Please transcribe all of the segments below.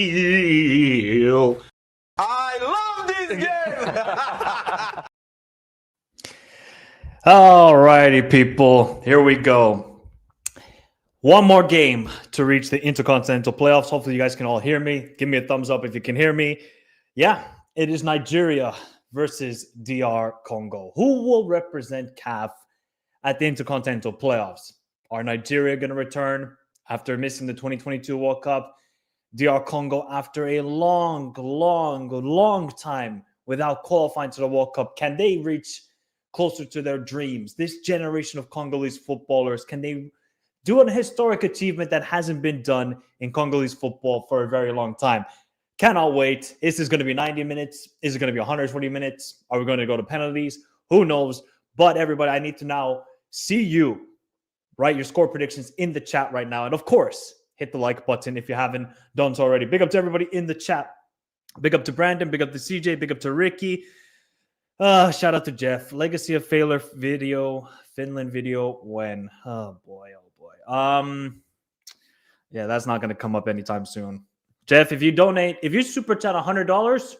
Real. I love this game. All righty, people. Here we go. One more game to reach the Intercontinental Playoffs. Hopefully, you guys can all hear me. Give me a thumbs up if you can hear me. Yeah, it is Nigeria versus DR Congo. Who will represent CAF at the Intercontinental Playoffs? Are Nigeria going to return after missing the 2022 World Cup? DR Congo, after a long time without qualifying to the World Cup, can they reach closer to their dreams? This generation of Congolese footballers, can they do an historic achievement that hasn't been done in Congolese football for a very long time? Cannot wait. Is this going to be 90 minutes? Is it going to be 120 minutes? Are we going to go to penalties? Who knows? But everybody, I need to now see you write your score predictions in the chat right now. And of course, hit the like button if you haven't done so already. Big up to everybody in the chat. Big up to Brandon. Big up to CJ. Big up to Ricky. Shout out to Jeff. Legacy of Failure video. Finland video when? Oh boy. Yeah, that's not going to come up anytime soon. Jeff, if you donate, if you super chat $100,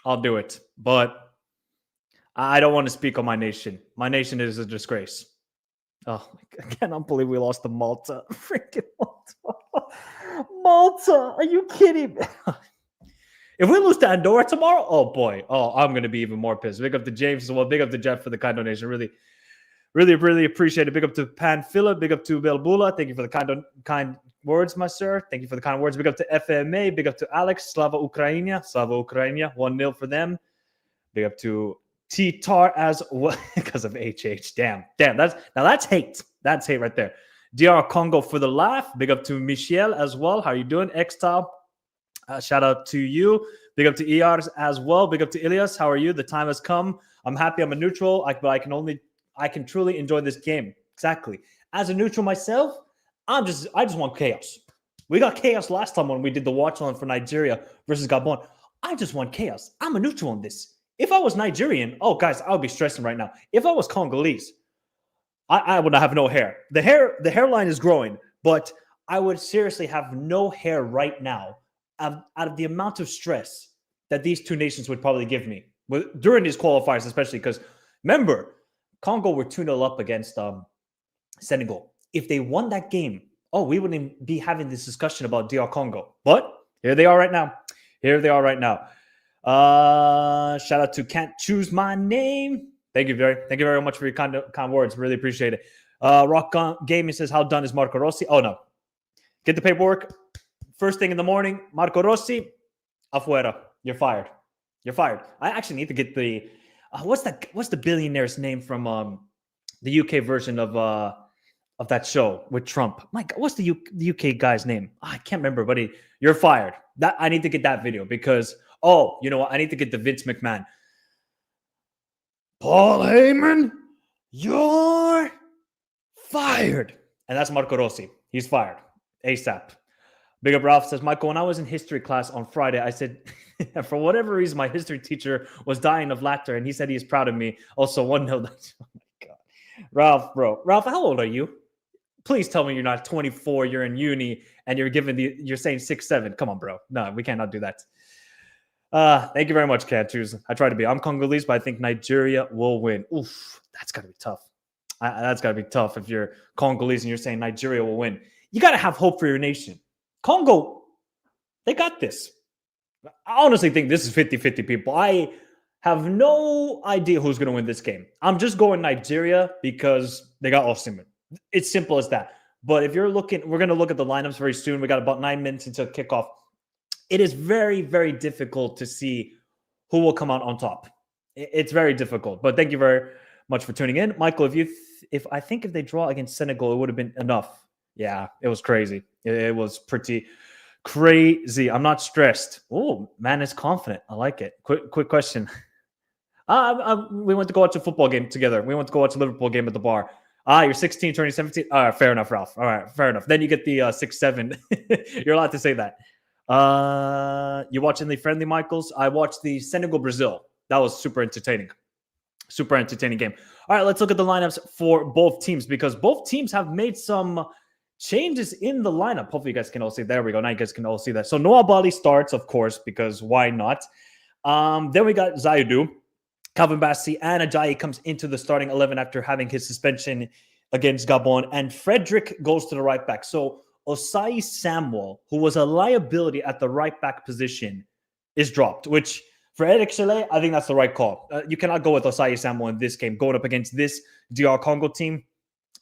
I'll do it. But I don't want to speak on my nation. My nation is a disgrace. Oh, I cannot believe we lost to Malta. Freaking Malta. Malta. Are you kidding me? If we lose to Andorra tomorrow, oh boy. Oh, I'm going to be even more pissed. Big up to James as well. Big up to Jeff for the kind donation. Really appreciate it. Big up to Pan Philip. Big up to Belbula. Thank you for the kind words, my sir. Thank you for the kind words. Big up to FMA. Big up to Alex. Slava Ukraina. 1-0 for them. Big up to T-Tar as well because of HH. Damn. That's hate. That's hate right there. DR Congo for the laugh. Big up to Michelle as well. How you doing? X-Top. Shout out to you. Big up to ERs as well. Big up to Ilias. How are you? The time has come. I'm happy. I'm a neutral, but I can truly enjoy this game. Exactly. As a neutral myself, I just want chaos. We got chaos last time when we did the watch on for Nigeria versus Gabon. I just want chaos. I'm a neutral on this. If I was Nigerian, oh guys, I would be stressing right now. If I was Congolese, I would have no hair. The hairline is growing, but I would seriously have no hair right now out of the amount of stress that these two nations would probably give me during these qualifiers, especially because remember, Congo were 2-0 up against Senegal. If they won that game, we wouldn't be having this discussion about DR Congo. But here they are right now. Shout out to Can't Choose My Name. Thank you very much for your kind words. Really appreciate it. Rock Gaming says, how done is Marco Rossi? Oh, no. Get the paperwork. First thing in the morning, Marco Rossi, Afuera. You're fired. You're fired. I actually need to get the what's the billionaire's name from the UK version of that show with Trump. Mike, what's the UK guy's name? I can't remember, but you're fired. That I need to get that video because you know what? I need to get the Vince McMahon. Paul Heyman, you're fired. And that's Marco Rossi. He's fired. ASAP. Big Up Ralph says, Michael, when I was in history class on Friday, I said, for whatever reason, my history teacher was dying of laughter, and he said he's proud of me. Also, 1-0. Oh, my God. Ralph, bro. Ralph, how old are you? Please tell me you're not 24, you're in uni, and you're saying 6'7". Come on, bro. No, we cannot do that. Thank you very much, Cat2s. I try to be. I'm Congolese, but I think Nigeria will win. Oof, that's got to be tough. That's got to be tough if you're Congolese and you're saying Nigeria will win. You got to have hope for your nation. Congo, they got this. I honestly think this is 50-50, people. I have no idea who's going to win this game. I'm just going Nigeria because they got Osimhen. It's simple as that. But if you're looking, we're going to look at the lineups very soon. We got about 9 minutes until kickoff. It is very, very difficult to see who will come out on top. It's very difficult. But thank you very much for tuning in. Michael, if I think if they draw against Senegal, it would have been enough. Yeah, it was crazy. It was pretty crazy. I'm not stressed. Oh, man is confident. I like it. Quick question. We went to go watch a football game together. We went to go watch a Liverpool game at the bar. You're 16, turning 17. All right, fair enough, Ralph. All right, fair enough. Then you get the 6'7". You're allowed to say that. You watching the friendly, Michaels? I watched the Senegal-Brazil. That was super entertaining. Super entertaining game. All right, let's look at the lineups for both teams because both teams have made some changes in the lineup. Hopefully you guys can all see. There we go. Now you guys can all see that. So Noah Bali starts, of course, because why not? Then we got Zaidu, Calvin Bassey, and Ajayi comes into the starting 11 after having his suspension against Gabon. And Frederick goes to the right back. So Osai Samuel, who was a liability at the right back position, is dropped, which for Eric Chalet, I think that's the right call. You cannot go with Osai Samuel in this game. Going up against this DR Congo team,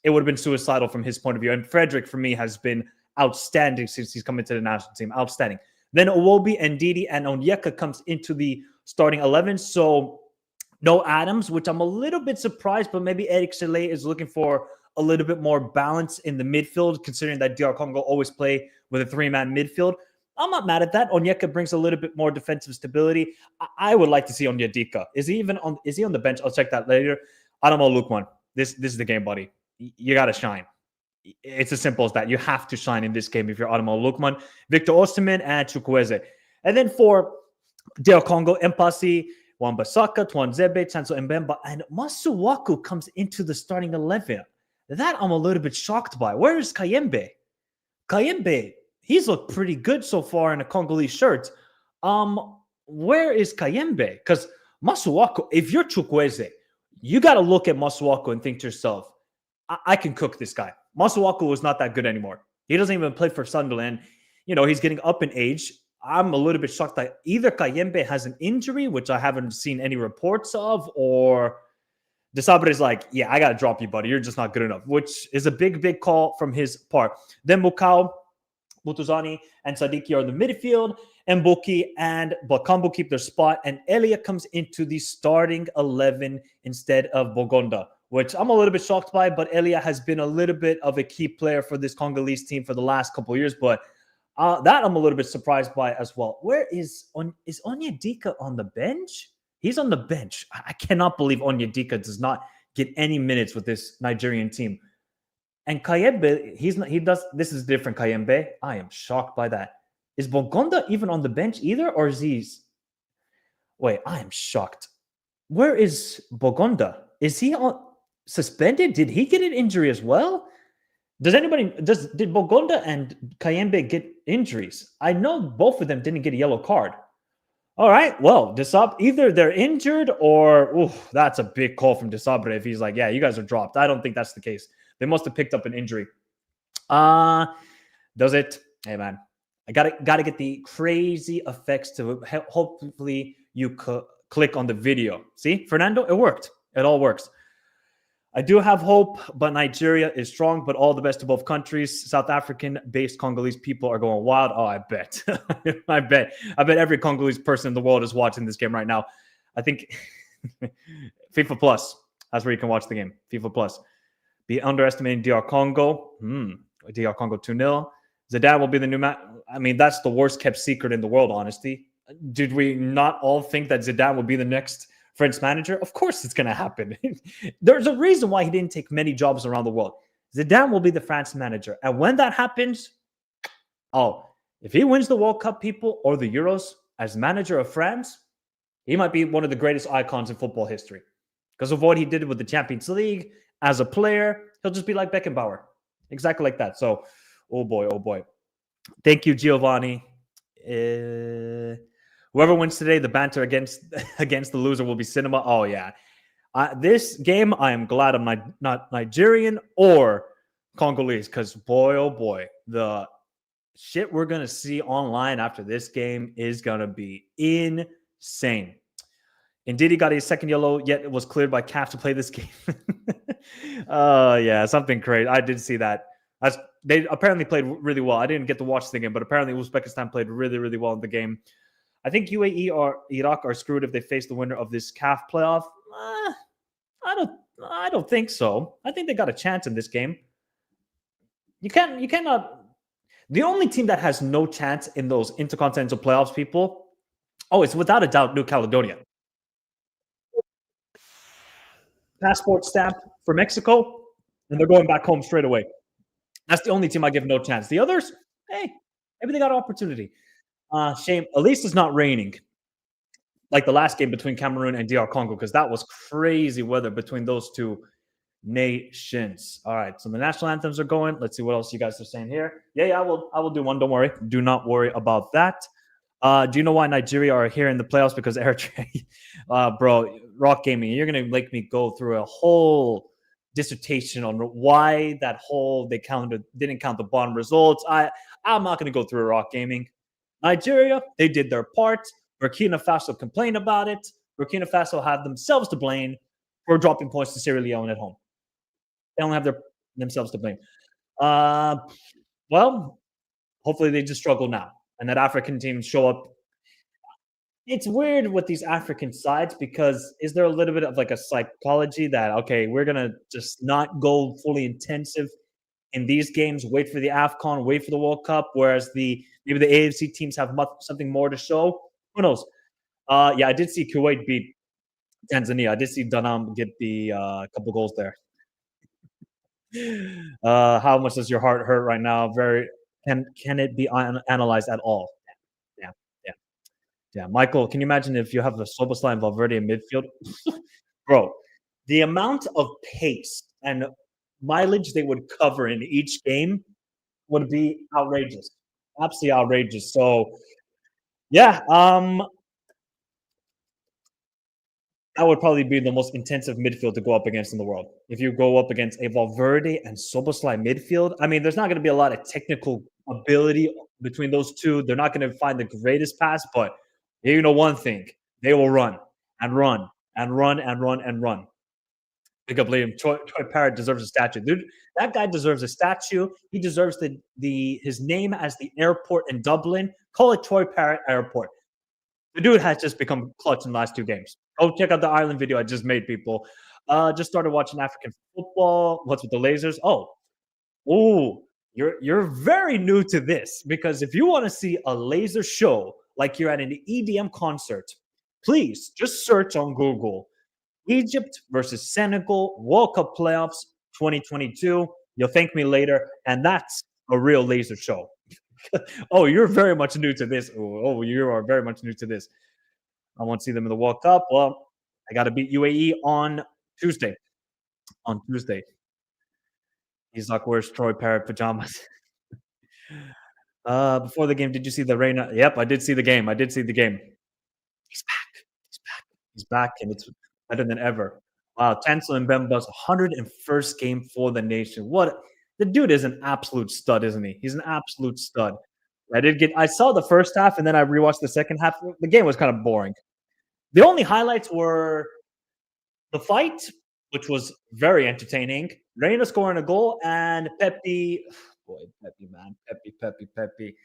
it would have been suicidal from his point of view. And Frederick, for me, has been outstanding since he's come into the national team. Outstanding. Then Iwobi, Ndidi, and Onyeka comes into the starting 11. So no Adams, which I'm a little bit surprised, but maybe Eric Chalet is looking for a little bit more balance in the midfield, considering that DR Congo always play with a 3-man midfield. I'm not mad at that. Onyeka brings a little bit more defensive stability. I would like to see Onyedika. Is he on the bench? I'll check that later. Adamo Lukman. This is the game, buddy. You got to shine. It's as simple as that. You have to shine in this game if you're Adamo Lukman, Victor Osimhen, and Chukwueze. And then for DR Congo, Mpasi, Wan-Bissaka, Tuanzebe, Chancel Mbemba, and Masuaku comes into the starting 11. That I'm a little bit shocked by. Where is Kayembe? Kayembe, he's looked pretty good so far in a Congolese shirt. Where is Kayembe? Because Masuaku, if you're Chukwueze, you got to look at Masuaku and think to yourself, I can cook this guy. Masuaku is not that good anymore. He doesn't even play for Sunderland. You know, he's getting up in age. I'm a little bit shocked that either Kayembe has an injury, which I haven't seen any reports of, or Desabre is like, yeah, I got to drop you, buddy. You're just not good enough, which is a big, big call from his part. Then Mukau, Mutuzani, and Sadiki are in the midfield. Mboki and Bakambu keep their spot, and Elia comes into the starting 11 instead of Bogonda, which I'm a little bit shocked by, but Elia has been a little bit of a key player for this Congolese team for the last couple of years, but that I'm a little bit surprised by as well. Where is Onyedika on the bench? He's on the bench. I cannot believe Onyedika does not get any minutes with this Nigerian team. And Kayembe, this is different Kayembe. I am shocked by that. Is Bogonda even on the bench either? Or is he... Wait, I am shocked. Where is Bogonda? Is he suspended? Did he get an injury as well? Did Bogonda and Kayembe get injuries? I know both of them didn't get a yellow card. All right, well, either they're injured or that's a big call from Desabre if he's like, yeah, you guys are dropped. I don't think that's the case. They must have picked up an injury. Does it? Hey, man, I gotta get the crazy effects to hopefully you click on the video. See, Fernando, it worked. It all works. I do have hope, but Nigeria is strong. But all the best to both countries. South African-based Congolese people are going wild. Oh, I bet. I bet every Congolese person in the world is watching this game right now. I think FIFA Plus. That's where you can watch the game. FIFA Plus. Be underestimating DR Congo. DR Congo 2-0. Zidane will be the new man. I mean, that's the worst kept secret in the world, honestly. Did we not all think that Zidane will be the next French manager? Of course it's going to happen. There's a reason why he didn't take many jobs around the world. Zidane will be the France manager. And when that happens, if he wins the World Cup, people, or the Euros as manager of France, he might be one of the greatest icons in football history. Because of what he did with the Champions League as a player, he'll just be like Beckenbauer. Exactly like that. So, oh boy. Thank you, Giovanni. Whoever wins today, the banter against the loser will be cinema. Oh, yeah. This game, I am glad I'm not Nigerian or Congolese because, boy, oh, boy, the shit we're going to see online after this game is going to be insane. Indeed, he got his second yellow, yet it was cleared by CAF to play this game. Yeah, something crazy. I did see that. They apparently played really well. I didn't get to watch the game, but apparently Uzbekistan played really, really well in the game. I think UAE or Iraq are screwed if they face the winner of this CAF playoff. I don't think so. I think they got a chance in this game. You cannot. The only team that has no chance in those intercontinental playoffs, people. Oh, it's without a doubt New Caledonia. Passport stamp for Mexico, and they're going back home straight away. That's the only team I give no chance. The others, hey, maybe they got an opportunity. Shame. At least it's not raining like the last game between Cameroon and DR Congo because that was crazy weather between those two nations. All right, so the national anthems are going. Let's see what else you guys are saying here. Yeah, I will do one. Don't worry. Do not worry about that. Do you know why Nigeria are here in the playoffs? Because Eritrea, bro, Rock Gaming, you're gonna make me go through a whole dissertation on why that whole didn't count the bottom results. I'm not gonna go through Rock Gaming. Nigeria, they did their part. Burkina Faso complained about it. Burkina Faso had themselves to blame for dropping points to Sierra Leone at home. They don't have themselves to blame. Well, hopefully they just struggle now. And that African teams show up. It's weird with these African sides because is there a little bit of like a psychology that, okay, we're going to just not go fully intensive in these games, wait for the AFCON, wait for the World Cup, whereas maybe the AFC teams have something more to show. Who knows? Yeah, I did see Kuwait beat Tanzania. I did see Danam get the couple goals there. How much does your heart hurt right now? Can it be analyzed at all? Yeah. Michael, can you imagine if you have a Szoboszlai and Valverde in midfield? Bro, the amount of pace and mileage they would cover in each game would be outrageous. Absolutely outrageous. So, yeah, that would probably be the most intensive midfield to go up against in the world. If you go up against a Valverde and Szoboszlai midfield, I mean, there's not going to be a lot of technical ability between those two. They're not going to find the greatest pass, but you know one thing, they will run and run and run and run and run. Pick up Liam. Troy Parrott deserves a statue. Dude, that guy deserves a statue. He deserves his name as the airport in Dublin. Call it Troy Parrott Airport. The dude has just become clutch in the last two games. Go check out the Ireland video I just made, people. Just started watching African football. What's with the lasers? You're very new to this because if you want to see a laser show like you're at an EDM concert, please just search on Google Egypt versus Senegal World Cup playoffs 2022. You'll thank me later, and that's a real laser show. Oh, you're very much new to this. Oh, you are very much new to this. I want to see them in the World Cup. Well, I got to beat UAE on Tuesday. He's like, where's Troy Parrott pajamas? Before the game, did you see the Reina? Yep, I did see the game. He's back, and it's better than ever. Wow, Tansel Mbemba's 101st game for the nation. The dude is an absolute stud, isn't he? He's an absolute stud. I saw the first half, and then I rewatched the second half. The game was kind of boring. The only highlights were the fight which was very entertaining. Reina scoring a goal and Pepe, boy, Pepe, man, Pepe.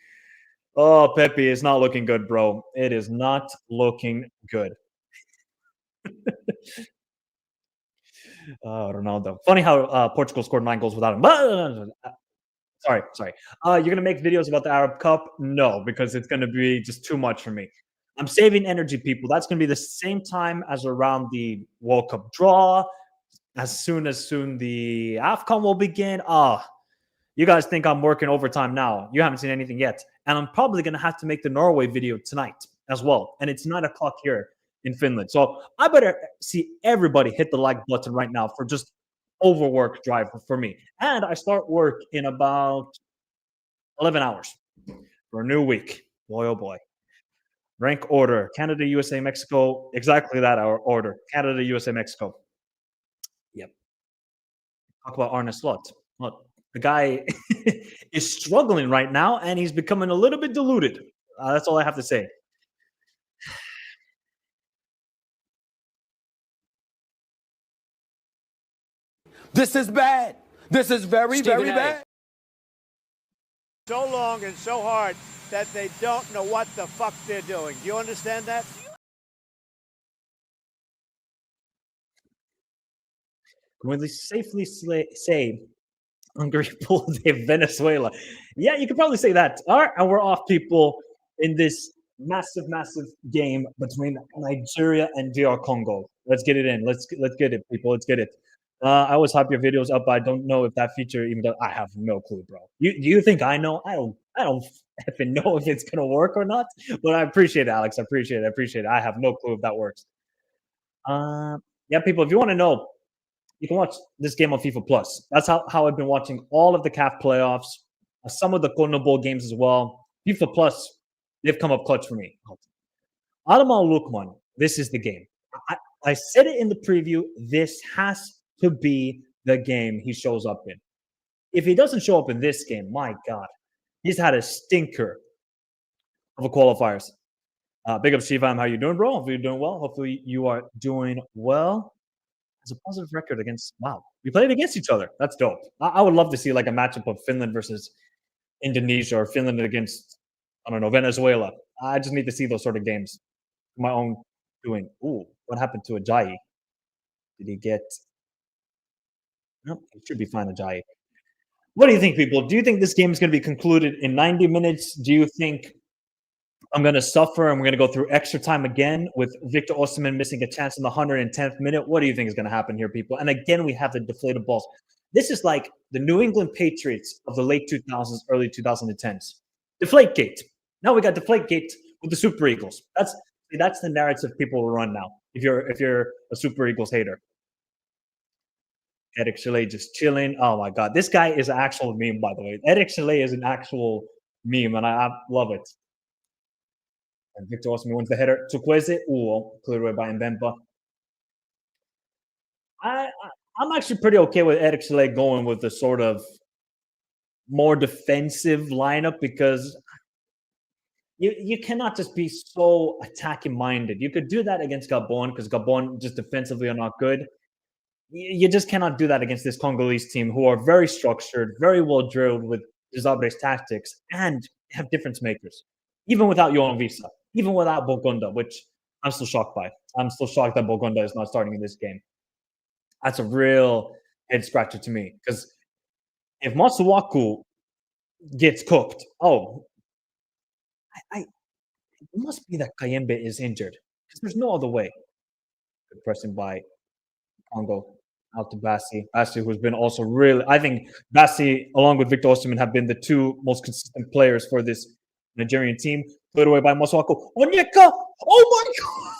Oh, Pepe is not looking good, bro. It is not looking good. Ronaldo. Funny how Portugal scored 9 goals without him. Sorry. You're gonna make videos about the Arab Cup? No, because it's gonna be just too much for me. I'm saving energy, people. That's gonna be the same time as around the World Cup draw. As soon the AFCON will begin. You guys think I'm working overtime now. You haven't seen anything yet. And I'm probably gonna have to make the Norway video tonight as well. And it's 9 o'clock here in Finland. So I better see everybody hit the like button right now for just overwork drive for me. And I start work in about 11 hours for a new week. Boy, oh boy. Rank order Canada, USA, Mexico. Exactly that order. Canada, USA, Mexico. Yep. Talk about Arne Slot. Look, the guy is struggling right now and he's becoming a little bit diluted. That's all I have to say. This is bad. This is very, Stephen very A. bad. So long and so hard that they don't know what the fuck they're doing. Do you understand that? Can we safely say Hungary pulled Venezuela? Yeah, you could probably say that. All right, and we're off, people, in this massive game between Nigeria and DR Congo. Let's get it in. Let's get it, people. Let's get it. I always hype your videos up, but I don't know if that feature even does. I have no clue, bro. Do you think I know? I don't even know if it's gonna work or not. But I appreciate it, Alex. I appreciate it. I have no clue if that works. Yeah, people, if you want to know, you can watch this game on FIFA Plus. That's how I've been watching all of the CAF playoffs, some of the Congo Bowl games as well. FIFA Plus, they've come up clutch for me. Adamal Lukman, this is the game. I said it in the preview. This has to be the game he shows up in. If he doesn't show up in this game, my God, he's had a stinker of a qualifiers. Big up, Shivam. How you doing, bro? Hopefully you're doing well. Hopefully you are doing well. It's a positive record against, wow, we played against each other. That's dope. I would love to see like a matchup of Finland versus Indonesia or Finland against, I don't know, Venezuela. I just need to see those sort of games. My own doing. Ooh, what happened to Ajayi? Did he get? No, he should be fine, Ajayi. What do you think, people? Do you think this game is going to be concluded in 90 minutes? Do you think I'm going to suffer and we're going to go through extra time again with Victor Osimhen missing a chance in the 110th minute? What do you think is going to happen here, people? And again, we have the deflated balls. This is like the New England Patriots of the late 2000s, early 2010s. Deflategate. Now we got Deflategate with the Super Eagles. That's the narrative people will run now. If you're a Super Eagles hater. Eric Chalet just chilling. Oh my God, this guy is an actual meme, by the way. Eric Chalet is an actual meme, and I love it. And Victor Osimhen wins the header. Chukwueze, cleared away by Mbemba. I'm actually pretty okay with Eric Chalet going with the sort of more defensive lineup because you cannot just be so attacking minded. You could do that against Gabon because Gabon just defensively are not good. You just cannot do that against this Congolese team who are very structured, very well drilled with Desabre's tactics, and have difference makers. Even without Yohan Visa, even without Bogunda, which I'm still shocked by. I'm still shocked that Bogunda is not starting in this game. That's a real head scratcher to me because if Masuaku gets cooked, it must be that Kayembe is injured because there's no other way. Good pressing by Congo out to Bassi. Bassi, who's been also really, I think Bassi, along with Victor Osimhen, have been the two most consistent players for this Nigerian team. Put away by Masuaku. Onyeka! Oh my God!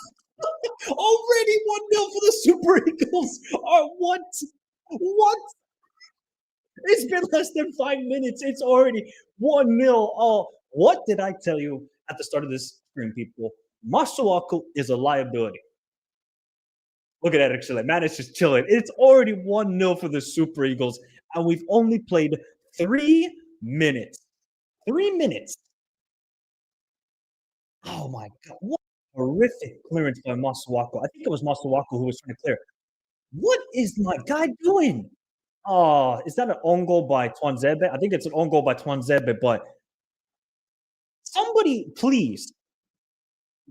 Already 1-0 for the Super Eagles. What? It's been less than 5 minutes. It's already 1-0. Oh, what did I tell you at the start of this stream, people? Masuaku is a liability. Look at Eric Chalet. Man, it's just chilling. It's already 1-0 for the Super Eagles, and we've only played 3 minutes. 3 minutes. Oh my God. What a horrific clearance by Masuaku. I think it was Masuaku who was trying to clear. What is my guy doing? Oh, is that an own goal by Twanzebe? I think it's an own goal by Twanzebe, but somebody please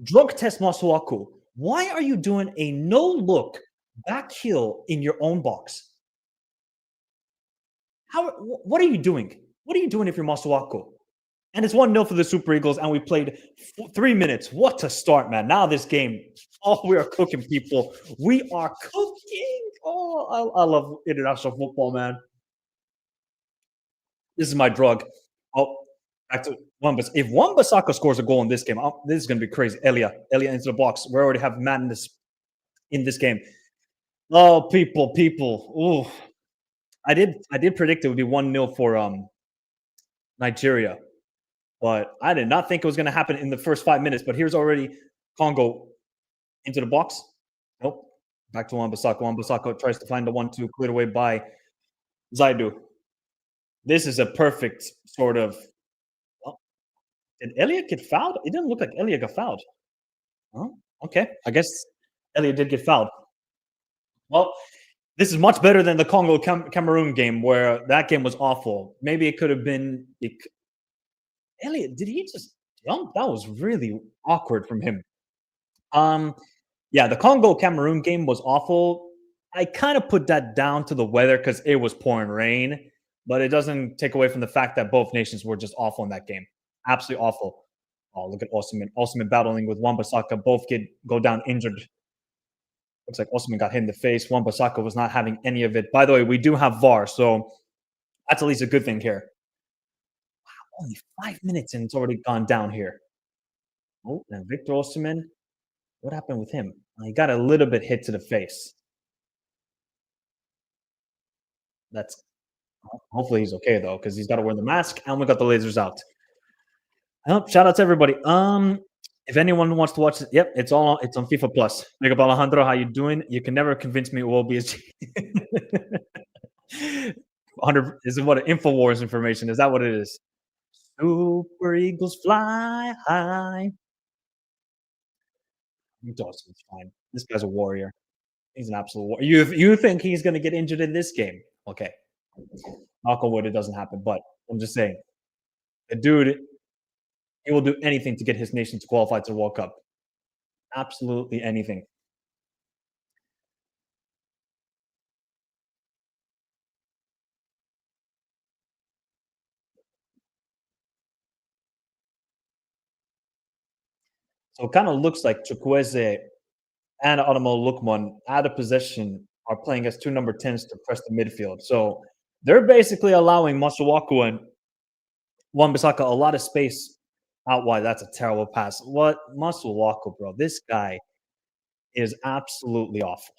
drug test Masuaku. Why are you doing a no-look back heel in your own box? What are you doing? What are you doing if you're Masuaku? And it's 1-0 for the Super Eagles, and we played 3 minutes. What a start, man. Now this game, oh, we are cooking, people. We are cooking. Oh, I love international football, man. This is my drug. Oh, back to Wambas. If Wambasaka scores a goal in this game, this is going to be crazy. Elia into the box. We already have madness in this game. Oh, people. Ooh. I did predict it would be 1-0 for Nigeria. But I did not think it was going to happen in the first 5 minutes. But here's already Congo into the box. Nope. Back to Wambasaka. Wambasaka tries to find the 1-2, cleared away by Zaidu. This is a perfect sort of. Well, did Elliot get fouled? It didn't look like Elliot got fouled. Oh, okay. I guess Elliot did get fouled. Well, this is much better than the Congo Cameroon game, where that game was awful. Maybe it could have been. Elliot, did he just jump? That was really awkward from him. Yeah, the Congo Cameroon game was awful. I kind of put that down to the weather because it was pouring rain, but it doesn't take away from the fact that both nations were just awful in that game. Absolutely awful. Oh, look at Osimhen. Osimhen battling with Wan-Bissaka. Both go down injured. Looks like Osimhen got hit in the face. Wan-Bissaka was not having any of it. By the way, we do have VAR, so that's at least a good thing here. Wow, only 5 minutes and it's already gone down here. Oh, and Victor Osimhen. What happened with him? He got a little bit hit to the face. That's hopefully he's okay though, because he's got to wear the mask, and we got the lasers out. Shout out to everybody. If anyone wants to watch it, yep, it's on FIFA Plus. Big up Alejandro, how you doing? You can never convince me it will be a 100 is what InfoWars information. Is that what it is? Super Eagles fly high. Dawson's fine. This guy's a warrior. He's an absolute warrior. You think he's going to get injured in this game? Okay. Knock on wood, it doesn't happen. But I'm just saying, the dude, he will do anything to get his nation to qualify to the World Cup. Absolutely anything. So it kind of looks like Chukwueze and Adamo Lukman out of possession are playing as two number 10s to press the midfield. So they're basically allowing Masuaku and Wan-Bissaka a lot of space out wide. That's a terrible pass. What? Masuaku, bro. This guy is absolutely awful.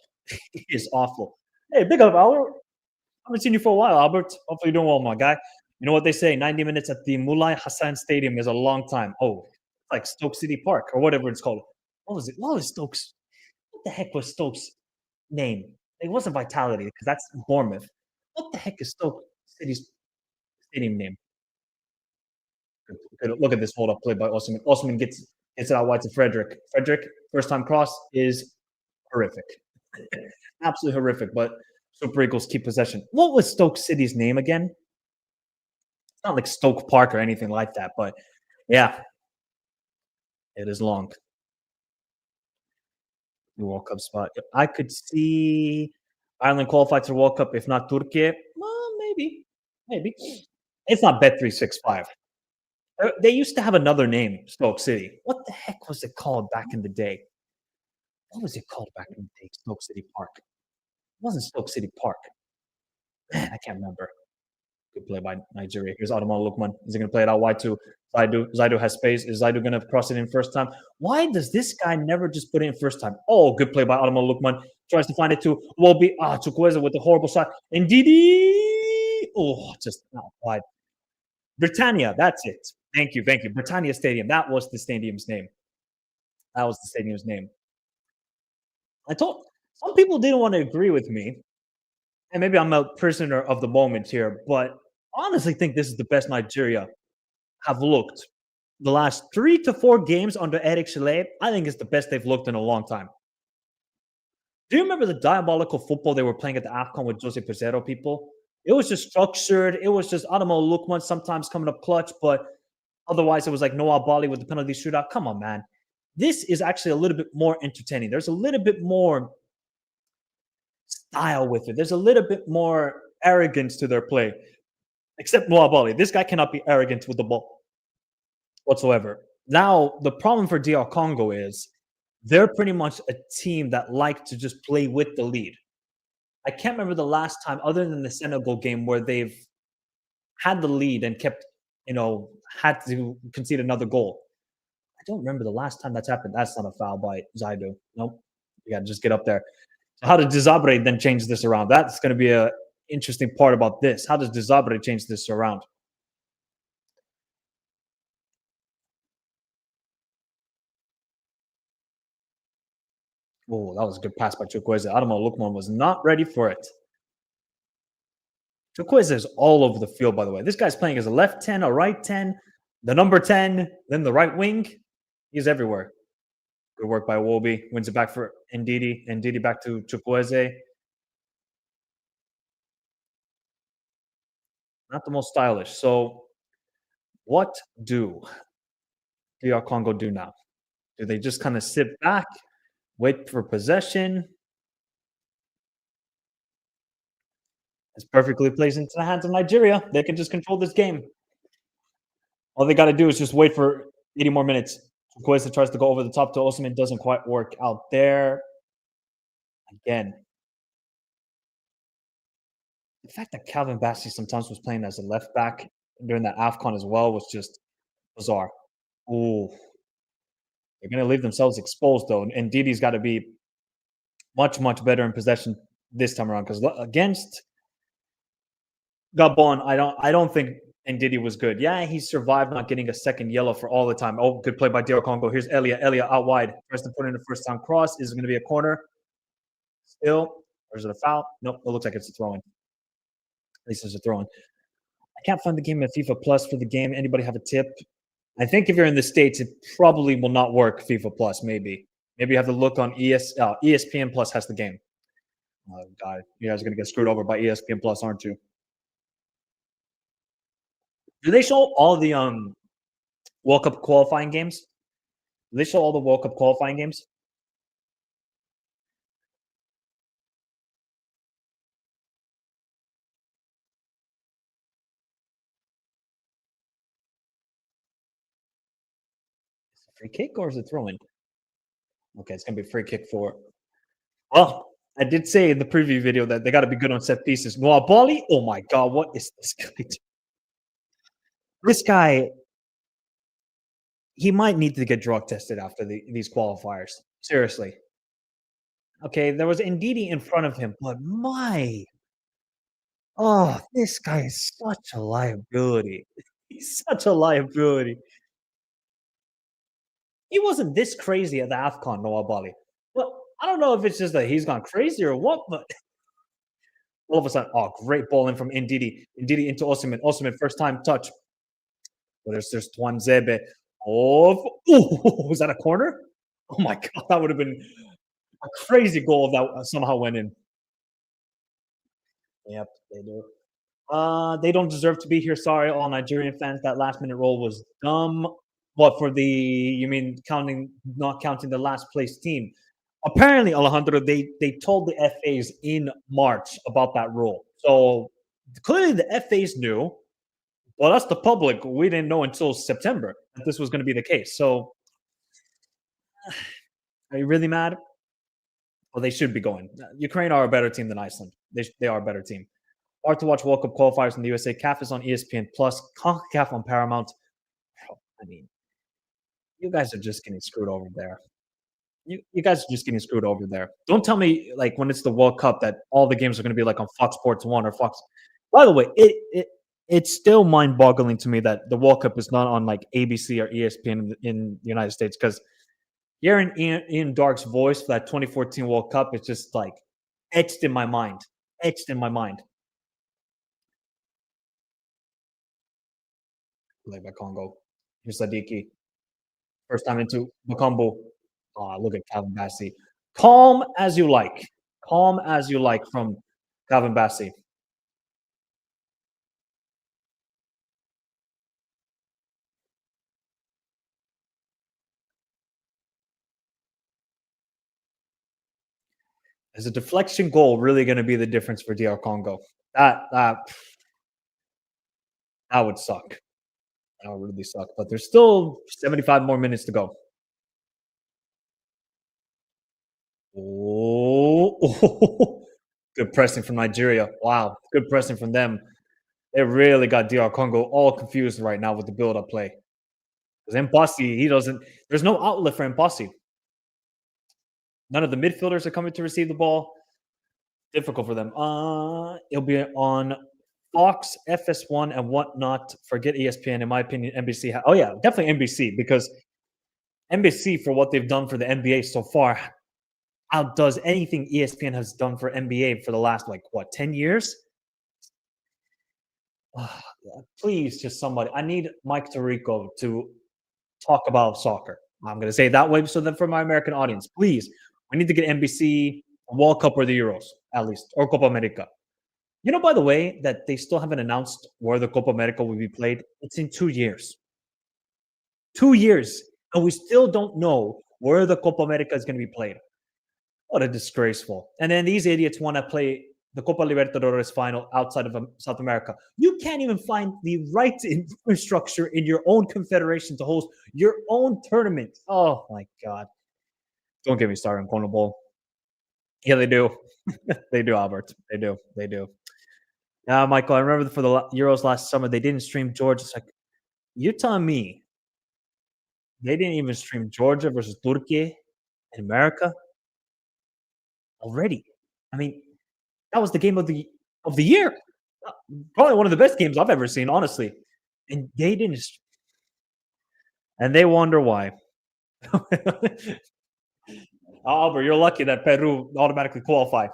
He is awful. Hey, big up, Albert. I haven't seen you for a while, Albert. Hopefully you're doing well, my guy. You know what they say? 90 minutes at the Mulai Hassan Stadium is a long time. Oh, it's like Stoke City Park or whatever it's called. What was it? What was Stokes? What the heck was Stokes' name? It wasn't Vitality because that's Bournemouth. What the heck is Stoke City's stadium name? Look at this hold-up play by Osimhen. Osimhen gets it out wide to Frederick. Frederick, first-time cross is horrific. Absolutely horrific, but Super Eagles keep possession. What was Stoke City's name again? It's not like Stoke Park or anything like that, but yeah, it is long. The World Cup spot. I could see Ireland qualify to the World Cup, if not Turkey. Well, maybe. It's not Bet365. They used to have another name, Stoke City. What the heck was it called back in the day? What was it called back in the day? Stoke City Park. It wasn't Stoke City Park. Man, I can't remember. Good play by Nigeria. Here's Adamo Lukman. Is he going to play it out wide to Zaidu? Zaidu has space. Is Zaidu going to cross it in first time? Why does this guy never just put it in first time? Oh, good play by Adamo Lukman. Tries to find it to Wobi. Chukwueze with the horrible shot. And Didi. Oh, just not wide. Britannia, that's it. Thank you. Britannia Stadium. That was the stadium's name. I told some people didn't want to agree with me, and maybe I'm a prisoner of the moment here, but I honestly think this is the best Nigeria have looked. The last 3 to 4 games under Eric Chile, I think it's the best they've looked in a long time. Do you remember the diabolical football they were playing at the AFCON with Jose Peseiro people? It was just structured. It was just Adamo Lukman sometimes coming up clutch, but otherwise it was like Noah Bali with the penalty shootout. Come on, man. This is actually a little bit more entertaining. There's a little bit more style with it. There's a little bit more arrogance to their play. Except Noah Bali. This guy cannot be arrogant with the ball whatsoever. Now, the problem for DR Congo is they're pretty much a team that like to just play with the lead. I can't remember the last time, other than the Senegal game, where they've had the lead and kept, had to concede another goal. I don't remember the last time that's happened. That's not a foul by Zaidu. Nope. You got to just get up there. So how does Desabre then change this around? That's going to be an interesting part about this. How does Desabre change this around? Oh, that was a good pass by Chukwueze. Adamo Lukman was not ready for it. Chukwueze is all over the field, by the way. This guy's playing as a left 10, a right 10, the number 10, then the right wing. He's everywhere. Good work by Iwobi. Wins it back for Ndidi. Ndidi back to Chukwueze. Not the most stylish. So what do DR Congo do now? Do they just kind of sit back, wait for possession? It's perfectly placed into the hands of Nigeria. They can just control this game. All they got to do is just wait for 80 more minutes. Chukwueze tries to go over the top to Osimhen. Doesn't quite work out there. Again. The fact that Calvin Bassey sometimes was playing as a left back during that AFCON as well was just bizarre. Ooh. They're going to leave themselves exposed, though. And Didi's got to be much, much better in possession this time around. Because against Gabon, I don't think Ndidi was good. Yeah, he survived not getting a second yellow for all the time. Oh, good play by DR Congo. Here's Elia. Elia out wide. Tries to put in the first time cross. Is it going to be a corner? Still. Or is it a foul? Nope. It looks like it's a throw-in. At least there's a throw-in. I can't find the game at FIFA Plus for the game. Anybody have a tip? I think if you're in the States, it probably will not work FIFA Plus, maybe. Maybe you have to look on ESPN Plus has the game. Oh, God. You guys are going to get screwed over by ESPN Plus, aren't you? Do they show all the World Cup qualifying games? Do they show all the World Cup qualifying games? Is it a free kick or is it throw-in? Okay, it's going to be a free kick for... Well, I did say in the preview video that they got to be good on set pieces. Noah Bali? Oh, my God. What is this guy doing? This guy, he might need to get drug tested after these qualifiers. Seriously. Okay, there was Ndidi in front of him, but this guy is such a liability. He's such a liability. He wasn't this crazy at the AFCON, Noah Bali. But I don't know if it's just that he's gone crazy or what, but all of a sudden, great ball in from Ndidi. Ndidi into Osimhen. Osimhen, first time touch. But there's Twanzebe. Was that a corner? Oh my God, that would have been a crazy goal if that somehow went in. Yep, they do. They don't deserve to be here. Sorry, all Nigerian fans. That last-minute roll was dumb. What, for the, you mean not counting the last place team? Apparently, Alejandro, they told the FAs in March about that rule. So clearly the FAs knew. Well, that's the public. We didn't know until September that this was going to be the case. So are you really mad? Well, they should be going. Ukraine are a better team than Iceland. They are a better team. Hard to watch World Cup qualifiers in the USA. CAF is on ESPN Plus. CAF on Paramount. I mean, you guys are just getting screwed over there. You guys are just getting screwed over there. Don't tell me, like, when it's the World Cup that all the games are going to be like on Fox Sports 1 or Fox. By the way, it's still mind-boggling to me that the World Cup is not on like ABC or ESPN in the United States, because hearing Ian Dark's voice for that 2014 World Cup is just like etched in my mind. Etched in my mind. Play by Congo. Here's Sadiki. First time into Makambo. Look at Calvin Bassey. Calm as you like. calm as you like from Calvin Bassey. Is a deflection goal really going to be the difference for DR Congo? That would suck. That would really suck. But there's still 75 more minutes to go. Oh, good pressing from Nigeria. Wow, good pressing from them. They really got DR Congo all confused right now with the build-up play. Because Mpasi, he doesn't. There's no outlet for Mpasi. None of the midfielders are coming to receive the ball. Difficult for them. It'll be on Fox, FS1, and whatnot. Forget ESPN. In my opinion, NBC. Oh yeah, definitely NBC, because NBC, for what they've done for the NBA so far, outdoes anything ESPN has done for NBA for the last 10 years. Please, just somebody. I need Mike Tirico to talk about soccer. I'm going to say it that way so that for my American audience, please, we need to get NBC World Cup or the Euros, at least, or Copa America. You know, by the way, that they still haven't announced where the Copa America will be played. It's in 2 years. 2 years. And we still don't know where the Copa America is going to be played. What a disgraceful. And then these idiots want to play the Copa Libertadores final outside of South America. You can't even find the right infrastructure in your own confederation to host your own tournament. Oh, my God. Don't get me started on CONMEBOL. Yeah, they do. They do, Albert. They do. They do. Yeah, Michael, I remember for the Euros last summer, they didn't stream Georgia. It's like, you're telling me they didn't even stream Georgia versus Turkey in America already? I mean, that was the game of the year. Probably one of the best games I've ever seen, honestly. And they didn't. And they wonder why. Albert, you're lucky that Peru automatically qualified.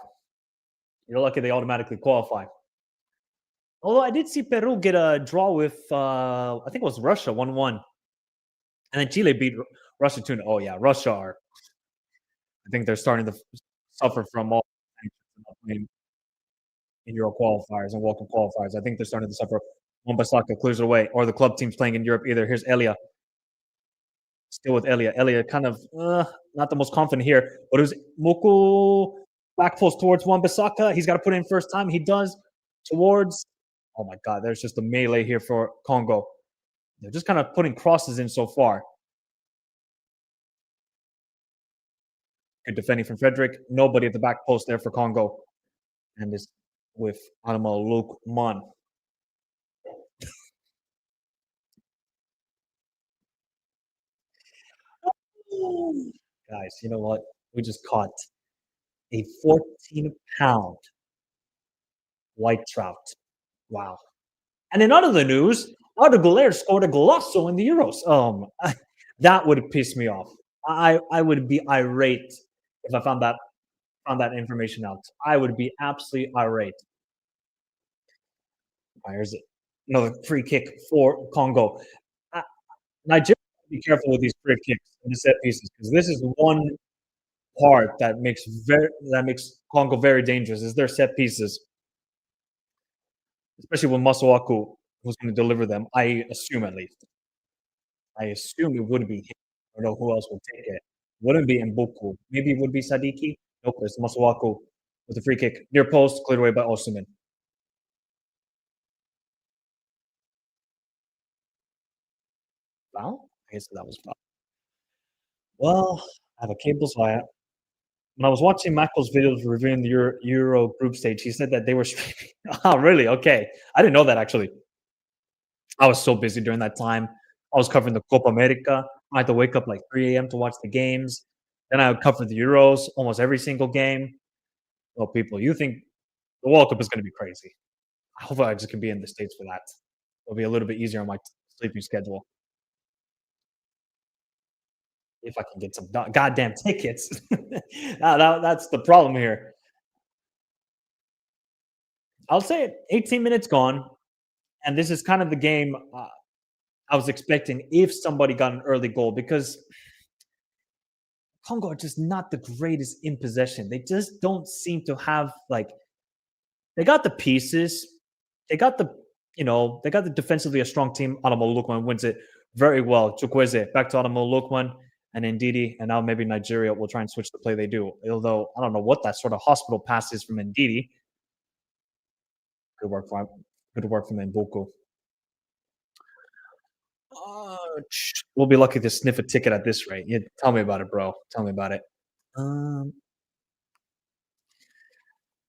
You're lucky they automatically qualified. Although I did see Peru get a draw with, I think it was Russia, 1-1. And then Chile beat Russia 2-0. Oh, yeah, Russia are. I think they're starting to suffer from all in Euro qualifiers and World Cup qualifiers. I think they're starting to suffer. Mombasaka clears it away, or the club teams playing in Europe either. Here's Elia. Still with Elia. Elia kind of not the most confident here, but it was Moku back post towards Wan-Bissaka. He's got to put it in first time. He does towards. Oh my God, there's just a melee here for Congo. They're just kind of putting crosses in so far. Good defending from Frederick. Nobody at the back post there for Congo. And this with Animal Luke Mon. Guys, you know what? We just caught a 14-pound white trout. Wow. And in other news, Arda Güler scored a golazo in the Euros. That would piss me off. I would be irate if I found that information out. I would be absolutely irate. Where's it? Another free kick for Congo. Nigeria, be careful with these free kicks and the set pieces, because this is one part that makes Congo very dangerous. Is their set pieces, especially when Masuaku was going to deliver them. I assume, at least. I assume it would be him. I don't know who else would take it. Wouldn't be Mbuku. Maybe it would be Sadiki. Nope, it's Masuaku with the free kick. Near post, cleared away by Osimhen. Foul? I guess that was foul. Well, I have a cable, so when I was watching Michael's videos reviewing the Euro group stage, he said that they were streaming. Oh, really? Okay. I didn't know that, actually. I was so busy during that time. I was covering the Copa America. I had to wake up like 3 a.m. to watch the games. Then I would cover the Euros, almost every single game. Well, people, you think the World Cup is going to be crazy. I hope I just can be in the States for that. It'll be a little bit easier on my sleeping schedule. If I can get some goddamn tickets. That's the problem here. I'll say it, 18 minutes gone. And this is kind of the game I was expecting if somebody got an early goal, because Congo are just not the greatest in possession. They just don't seem to have like they got the pieces. They got the they got the defensively a strong team. Adamo Lukman wins it very well. Chukwueze back to Adamo Lukman and Ndidi, and now maybe Nigeria will try and switch the play they do. Although I don't know what that sort of hospital pass is from Ndidi. Good work from Mbuku. We'll be lucky to sniff a ticket at this rate. Yeah, tell me about it, bro. Tell me about it.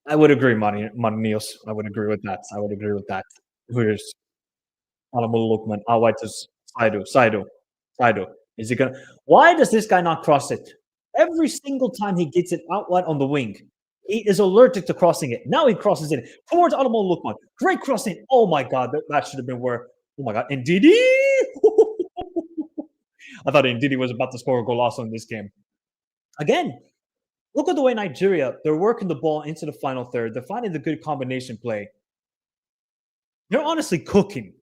I would agree, Niels. I would agree with that. Here's Alamul Lukman. Out wide to Saidu. Is he gonna? Why does this guy not cross it? Every single time he gets it out wide on the wing, he is allergic to crossing it. Now he crosses it towards Alamul Lukman. Great crossing. Oh my God, that should have been where. Oh my God, Ndidi! I thought Ndidi was about to score a goal also in this game. Again, look at the way Nigeria, they're working the ball into the final third. They're finding the good combination play. They're honestly cooking.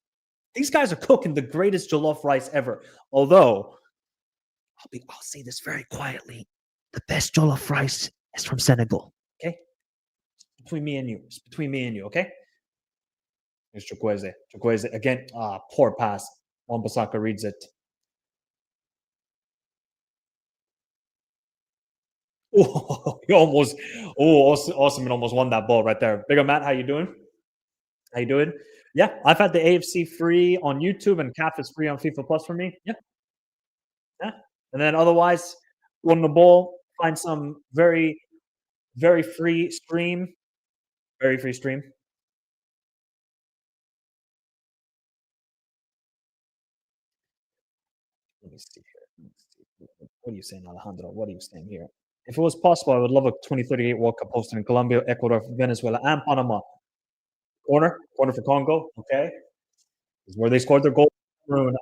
These guys are cooking the greatest jollof rice ever. Although, I'll say this very quietly. The best jollof rice is from Senegal. Okay? Between me and you. Okay? Here's Chukwueze again. Poor pass. Wan-Bissaka reads it. Oh, he almost. Oh, Osman almost won that ball right there. Big up, Matt. How you doing? Yeah, I've had the AFC free on YouTube and CAF is free on FIFA Plus for me. Yeah. And then otherwise, on the ball, find some very, very free stream. Very free stream. Let me see here. What are you saying, Alejandro? What are you saying here? If it was possible, I would love a 2038 World Cup hosted in Colombia, Ecuador, Venezuela, and Panama. Corner for Congo. Okay, this is where they scored their goal. I don't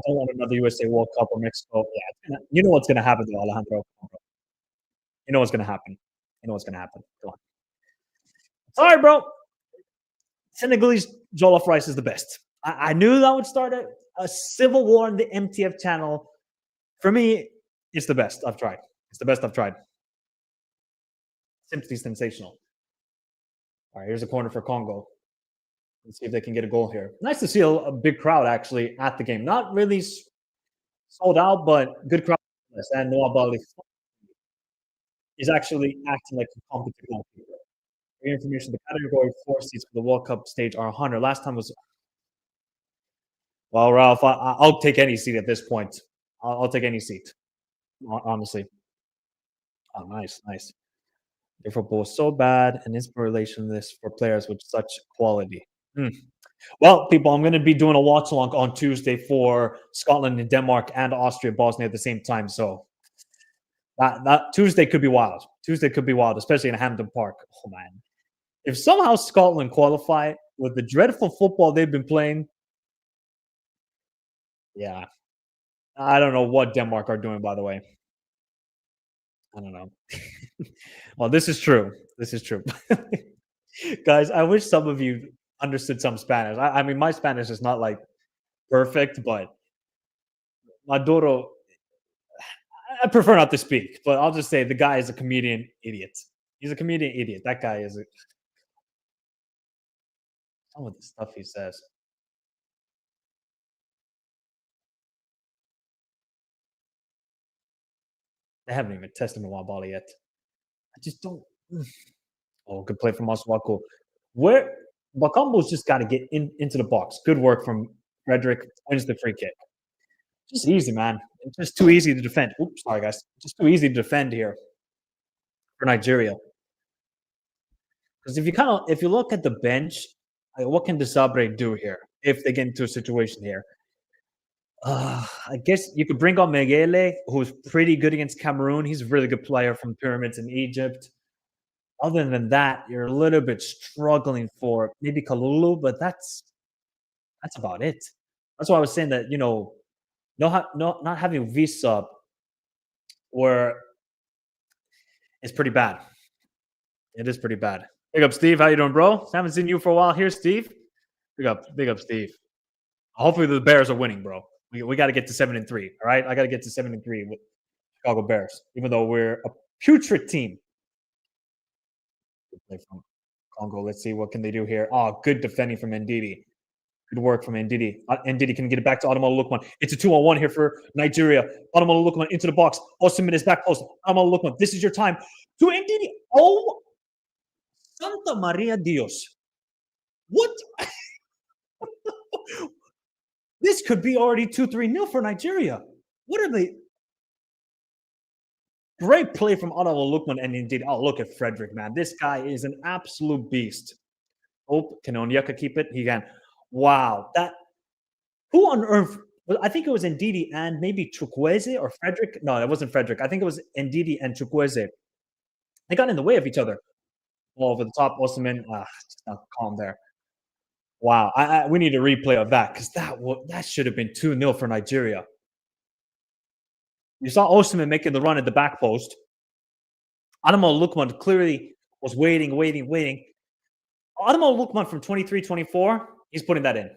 want another USA World Cup or Mexico. Yeah, you know what's going to happen, though, Alejandro. You know what's going to happen. Go on. Sorry, bro. Senegalese jollof rice is the best. I knew that would start a civil war on the MTF channel. For me, it's the best I've tried. Simply sensational. All right, here's a corner for Congo. Let's see if they can get a goal here. Nice to see a big crowd actually at the game. Not really sold out, but good crowd. And Noah Bali is actually acting like a competent goalkeeper. For your information, the category 4 seats for the World Cup stage are 100. Last time was. Well, Ralph, I'll take any seat at this point. I'll take any seat, honestly. Oh, nice. Their football was so bad and inspirationless for players with such quality. Well, people, I'm going to be doing a watch along on Tuesday for Scotland and Denmark and Austria, Bosnia at the same time. So that Tuesday could be wild. Especially in Hampden Park. Oh man, if somehow Scotland qualify with the dreadful football they've been playing, yeah, I don't know what Denmark are doing. By the way, I don't know. Well, this is true. Guys, I wish some of you understood some Spanish. I mean, my Spanish is not like perfect, but Maduro, I prefer not to speak, but I'll just say the guy is a comedian idiot. He's a comedian idiot. That guy is some of the stuff he says. They haven't even tested Nwabali yet. I just don't. Oh, good play from Masuaku. Where Bakambo's just got to get into the box. Good work from Frederick. Wins the free kick. Just easy, man. It's just too easy to defend. Oops, sorry, guys. Just too easy to defend here for Nigeria. Because if you look at the bench, what can Desabre do here if they get into a situation here? I guess you could bring on Megele, who's pretty good against Cameroon. He's a really good player from the Pyramids in Egypt. Other than that, you're a little bit struggling for maybe Kalulu, but that's about it. That's why I was saying that, not having V-sub is pretty bad. It is pretty bad. Big up, Steve. How you doing, bro? Haven't seen you for a while here, Steve. Big up, Steve. Hopefully the Bears are winning, bro. We got to get to 7-3. All right, I got to get to 7-3 Chicago Bears, even though we're a putrid team. Good play from Congo. Let's see what can they do here. Oh, good defending from Ndidi. Good work from Ndidi. Ndidi can get it back to Ademola Lookman. It's a 2-on-1 here for Nigeria. Ademola Lookman into the box. Osimhen is back post. Ademola Lookman. This is your time. To Ndidi. Oh, Santa Maria Dios. What? This could be already 2-3-0 for Nigeria. What are they? Great play from Ademola Lookman and Ndidi. Oh, look at Frederick, man. This guy is an absolute beast. Oh, can Onyeka keep it? He can. Wow. Who on earth? Well, I think it was Ndidi and maybe Chukwueze or Frederick. No, it wasn't Frederick. I think it was Ndidi and Chukwueze. They got in the way of each other. All over the top. Osimhen, just not calm there. Wow. We need a replay of that because that should have been 2-0 for Nigeria. You saw Osimhen making the run at the back post. Ademola Lookman clearly was waiting. Ademola Lookman from 23-24, he's putting that in.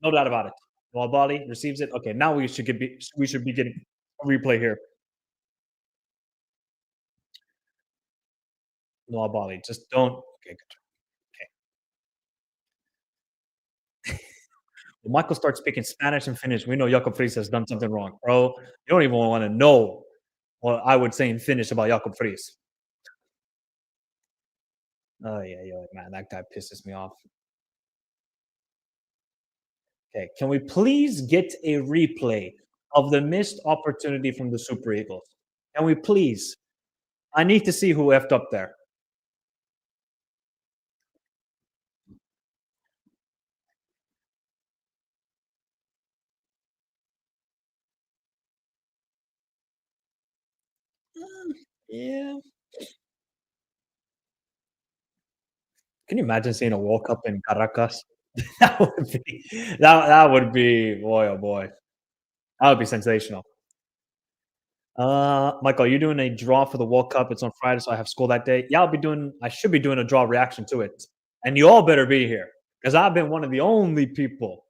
No doubt about it. Bali receives it. Okay, now we should be getting a replay here. Bali, just don't. Okay, good. Okay. When Michael starts speaking Spanish and Finnish, we know Jakob Friis has done something wrong, bro. You don't even want to know what I would say in Finnish about Jakob Friis. Oh yeah, man, that guy pisses me off. Okay, can we please get a replay of the missed opportunity from the Super Eagles? Can we please? I need to see who effed up there. Yeah. Can you imagine seeing a World Cup in Caracas? that would be boy, oh boy. That would be sensational. Michael, you're doing a draw for the World Cup. It's on Friday, so I have school that day. Yeah, I should be doing a draw reaction to it. And you all better be here. Because I've been one of the only people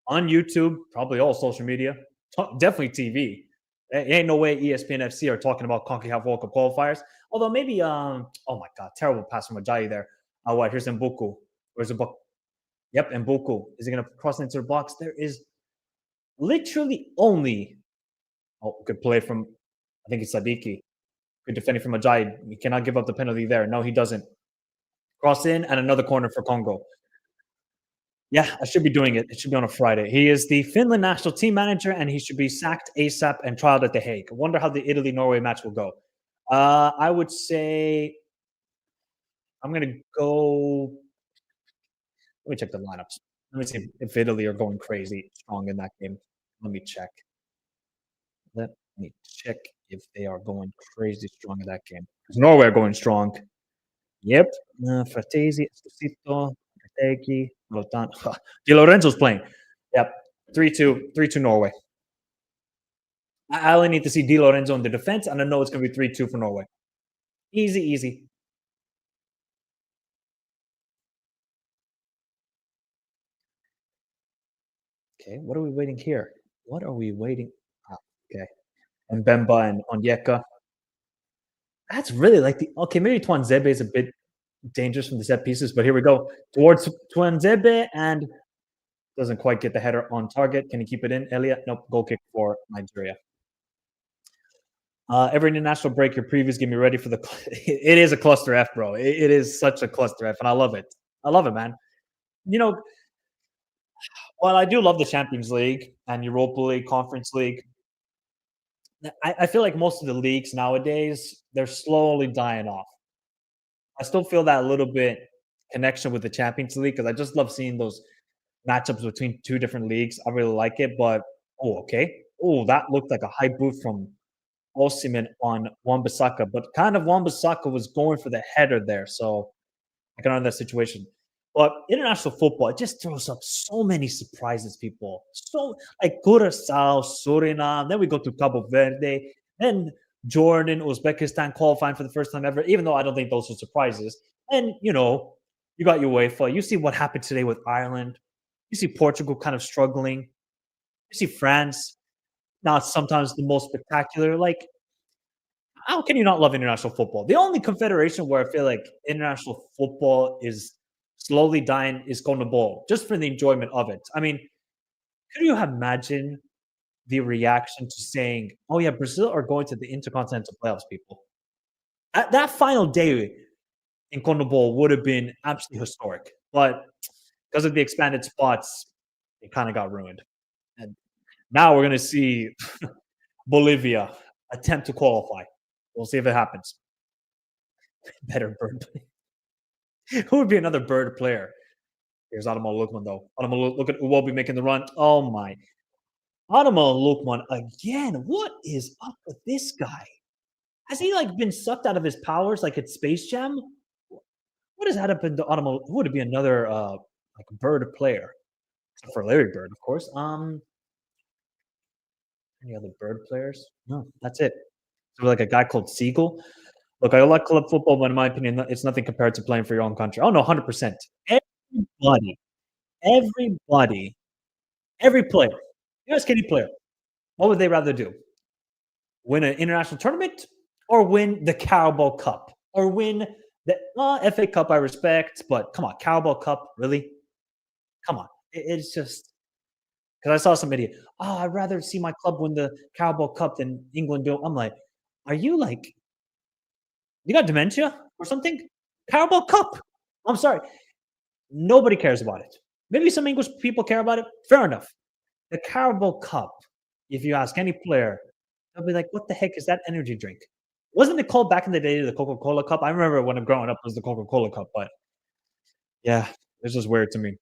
on YouTube, probably all social media, definitely TV. There ain't no way ESPN FC are talking about CONCACAF World Cup qualifiers. Although maybe, oh my God, terrible pass from Ajayi there. What? Here's Mbuku. Where's the book? Yep, Mbuku. Is he going to cross into the box? There is literally only. Oh, good play from, I think it's Sadiki. Good defending from Ajayi. He cannot give up the penalty there. No, he doesn't. Cross in and another corner for Congo. Yeah, I should be doing it. It should be on a Friday. He is the Finland national team manager, and he should be sacked ASAP and trialed at The Hague. I wonder how the Italy-Norway match will go. I would say I'm going to go. Let me check the lineups. Let me see if Italy are going crazy strong in that game. Let me check. Let me check if they are going crazy strong in that game. Because Norway are going strong. Yep. Fratesi, Esposito, Tegi, Lotan. Di Lorenzo's playing. Yep. 3-2 Norway. I only need to see Di Lorenzo in the defense, and I know it's going to be 3-2 for Norway. Easy. Okay, what are we waiting here? What are we waiting? Okay. And Bemba and Onyeka. That's really like okay, maybe Twanzebe is a bit dangerous from the set pieces, but here we go. Towards Twanzebe and doesn't quite get the header on target. Can he keep it in? Elliot? Nope. Goal kick for Nigeria. Every international break, your previews get me ready for the. It is a cluster F, bro. It is such a cluster F, and I love it. I love it, man. You know, while I do love the Champions League and Europa League, Conference League, I feel like most of the leagues nowadays, they're slowly dying off. I still feel that little bit connection with the Champions League because I just love seeing those matchups between two different leagues. I really like it, but okay. Oh, that looked like a high boot from Osimhen on Wan-Bissaka, but kind of Wan-Bissaka was going for the header there, so I can understand that situation. But international football, it just throws up so many surprises, people. So, like Curacao, Suriname, then we go to Cabo Verde, then Jordan, Uzbekistan qualifying for the first time ever, even though I don't think those are surprises. And, you got UEFA. You see what happened today with Ireland. You see Portugal kind of struggling. You see France, not sometimes the most spectacular. Like, how can you not love international football? The only confederation where I feel like international football is slowly dying is CONMEBOL, just for the enjoyment of it. I mean, could you imagine the reaction to saying, "Oh yeah, Brazil are going to the intercontinental playoffs"? People, that final day in CONMEBOL would have been absolutely historic, but because of the expanded spots, it kind of got ruined. And now we're going to see Bolivia attempt to qualify. We'll see if it happens. Better bird play. Who would be another bird player? Here's Adama Lukman, though. Look at Uwobi making the run. Oh, my. Adama Lukman again. What is up with this guy? Has he, like, been sucked out of his powers like it's Space Jam? What has happened to Adama? Who would it be another, like, bird player? Except for Larry Bird, of course. Any other bird players? No, that's it. So like a guy called Siegel. Look, I like club football, but in my opinion, it's nothing compared to playing for your own country. Oh no, 100%. Everybody, every player, you ask any player, what would they rather do? Win an international tournament or win the Carabao Cup? Or win the FA Cup, I respect, but come on, Carabao Cup, really? Come on. It's just because I saw some idiot. Oh, I'd rather see my club win the Carabao Cup than England do. I'm like, are you like, you got dementia or something? Carabao Cup. I'm sorry. Nobody cares about it. Maybe some English people care about it. Fair enough. The Carabao Cup, if you ask any player, they'll be like, what the heck is that energy drink? Wasn't it called back in the day the Coca-Cola Cup? I remember when I'm growing up, it was the Coca-Cola Cup, but yeah, it's just weird to me.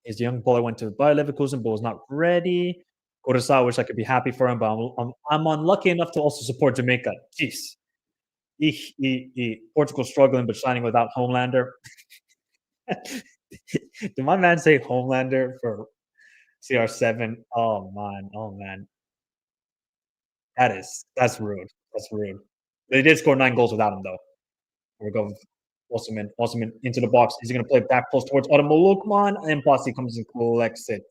His young boy went to Bayer Leverkusen, but was not ready. Kurosawa, wish I could be happy for him, but I'm unlucky enough to also support Jamaica. Jeez. Portugal struggling, but shining without Homelander. Did my man say Homelander for CR7? Oh man. That's rude. That's rude. They did score 9 goals without him, though. Here we go. Wasserman into the box. Is he going to play back close towards Adama Lukman? And Posse comes and collects it.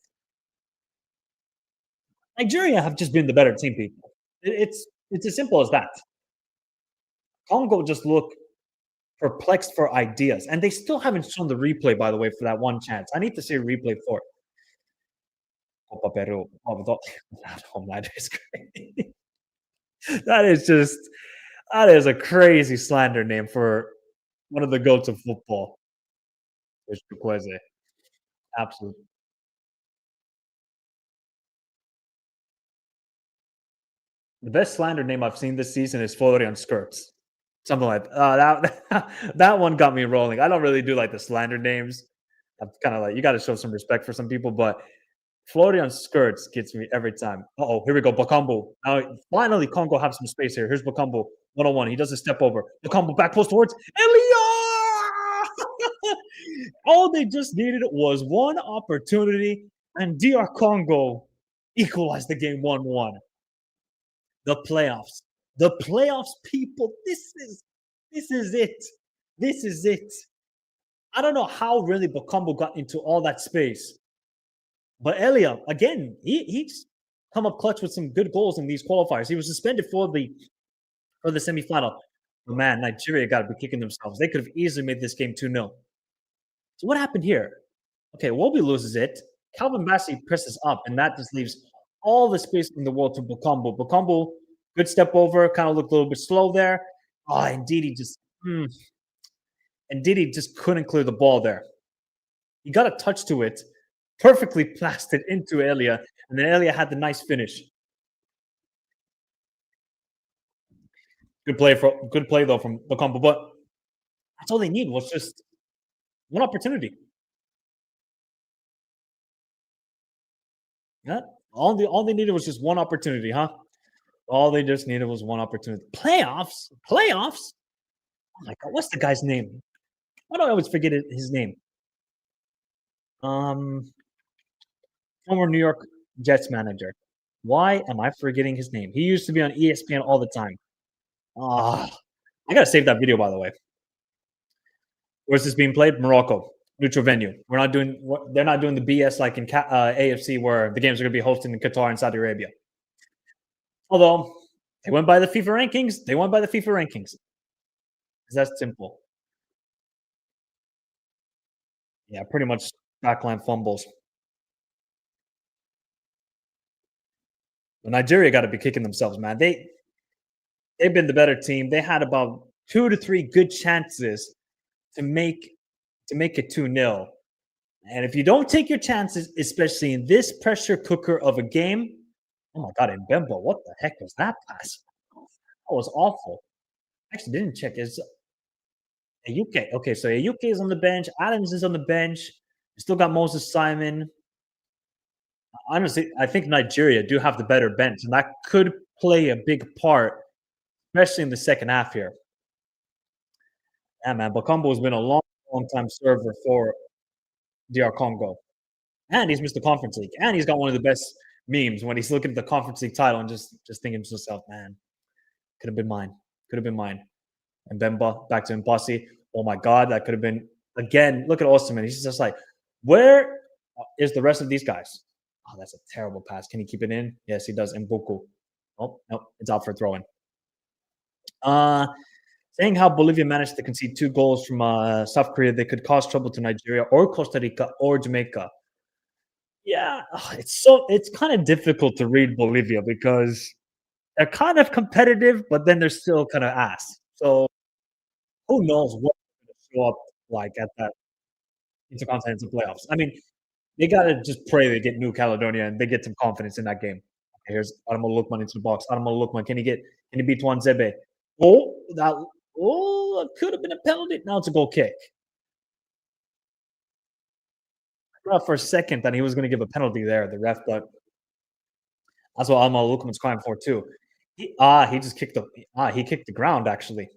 Nigeria have just been the better team, people. It's as simple as that. Congo just look perplexed for ideas, and they still haven't shown the replay, by the way, for that one chance. I need to see a replay for it. Copa Peru. That is crazy. That is a crazy slander name for one of the goats of football. Absolutely. The best slander name I've seen this season is Florian Skirts. Something like that. That one got me rolling. I don't really do like the slander names. I'm kind of like, you got to show some respect for some people, but Florian Skirts gets me every time. Here we go. Bakambu. Now, finally, Congo have some space here. Here's Bakambu. 101. He does a step over. Bakambu back post towards Elia! All they just needed was one opportunity, and DR Congo equalized the game 1-1. The playoffs, people. This is it. This is it. I don't know how really Bakambu got into all that space, but Elia again, he's come up clutch with some good goals in these qualifiers. He was suspended for the semifinal. But man, Nigeria got to be kicking themselves. They could have easily made this game 2-0. So what happened here? Okay, Wobi loses it. Calvin Bassey presses up, and that just leaves all the space in the world to Bakambu. Bakambu, good step over, kind of looked a little bit slow there. Indeed, he just couldn't clear the ball there. He got a touch to it, perfectly plastered into Elia, and then Elia had the nice finish. Good play though from Bakambu, but that's all they need was just one opportunity. Yeah, all they needed was just one opportunity, huh? All they just needed was one opportunity. Playoffs? Oh my god, what's the guy's name? Why do I always forget his name? Former New York Jets manager. Why am I forgetting his name? He used to be on ESPN all the time. I gotta save that video, by the way. Where's this being played? Morocco, neutral venue. They're not doing the BS like in AFC where the games are gonna be hosted in Qatar and Saudi Arabia. Although They went by the FIFA rankings. They went by the FIFA rankings. It's that simple. Yeah, pretty much backline fumbles. But Nigeria got to be kicking themselves, man. They've been the better team. They had about 2 to 3 good chances to make it 2-0. And if you don't take your chances, especially in this pressure cooker of a game, oh my God, Mbemba, what the heck was that pass? That was awful. Actually, didn't check. Is Ayuke. Okay, so Ayuke is on the bench. Adams is on the bench. You still got Moses Simon. Honestly, I think Nigeria do have the better bench, and that could play a big part, especially in the second half here. Yeah, man, Bakambu has been a long time server for DR Congo. And he's missed the Conference League. And he's got one of the best memes when he's looking at the Conference League title and just thinking to himself, man, could have been mine. Could have been mine. And Bemba back to Mpasi. Oh my God, that could have been again. Look at Osterman. He's just like, where is the rest of these guys? Oh, that's a terrible pass. Can he keep it in? Yes, he does. Mbuku. Oh, no, it's out for throwing. Saying how Bolivia managed to concede 2 goals from South Korea, they could cause trouble to Nigeria or Costa Rica or Jamaica. Yeah, it's kind of difficult to read Bolivia because they're kind of competitive, but then they're still kind of ass. So who knows what's going to show up like at that intercontinental playoffs? I mean, they gotta just pray they get New Caledonia and they get some confidence in that game. Okay, here's Adamo Lukman into the box. Adamo Lukman, can he beat Juan Zebe? It could have been a penalty. Now it's a goal kick. I thought for a second that he was going to give a penalty there, the ref, but that's what Adamo Lukman's crying for too. He just kicked the ground actually.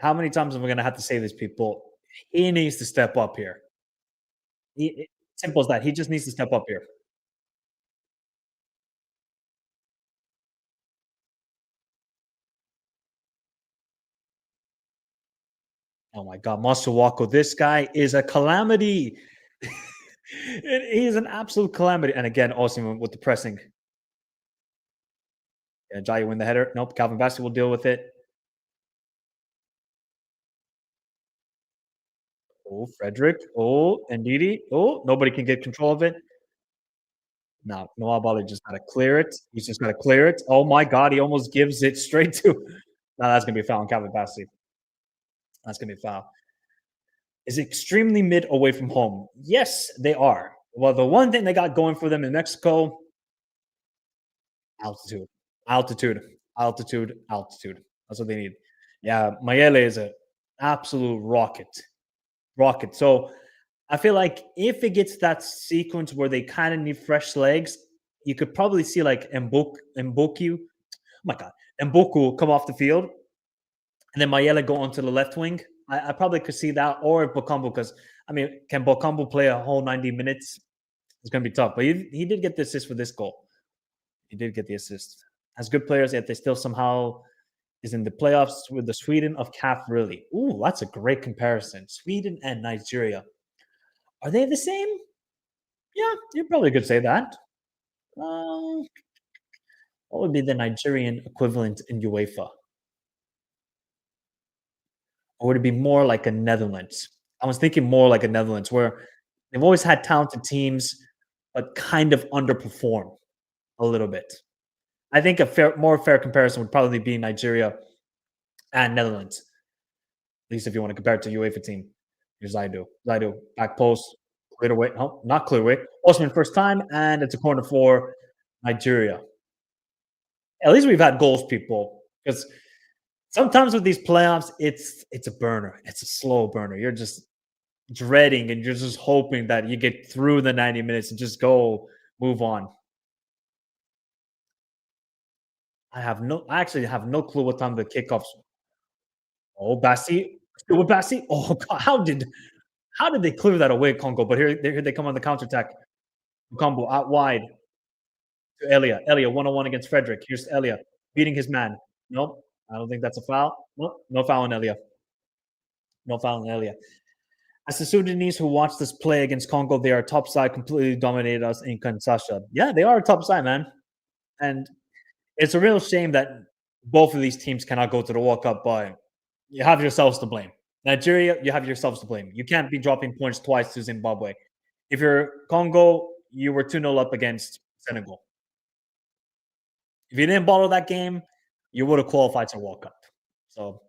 How many times am I going to have to say this, people? He needs to step up here. Simple as that. He just needs to step up here. Oh my God, Masuwako, this guy is a calamity. He's an absolute calamity. And again, Osimhen with the pressing. Yeah, Jai win the header. Nope, Calvin Bassey will deal with it. Oh, Frederick. Oh, Ndidi. Oh, nobody can get control of it. No, Noah Bali just got to clear it. He's just got to clear it. Oh my God, he almost gives it straight to. No, that's going to be a foul on Calvin Bassey. That's going to be a foul. Is extremely mid away from home. Yes, they are. Well, the one thing they got going for them in Mexico, altitude. That's what they need. Yeah, Mayele is an absolute rocket. So I feel like if it gets that sequence where they kind of need fresh legs, you could probably see like Mboku come off the field, and then Mayele go onto the left wing. I probably could see that, or Bokambu, because I mean, can Bokambu play a whole 90 minutes? It's going to be tough. But he did get the assist for this goal. He did get the assist. Has good players, yet they still somehow is in the playoffs with the Sweden of CAF, really. Ooh, that's a great comparison. Sweden and Nigeria. Are they the same? Yeah, you probably could say that. What would be the Nigerian equivalent in UEFA? Or would it be more like a Netherlands? I was thinking more like a Netherlands, where they've always had talented teams, but kind of underperform a little bit. I think a more fair comparison would probably be Nigeria and Netherlands. At least if you want to compare it to UEFA team. Here's Zaidu. Back post. Cleared away. No, not cleared away. Osman first time, and it's a corner for Nigeria. At least we've had goals, people. Because sometimes with these playoffs, it's a burner. It's a slow burner. You're just dreading and you're just hoping that you get through the 90 minutes and just move on. I actually have no clue what time the kickoffs. Oh, Bassi. Still with Bassi. Oh God, how did they clear that away, Congo? But here they come on the counterattack. Combo out wide to Elia. Elia 1-on-1 against Frederick. Here's Elia beating his man. Nope. I don't think that's a foul. Nope. No foul on Elia. No foul on Elia. As the Sudanese who watched us play against Congo, they are top side, completely dominated us in Kinshasa. Yeah, they are a top side, man. And it's a real shame that both of these teams cannot go to the World Cup, but you have yourselves to blame. Nigeria, you have yourselves to blame. You can't be dropping points twice to Zimbabwe. If you're Congo, you were 2-0 up against Senegal. If you didn't bottle that game, you would have qualified to World Cup. So,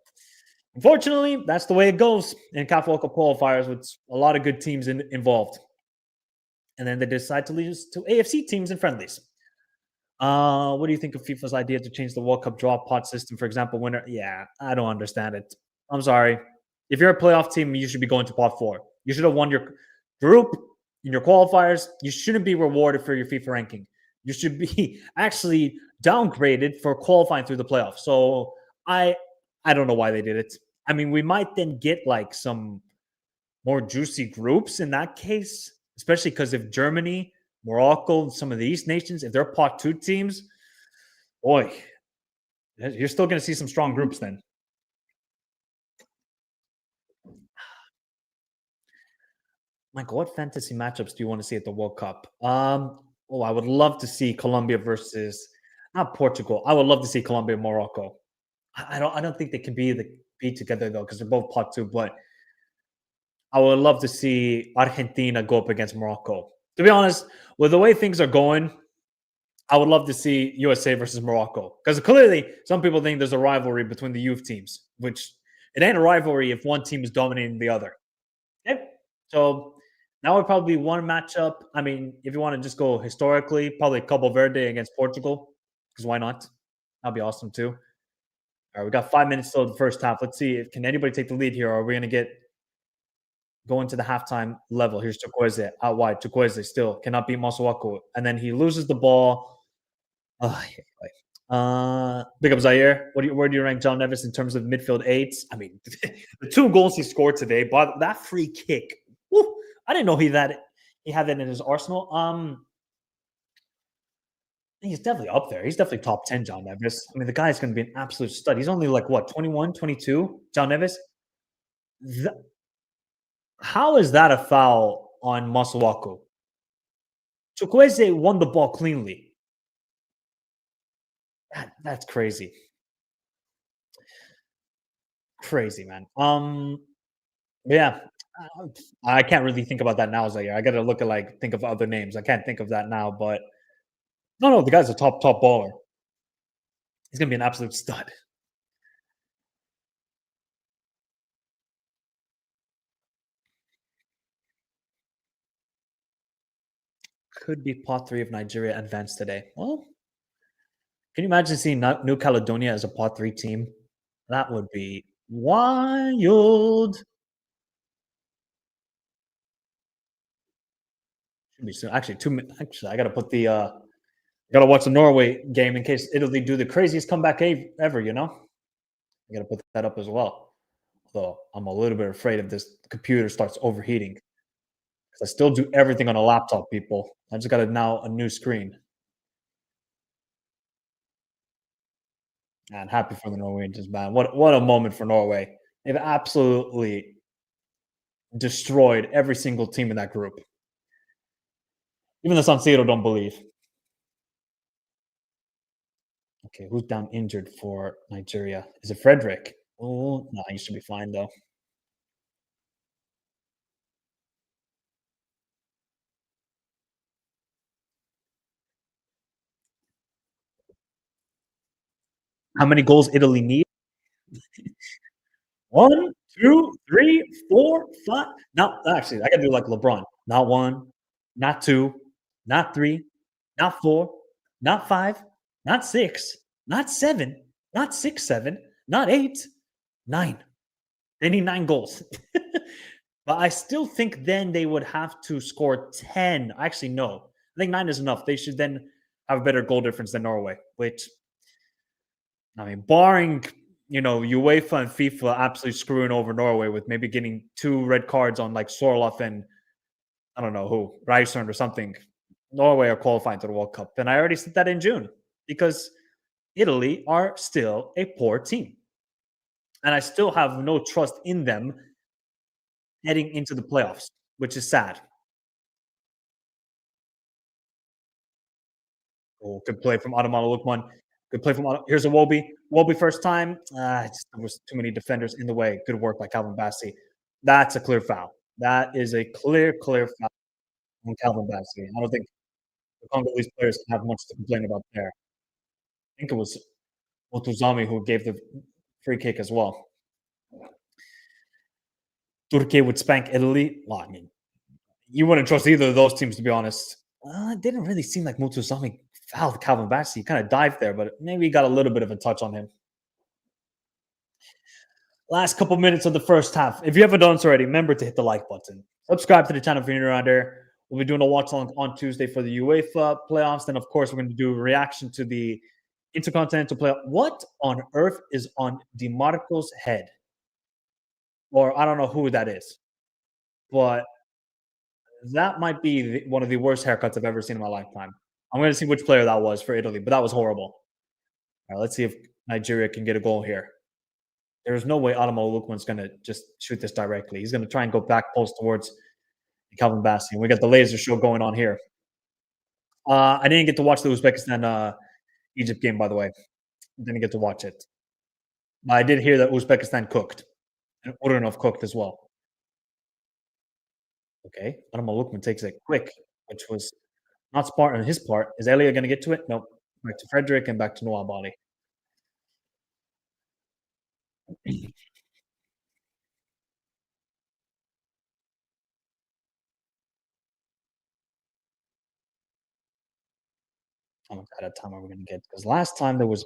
unfortunately, that's the way it goes in CAF World Cup qualifiers with a lot of good teams involved. And then they decide to lose to AFC teams in friendlies. What do you think of FIFA's idea to change the World Cup draw pot system? For example, winner. Yeah, I don't understand it. I'm sorry. If you're a playoff team, you should be going to pot 4. You should have won your group in your qualifiers. You shouldn't be rewarded for your FIFA ranking. You should be actually downgraded for qualifying through the playoffs. So I don't know why they did it. I mean, we might then get like some more juicy groups in that case, especially because if Germany, Morocco, some of these nations, if they're pot 2 teams, boy, you're still going to see some strong groups then. Michael, what fantasy matchups do you want to see at the World Cup? I would love to see Colombia versus not Portugal. I would love to see Colombia and Morocco. I don't think they can be together though because they're both pot 2. But I would love to see Argentina go up against Morocco. To be honest, with the way things are going, I would love to see USA versus Morocco because clearly some people think there's a rivalry between the youth teams, which it ain't a rivalry if one team is dominating the other. Okay? So that would probably be one matchup. I mean, if you want to just go historically, probably Cabo Verde against Portugal, because why not? That'd be awesome too. All right, we got 5 minutes still in the first half. Let's see if can anybody take the lead here, or are we going to go into the halftime level? Here's Chukwueze out wide. Chukwueze still cannot beat Masuaku, and then he loses the ball. Big up Zaire. Where do you rank John Neves in terms of midfield 8s? I mean, the 2 goals he scored today, but that free kick. Woo, I didn't know he had that in his arsenal. He's definitely up there. He's definitely top 10, John Neves. I mean, the guy's going to be an absolute stud. He's only like, what, 21, 22? John Neves? How is that a foul on Masuaku? Chukwueze won the ball cleanly. That's crazy. Crazy, man. Yeah. I can't really think about that now, Zaire. I got to look at think of other names. I can't think of that now, but no, the guy's a top baller. He's gonna be an absolute stud. Could be pot 3 of Nigeria advanced today. Well, can you imagine seeing New Caledonia as a pot 3 team? That would be wild. Should be soon. Actually, I gotta put the gotta watch the Norway game in case Italy do the craziest comeback ever. You know, I gotta put that up as well. Although I'm a little bit afraid if this computer starts overheating because I still do everything on a laptop. People, I just got a new screen. And happy for the Norwegians, man. What a moment for Norway. They've absolutely destroyed every single team in that group. Even the San Siro don't believe. Okay, who's down injured for Nigeria? Is it Frederick? Oh, no, he should be fine, though. How many goals Italy need? 1, 2, 3, 4, 5. No, actually, I got to do like LeBron. Not 1, not 2, not 3, not 4, not 5, not 6, not 7, not 6, 7, not 8, 9. They need 9 goals. But I still think then they would have to score 10. Actually, no. I think 9 is enough. They should then have a better goal difference than Norway, which, I mean, barring, UEFA and FIFA absolutely screwing over Norway with maybe getting 2 red cards on like Sorloth and I don't know who, Reisern or something, Norway are qualifying to the World Cup. And I already said that in June because Italy are still a poor team. And I still have no trust in them heading into the playoffs, which is sad. Oh, good play from Adamala Lukman. Good play from here's a Wobie. Wobie first time. There was too many defenders in the way. Good work by Calvin Bassey. That's a clear foul. That is a clear foul on Calvin Bassey. I don't think the Congolese players have much to complain about there. I think it was Motuzami who gave the free kick as well. Turkey would spank Italy. Well, I mean, you wouldn't trust either of those teams, to be honest. It didn't really seem like Mutuzami fouled Calvin Bassey. He kind of dived there, but maybe he got a little bit of a touch on him. Last couple minutes of the first half. If you haven't done so already, remember to hit the like button. Subscribe to the channel if you're new around here. We'll be doing a watch along on Tuesday for the UEFA playoffs. Then, of course, we're going to do a reaction to the Intercontinental playoff. What on earth is on DeMarco's head? Or I don't know who that is, but that might be one of the worst haircuts I've ever seen in my lifetime. I'm going to see which player that was for Italy, but that was horrible. All right, let's see if Nigeria can get a goal here. There's no way Ademola Lookman's going to just shoot this directly. He's going to try and go back post towards Calvin Bassey. And we got the laser show going on here. I didn't get to watch the Uzbekistan Egypt game, by the way. Didn't get to watch it. But I did hear that Uzbekistan cooked. And Uranov cooked as well. Okay, Ademola Lookman takes it quick, which was not smart on his part. Is Elia going to get to it? Nope. Back to Frederick and back to Noah Bali. How much added time are we going to get? Because last time there was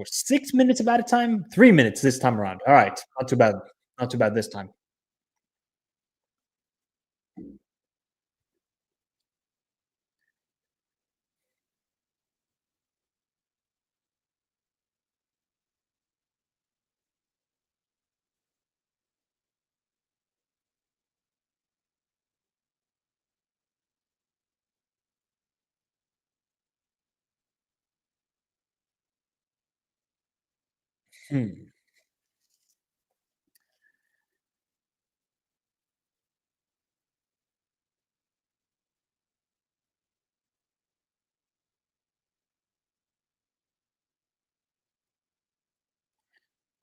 6 minutes of added time, 3 minutes this time around. All right, not too bad. Not too bad this time. Hmm.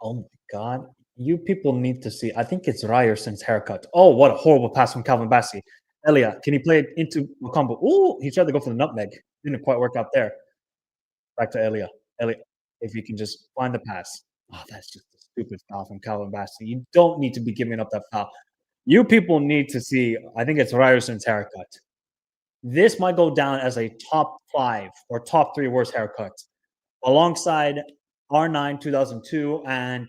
Oh my God. You people need to see. I think it's Ryerson's haircut. Oh, what a horrible pass from Calvin Bassey. Elia, can he play it into Makambo? Ooh, he tried to go for the nutmeg. Didn't quite work out there. Back to Elia. Elia, if you can just find the pass. Oh, that's just a stupid foul from Calvin Bassey. You don't need to be giving up that foul. You people need to see. I think it's Ryerson's haircut. This might go down as a top 5 or top 3 worst haircuts, alongside R9 2002 and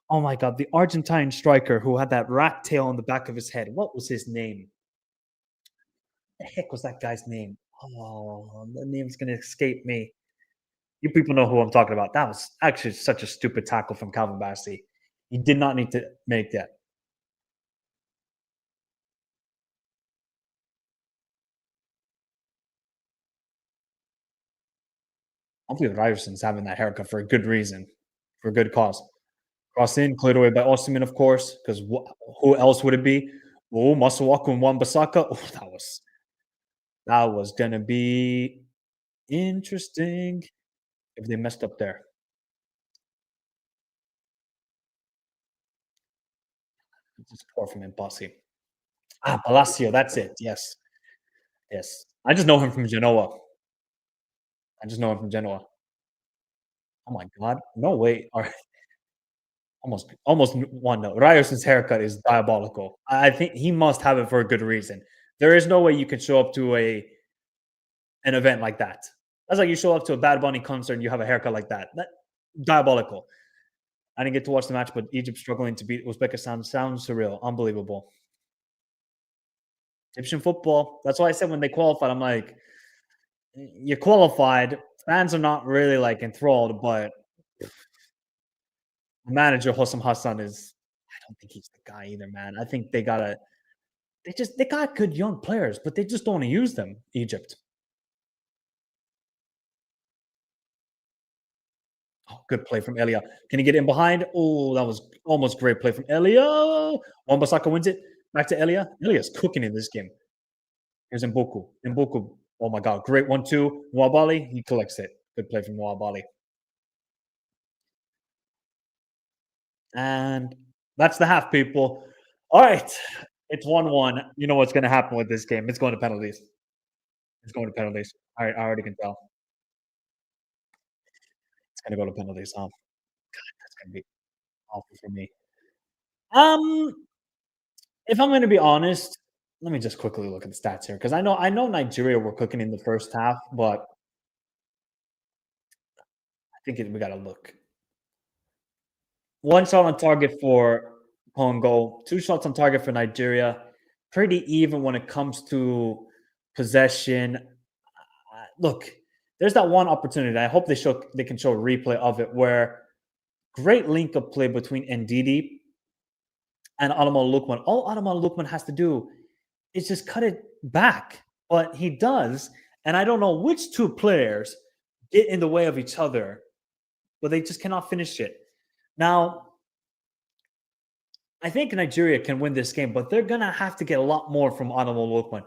oh my God, the Argentine striker who had that rat tail on the back of his head. What was his name? The heck was that guy's name? Oh, the name's gonna escape me. You people know who I'm talking about. That was actually such a stupid tackle from Calvin Bassey. He did not need to make that. Hopefully Ryerson's having that haircut for a good reason, for a good cause. Cross in, cleared away by Osimhen, of course, because who else would it be? Oh, Masuaku and Wan-Bissaka. Oh, that was gonna be interesting if they messed up there. Just poor from Impasi. Palacio, that's it. Yes. Yes. I just know him from Genoa. I just know him from Genoa. Oh my God. No way. All right. Almost one no. Ryerson's haircut is diabolical. I think he must have it for a good reason. There is no way you can show up to an event like that. That's like you show up to a Bad Bunny concert and you have a haircut like that. Diabolical. I didn't get to watch the match, but Egypt struggling to beat Uzbekistan sounds surreal. Unbelievable. Egyptian football. That's why I said when they qualified, I'm like, you qualified. Fans are not really like enthralled, but manager Hossam Hassan is. I don't think he's the guy either, man. I think they got good young players, but they just don't want to use them. Egypt. Oh, good play from Elia. Can he get in behind? Oh, that was almost great play from Elia. Wan-Bissaka wins it. Back to Elia. Elia's cooking in this game. Here's Mboku. Mboku. Oh my God. Great 1-2. Nwabali. He collects it. Good play from Nwabali. And that's the half, people. All right. It's 1-1. You know what's going to happen with this game. It's going to penalties. It's going to penalties. I already can tell. It's going to go to penalties, huh? God, that's going to be awful for me. If I'm going to be honest, let me just quickly look at the stats here because I know Nigeria were cooking in the first half, but I think we got to look. 1 shot on target for Congo, 2 shots on target for Nigeria. Pretty even when it comes to possession. Look, there's that one opportunity. I hope they can show a replay of it where great link-up play between Ndidi and Adamal Lukman. All Adamal Lukman has to do is just cut it back, but he does. And I don't know which 2 players get in the way of each other, but they just cannot finish it. Now, I think Nigeria can win this game, but they're going to have to get a lot more from Adamal Lukman.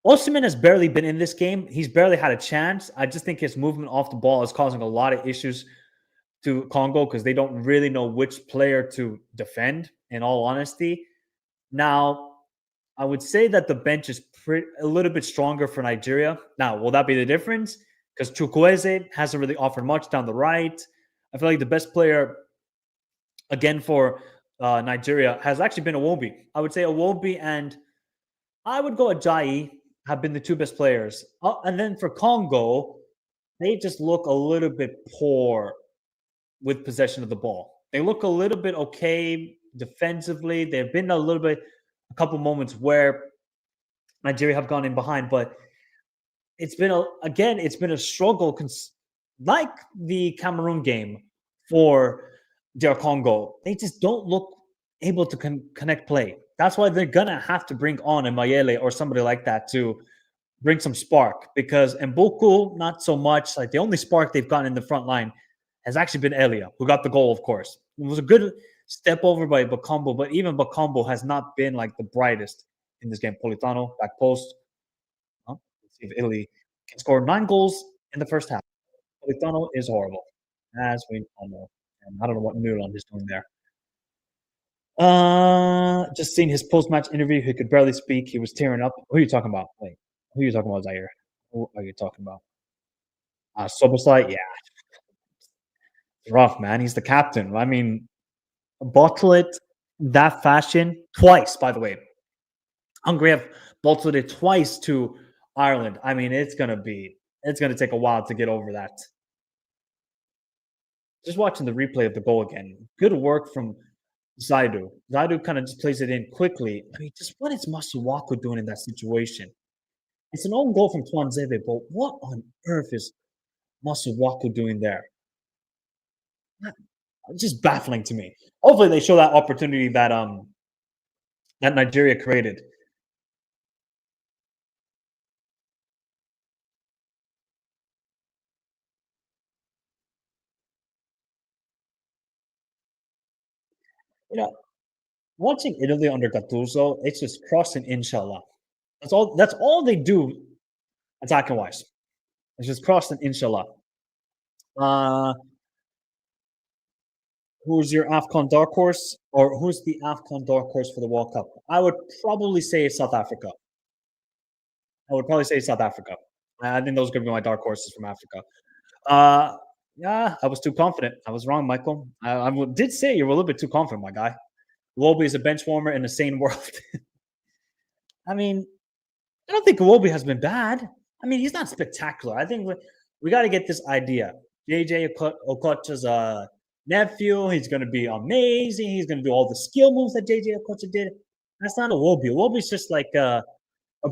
Osimhen has barely been in this game. He's barely had a chance. I just think his movement off the ball is causing a lot of issues to Congo because they don't really know which player to defend, in all honesty. Now, I would say that the bench is a little bit stronger for Nigeria. Now, will that be the difference? Because Chukwueze hasn't really offered much down the right. I feel like the best player, again, for Nigeria has actually been Iwobi. I would say Iwobi and I would go Ajayi have been the 2 best players. And then for Congo, they just look a little bit poor with possession of the ball. They look a little bit okay defensively. There have been a couple moments where Nigeria have gone in behind, but it's been a struggle, like the Cameroon game for DR Congo. They just don't look able to connect play. That's why they're gonna have to bring on a Mayele or somebody like that to bring some spark. Because Mboku, not so much. Like the only spark they've gotten in the front line has actually been Elia, who got the goal, of course. It was a good step over by Bakambu, but even Bakambu has not been like the brightest in this game. Politano, back post. Let's see if Italy can score 9 goals in the first half. Politano is horrible, as we all know. And I don't know what Milan is doing there. Just seen his post-match interview. He could barely speak. He was tearing up. Who are you talking about? Wait, who are you talking about, Zaire? Who are you talking about? Soboslai? Yeah. It's rough, man. He's the captain. I mean, bottle it that fashion twice, by the way. Hungary have bottled it twice to Ireland. I mean, it's gonna take a while to get over that. Just watching the replay of the goal again. Good work from Zaidu. Zaidu kind of just plays it in quickly. I mean, just what is Masuaku doing in that situation? It's an own goal from Twanzebe, but what on earth is Masuaku doing there? Just baffling to me. Hopefully they show that opportunity that that Nigeria created. You know, watching Italy under Gattuso, it's just crossing inshallah. That's all they do attacking wise. It's just crossing inshallah. Who's your AFCON dark horse? Or who's the AFCON dark horse for the World Cup? I would probably say South Africa. I think those are going to be my dark horses from Africa. Yeah, I was too confident. I was wrong, Michael. I did say you were a little bit too confident, my guy. Iwobi is a bench warmer in a sane world. I mean, I don't think Iwobi has been bad. I mean, he's not spectacular. I think we got to get this idea. JJ Okocha's nephew, he's going to be amazing. He's going to do all the skill moves that JJ Okocha did. That's not Iwobi. Iwobi's just like a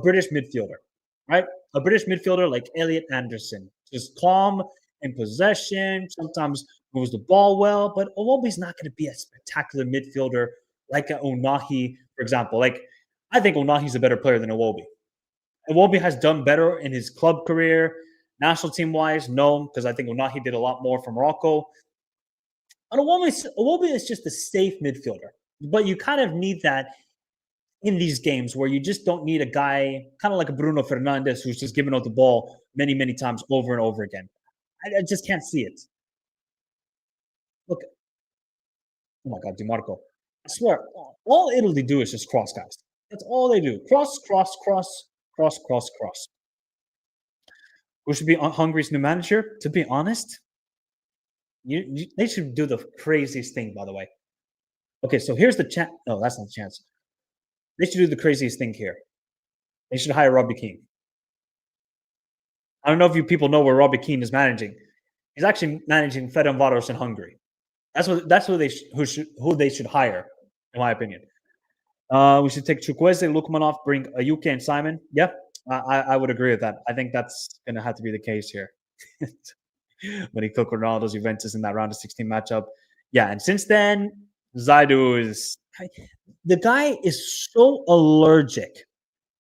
British midfielder, right? A British midfielder like Elliot Anderson. Just calm in possession, sometimes moves the ball well, but Iwobi's not going to be a spectacular midfielder like a Unahi, for example. Like, I think Unahi's a better player than Iwobi. Iwobi has done better in his club career, national team-wise, no, because I think Unahi did a lot more for Morocco. And Iwobi is just a safe midfielder, but you kind of need that in these games where you just don't need a guy kind of like a Bruno Fernandes who's just giving out the ball many, many times over and over again. I just can't see it. Look, oh my God, DiMarco. I swear, all Italy do is just cross, guys. That's all they do. Cross, cross, cross, cross, cross, cross. Who should be Hungary's new manager? To be honest, they should do the craziest thing, by the way. Okay, so here's the chance. No, that's not the chance. They should do the craziest thing here. They should hire Robbie Keane. I don't know if you people know where Robbie Keane is managing. He's actually managing Ferencváros in Hungary. That's who they should hire, in my opinion. We should take Chukwueze, Lukmanov, bring Ayuke and Simon. Yeah, I would agree with that. I think that's going to have to be the case here. When he took Ronaldo's Juventus in that round of 16 matchup. Yeah, and since then, Zaidu is the guy is so allergic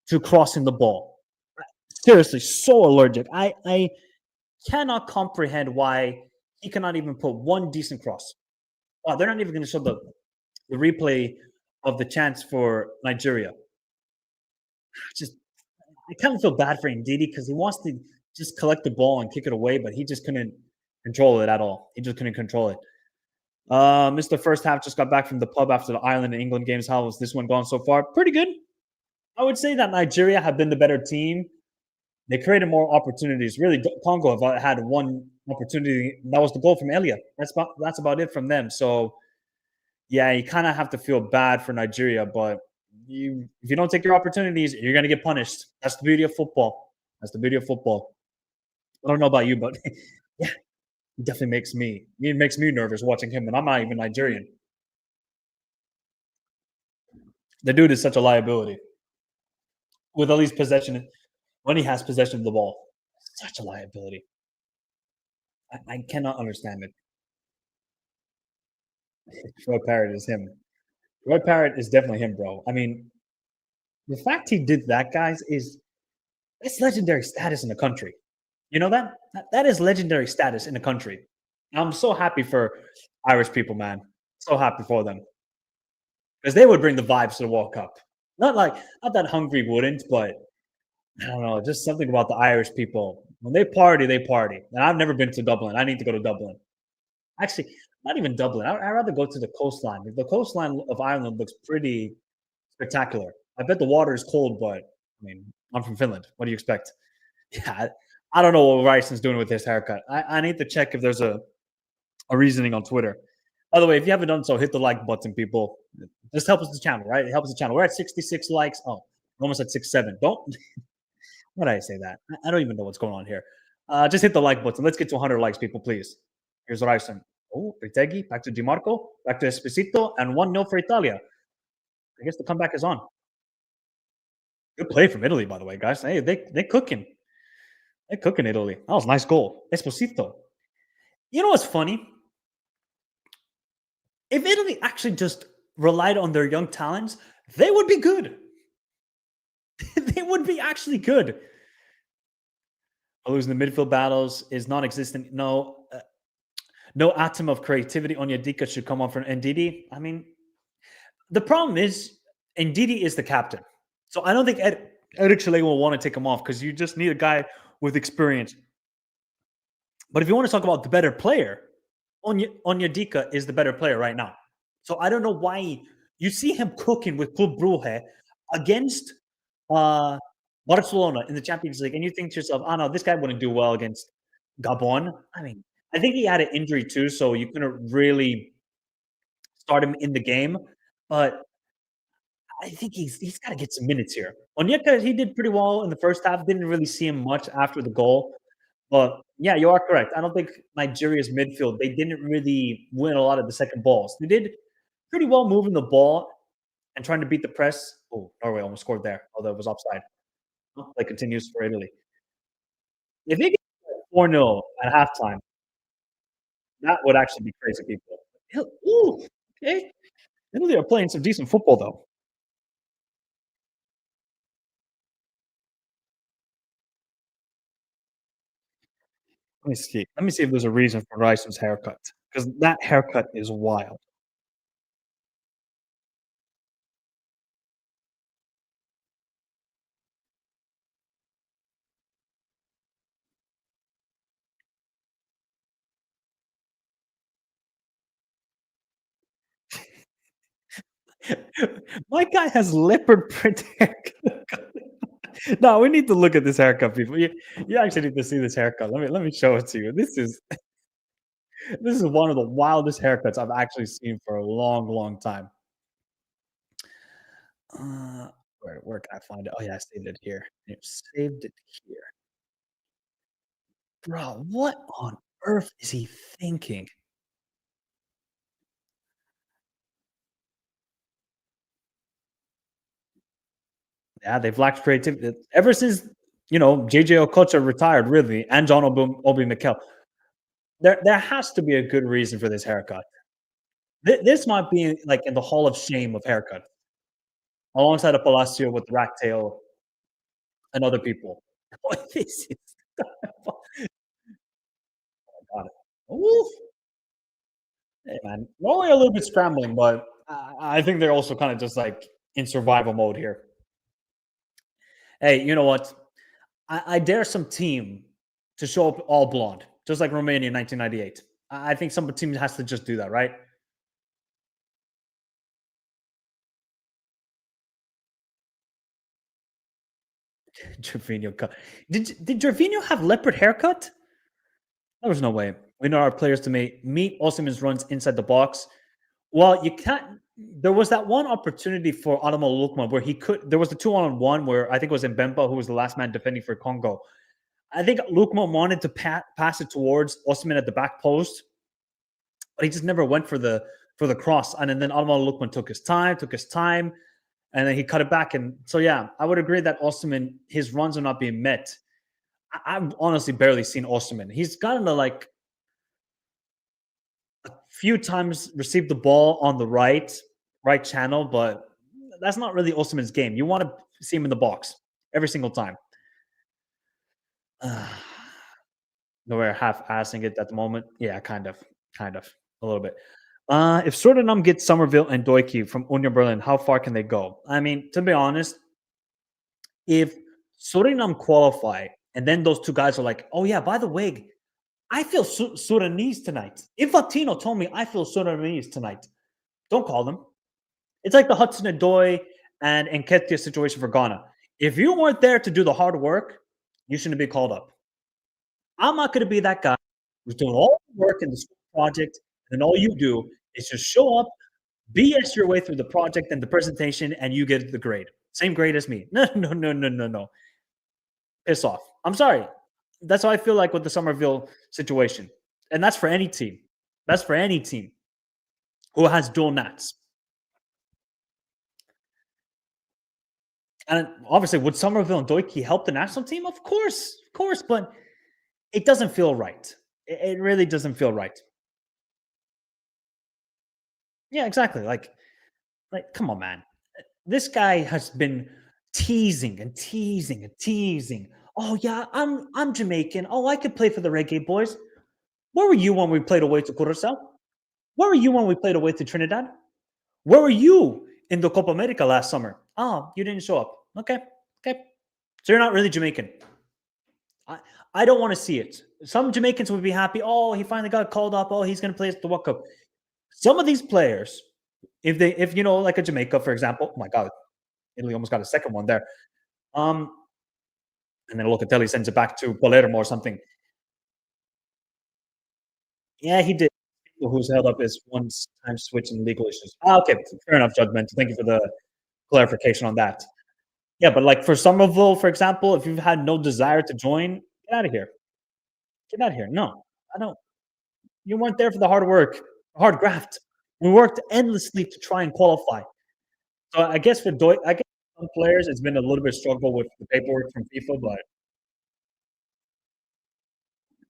to crossing the ball. Seriously, so allergic. I cannot comprehend why he cannot even put one decent cross. Oh, they're not even going to show the replay of the chance for Nigeria. I kind of feel bad for Ndidi because he wants to just collect the ball and kick it away, but he just couldn't control it at all. He just couldn't control it. Missed the first half, just got back from the pub after the Ireland and England games. How has this one gone so far? Pretty good. I would say that Nigeria have been the better team. They created more opportunities. Really, Congo have had one opportunity. That was the goal from Elia. That's about it from them. So, yeah, you kind of have to feel bad for Nigeria, but if you don't take your opportunities, you're going to get punished. That's the beauty of football. That's the beauty of football. I don't know about you, but yeah, it definitely makes me nervous watching him, and I'm not even Nigerian. The dude is such a liability. With at least possession, when he has possession of the ball, such a liability. I cannot understand it. Troy Parrott is him. Troy Parrott is definitely him, bro. I mean, the fact he did that, guys, that's legendary status in the country. You know that? That is legendary status in the country. I'm so happy for Irish people, man. So happy for them. Because they would bring the vibes to the World Cup. Not that Hungary wouldn't, but I don't know, just something about the Irish people. When they party, they party. And I've never been to Dublin. I need to go to Dublin. Actually, not even Dublin. I'd rather go to the coastline. The coastline of Ireland looks pretty spectacular. I bet the water is cold, but I mean, I'm from Finland. What do you expect? Yeah, I don't know what Ryson's doing with his haircut. I need to check if there's a reasoning on Twitter. By the way, if you haven't done so, hit the like button, people. This helps the channel, right? It helps the channel. We're at 66 likes. Oh, we're almost at 67. Don't. Why did I say that? I don't even know what's going on here. Just hit the like button. Let's get to 100 likes, people, please. Here's Ryson. Oh, Retegui, back to DiMarco, back to Esposito, and 1-0 for Italia. I guess the comeback is on. Good play from Italy, by the way, guys. Hey, they cooking. They're cooking Italy. That was a nice goal. Esposito. You know what's funny? If Italy actually just relied on their young talents, they would be good. They would be actually good. Losing the midfield battles is non-existent. No atom of creativity on Yadika should come on from Ndidi. I mean, the problem is Ndidi is the captain. So I don't think Eric Chile will want to take him off because you just need a guy with experience. But if you want to talk about the better player, Onyedika is the better player right now. So I don't know why you see him cooking with Club Brugge against Barcelona in the Champions League, and you think to yourself, oh no, this guy wouldn't do well against Gabon. I mean, I think he had an injury too, so you couldn't really start him in the game. But I think he's got to get some minutes here. Onyeka, he did pretty well in the first half. Didn't really see him much after the goal. But yeah, you are correct. I don't think Nigeria's midfield, they didn't really win a lot of the second balls. They did pretty well moving the ball and trying to beat the press. Oh, Norway almost scored there, although it was offside. Play continues for Italy. If they get 4-0 at halftime, that would actually be crazy, people. Ooh, okay. Italy are playing some decent football, though. Let me see. Let me see if there's a reason for Ryson's haircut, because that haircut is wild. My guy has leopard print haircut. No, we need to look at this haircut, people. You actually need to see this haircut. Let me show it to you. This is one of the wildest haircuts I've actually seen for a long, long time. Where can I find it? Oh yeah, I saved it here. Yeah, saved it here. Bro, what on earth is he thinking? Yeah, they've lacked creativity ever since JJ Okocha retired, really, and John Obi Mikel. There has to be a good reason for this haircut. This might be like in the Hall of Shame of haircut, alongside a Palacio with rat tail and other people. What is it? Got it. Oof. Hey, man, we're only a little bit scrambling, but I think they're also kind of just like in survival mode here. Hey, you know what? I dare some team to show up all blonde, just like Romania in 1998. I think some team has to just do that, right? Gervinho cut. Did Gervinho have leopard haircut? There was no way. We know our players to meet Osimhen's runs inside the box. Well, you can't. There was that one opportunity for Adamo Lukman where he could. There was the 2-on-1 where I think it was Mbemba who was the last man defending for Congo. I think Lukman wanted to pass it towards Osimhen at the back post, but he just never went for the cross. And then Adamo Lukman took his time, and then he cut it back. And so yeah, I would agree that Osimhen, his runs are not being met. I've honestly barely seen Osimhen. He's gotten to like a few times received the ball on the right channel, but that's not really Osimhen's game. You want to see him in the box every single time. We're half-assing it at the moment. Yeah, kind of, a little bit. If Suriname gets Somerville and Doiki from Union Berlin, how far can they go? I mean, to be honest, if Suriname qualify and then those two guys are like, oh yeah, by the way, I feel Sudanese tonight. If Latino told me I feel Sudanese tonight, don't call them. It's like the Hudson Odoi and Nketiah situation for Ghana. If you weren't there to do the hard work, you shouldn't be called up. I'm not going to be that guy who's doing all the work in the school project, and then all you do is just show up, BS your way through the project and the presentation, and you get the grade. Same grade as me. No. Piss off. I'm sorry. That's how I feel like with the Somerville situation. And that's for any team. That's for any team who has dual nats. And obviously, would Somerville and Doiki help the national team? Of course, but it doesn't feel right. It really doesn't feel right. Yeah, exactly. Like, come on, man. This guy has been teasing and teasing and teasing. Oh yeah, I'm Jamaican. Oh, I could play for the Reggae Boys. Where were you when we played away to Curacao? Where were you when we played away to Trinidad? Where were you in the Copa America last summer? Oh, you didn't show up. Okay. So you're not really Jamaican. I don't want to see it. Some Jamaicans would be happy. Oh, he finally got called up. Oh, he's going to play at the World Cup. Some of these players, if like a Jamaica, for example, oh my God, Italy almost got a second one there. And then Locatelli sends it back to Palermo or something. Yeah, he did. Who's held up his one-time switch and legal issues. Okay, fair enough, judgment. Thank you for the clarification on that. Yeah, but like for Somerville, for example, if you've had no desire to join, get out of here. Get out of here. No, I don't. You weren't there for the hard work, hard graft. We worked endlessly to try and qualify. So I guess for some players, it's been a little bit struggle with the paperwork from FIFA, but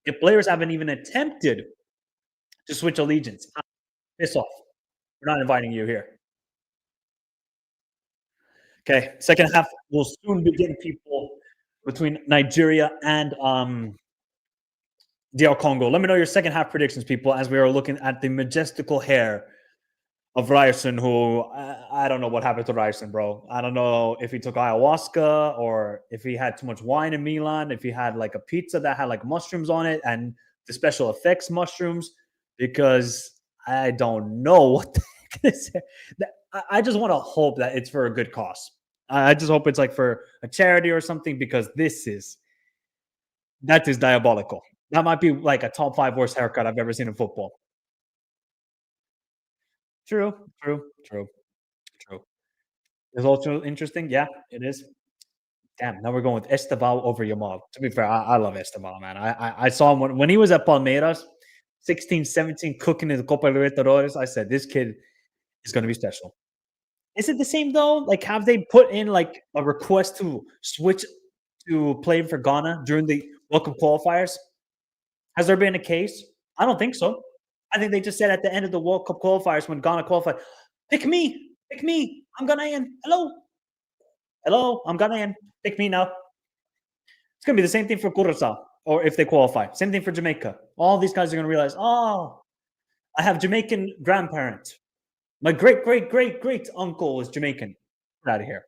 if players haven't even attempted to switch allegiance, piss off. We're not inviting you here. Okay, second half will soon begin, people, between Nigeria and DR Congo. Let me know your second half predictions, people, as we are looking at the majestical hair of Ryerson, who I don't know what happened to Ryerson, bro. I don't know if he took ayahuasca or if he had too much wine in Milan, if he had like a pizza that had like mushrooms on it and the special effects mushrooms, because I don't know what the heck is I just want to hope that it's for a good cause. I just hope it's like for a charity or something because that is diabolical. That might be like a top 5 worst haircut I've ever seen in football. True, true, true, true. It's also interesting. Yeah, it is. Damn, now we're going with Esteval over Yamal. To be fair, I love Esteval, man. I saw him when he was at Palmeiras, 16, 17, cooking in the Copa Libertadores. I said, this kid is going to be special. Is it the same though? Like, have they put in like a request to switch to play for Ghana during the World Cup qualifiers? Has there been a case? I don't think so. I think they just said at the end of the World Cup qualifiers when Ghana qualified, pick me. I'm Ghanaian. Hello, hello, I'm Ghanaian. Pick me now. It's gonna be the same thing for Curacao, or if they qualify. Same thing for Jamaica. All these guys are gonna realize, oh, I have Jamaican grandparents. My great uncle is Jamaican. Get out of here.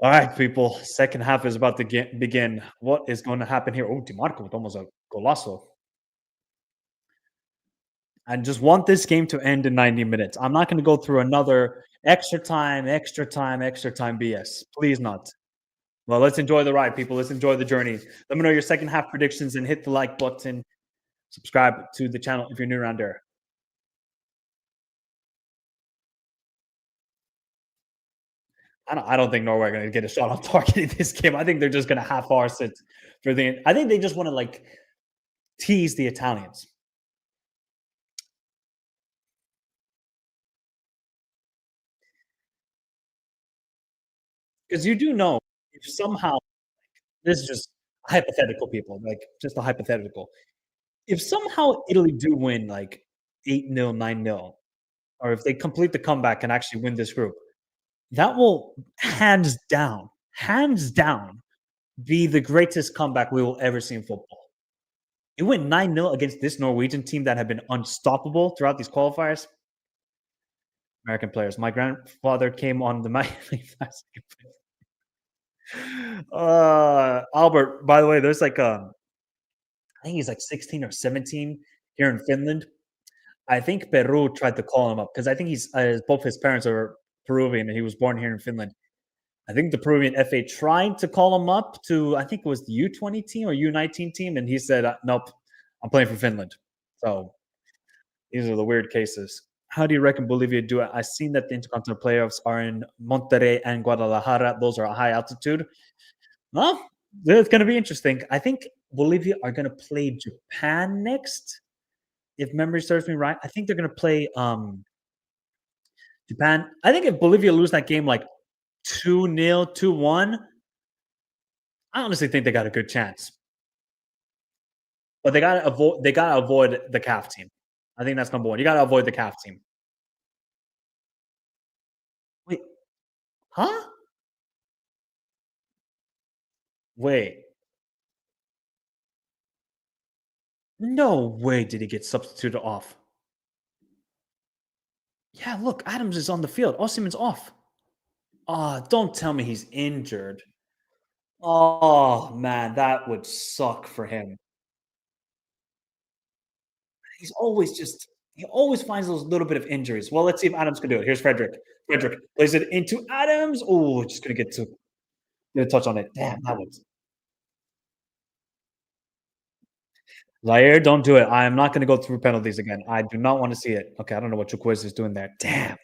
All right, people. Second half is about to begin. What is going to happen here? Oh, DiMarco with almost a golazo. I just want this game to end in 90 minutes. I'm not going to go through another extra time BS. Please not. Well, let's enjoy the ride, people. Let's enjoy the journey. Let me know your second half predictions and hit the like button. Subscribe to the channel if you're new around there. I don't think Norway are going to get a shot on target in this game. I think they're just going to half-arse it for the. I think they just want to like tease the Italians. Because you do know if somehow this is just hypothetical, people, like just a hypothetical. If somehow Italy do win like 8-0, 9-0, or if they complete the comeback and actually win this group, that will hands down, be the greatest comeback we will ever see in football. It went 9-0 against this Norwegian team that had been unstoppable throughout these qualifiers. American players. My grandfather came on the Miami. Albert, by the way, there's like I think he's like 16 or 17 here in Finland. I think Peru tried to call him up because I think he's both his parents are Peruvian and he was born here in Finland. I think the Peruvian FA tried to call him up to, I think it was the U20 team or U19 team, and he said, nope, I'm playing for Finland. So these are the weird cases. How do you reckon Bolivia do it? I've seen that the Intercontinental playoffs are in Monterrey and Guadalajara. Those are a high altitude. Well, it's going to be interesting. I think Bolivia are going to play Japan next, if memory serves me right. I think they're going to play Japan. I think if Bolivia lose that game like 2-0, 2-1, I honestly think they got a good chance. But they gotta avoid the CAF team. I think that's number one. You gotta avoid the CAF team. Wait, huh? Wait. No way did he get substituted off. Yeah, look, Adams is on the field. Osimhen's off. Oh, don't tell me he's injured. Oh man, that would suck for him. He always finds those little bit of injuries. Well, let's see if Adams can do it. Here's Frederick. Frederick plays it into Adams. Oh, just gonna get a touch on it. Damn, that was Zaire, don't do it. I am not going to go through penalties again. I do not want to see it. Okay, I don't know what Chukwueze is doing there. Damn.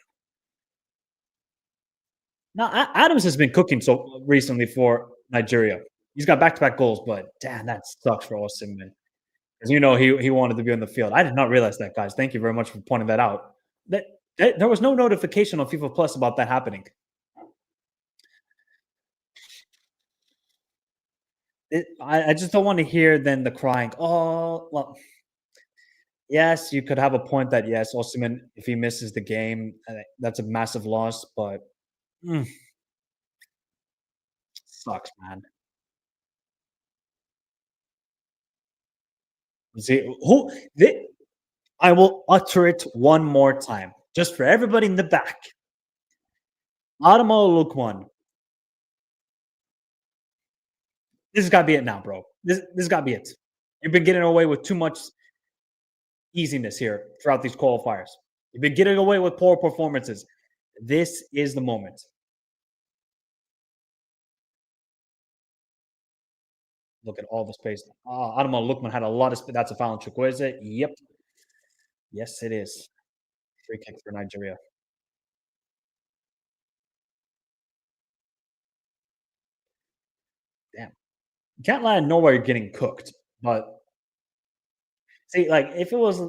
Now, Adams has been cooking so recently for Nigeria. He's got back-to-back goals, but damn, that sucks for Osimhen. Because you know he wanted to be on the field. I did not realize that, guys. Thank you very much for pointing that out. There was no notification on FIFA Plus about that happening. I just don't want to hear then the crying. Oh, well, yes, you could have a point that yes, Osimhen, if he misses the game, that's a massive loss. But mm, sucks, man. See who? I will utter it one more time, just for everybody in the back. Adamo Lukman. This has got to be it now, bro. This has got to be it. You've been getting away with too much easiness here throughout these qualifiers. You've been getting away with poor performances. This is the moment. Look at all the space. Adama Lukman had a lot of space. That's a foul on Chukwueze. Yep. Yes, it is. Free kick for Nigeria. Damn. You can't lie, Norway are getting cooked. But see, like if it was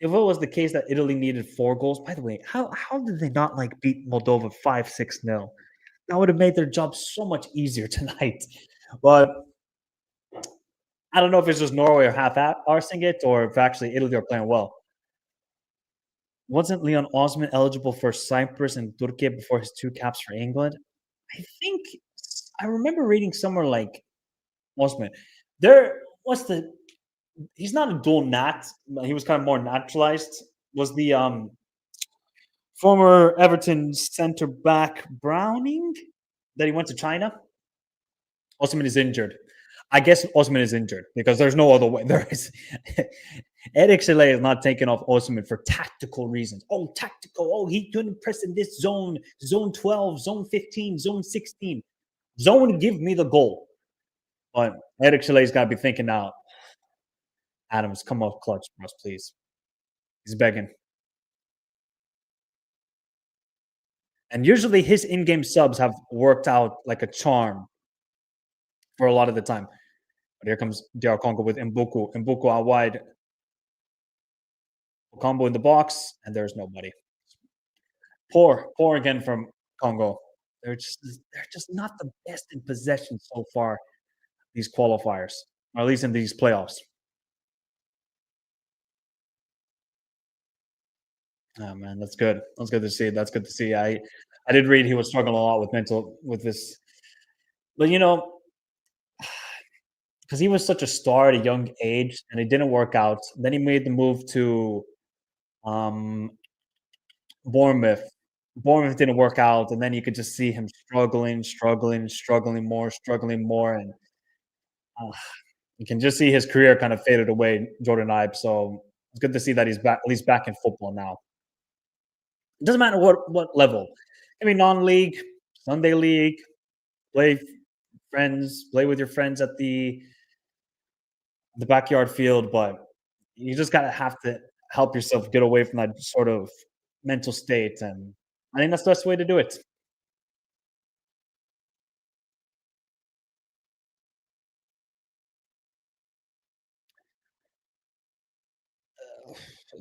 the case that Italy needed 4 goals, by the way, how did they not like beat Moldova 5-6-0? That would have made their job so much easier tonight. But I don't know if it's just Norway or half arsing it or if actually Italy are playing well. Wasn't Leon Osman eligible for Cyprus and Turkey before his 2 caps for England? I think I remember reading somewhere like Osman. What's the he's not a dual nat, he was kind of more naturalized. Was the former Everton center back Browning that he went to China? Osman is injured. I guess Osman is injured because there's no other way. There is Eric Sele is not taking off Osman for tactical reasons. Oh, tactical. Oh, he couldn't press in this zone, zone 12, zone 15, zone 16. Zone, give me the goal. But Eric Sele's got to be thinking now, Adams, come off clutch for us, please. He's begging. And usually his in-game subs have worked out like a charm for a lot of the time. But here comes DR Congo with Mbuku. Mbuku out wide. Combo in the box, and there's nobody. Poor again from Congo. They're just not the best in possession so far, these qualifiers, or at least in these playoffs. Oh man, that's good. That's good to see. That's good to see. I did read he was struggling a lot with this, but because he was such a star at a young age and it didn't work out. Then he made the move to Bournemouth. Bournemouth didn't work out, and then you could just see him struggling more, and uh, you can just see his career kind of faded away, Jordan Ibe. So it's good to see that he's back, at least back in football now. It doesn't matter what level. I mean, non-league, Sunday league, play with your friends at the backyard field, but you just gotta have to help yourself get away from that sort of mental state, and I think that's the best way to do it.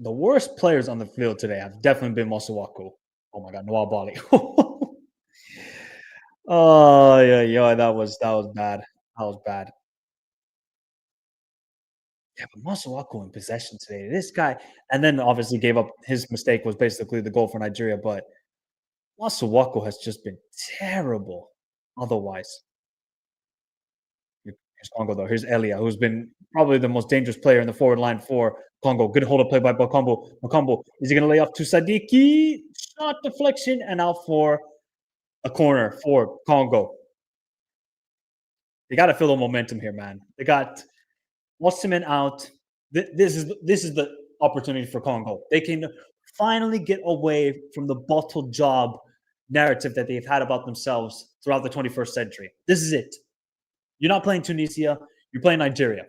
The worst players on the field today have definitely been Masuaku. Oh my god, Noah Bali. Oh yeah, that was bad. That was bad. Yeah, but Masuaku in possession today. This guy, and then obviously gave up. His mistake was basically the goal for Nigeria, but Masuaku has just been terrible. Otherwise, here's Congo though. Here's Elia, who's been probably the most dangerous player in the forward line for Congo. Good hold up play by Bakambu. Bakambu, is he going to lay off to Sadiki? Shot deflection and out for a corner for Congo. They got to feel the momentum here, man. They got Osimhen out. This is the opportunity for Congo. They can finally get away from the bottle job narrative that they've had about themselves throughout the 21st century. This is it. You're not playing Tunisia. You're playing Nigeria.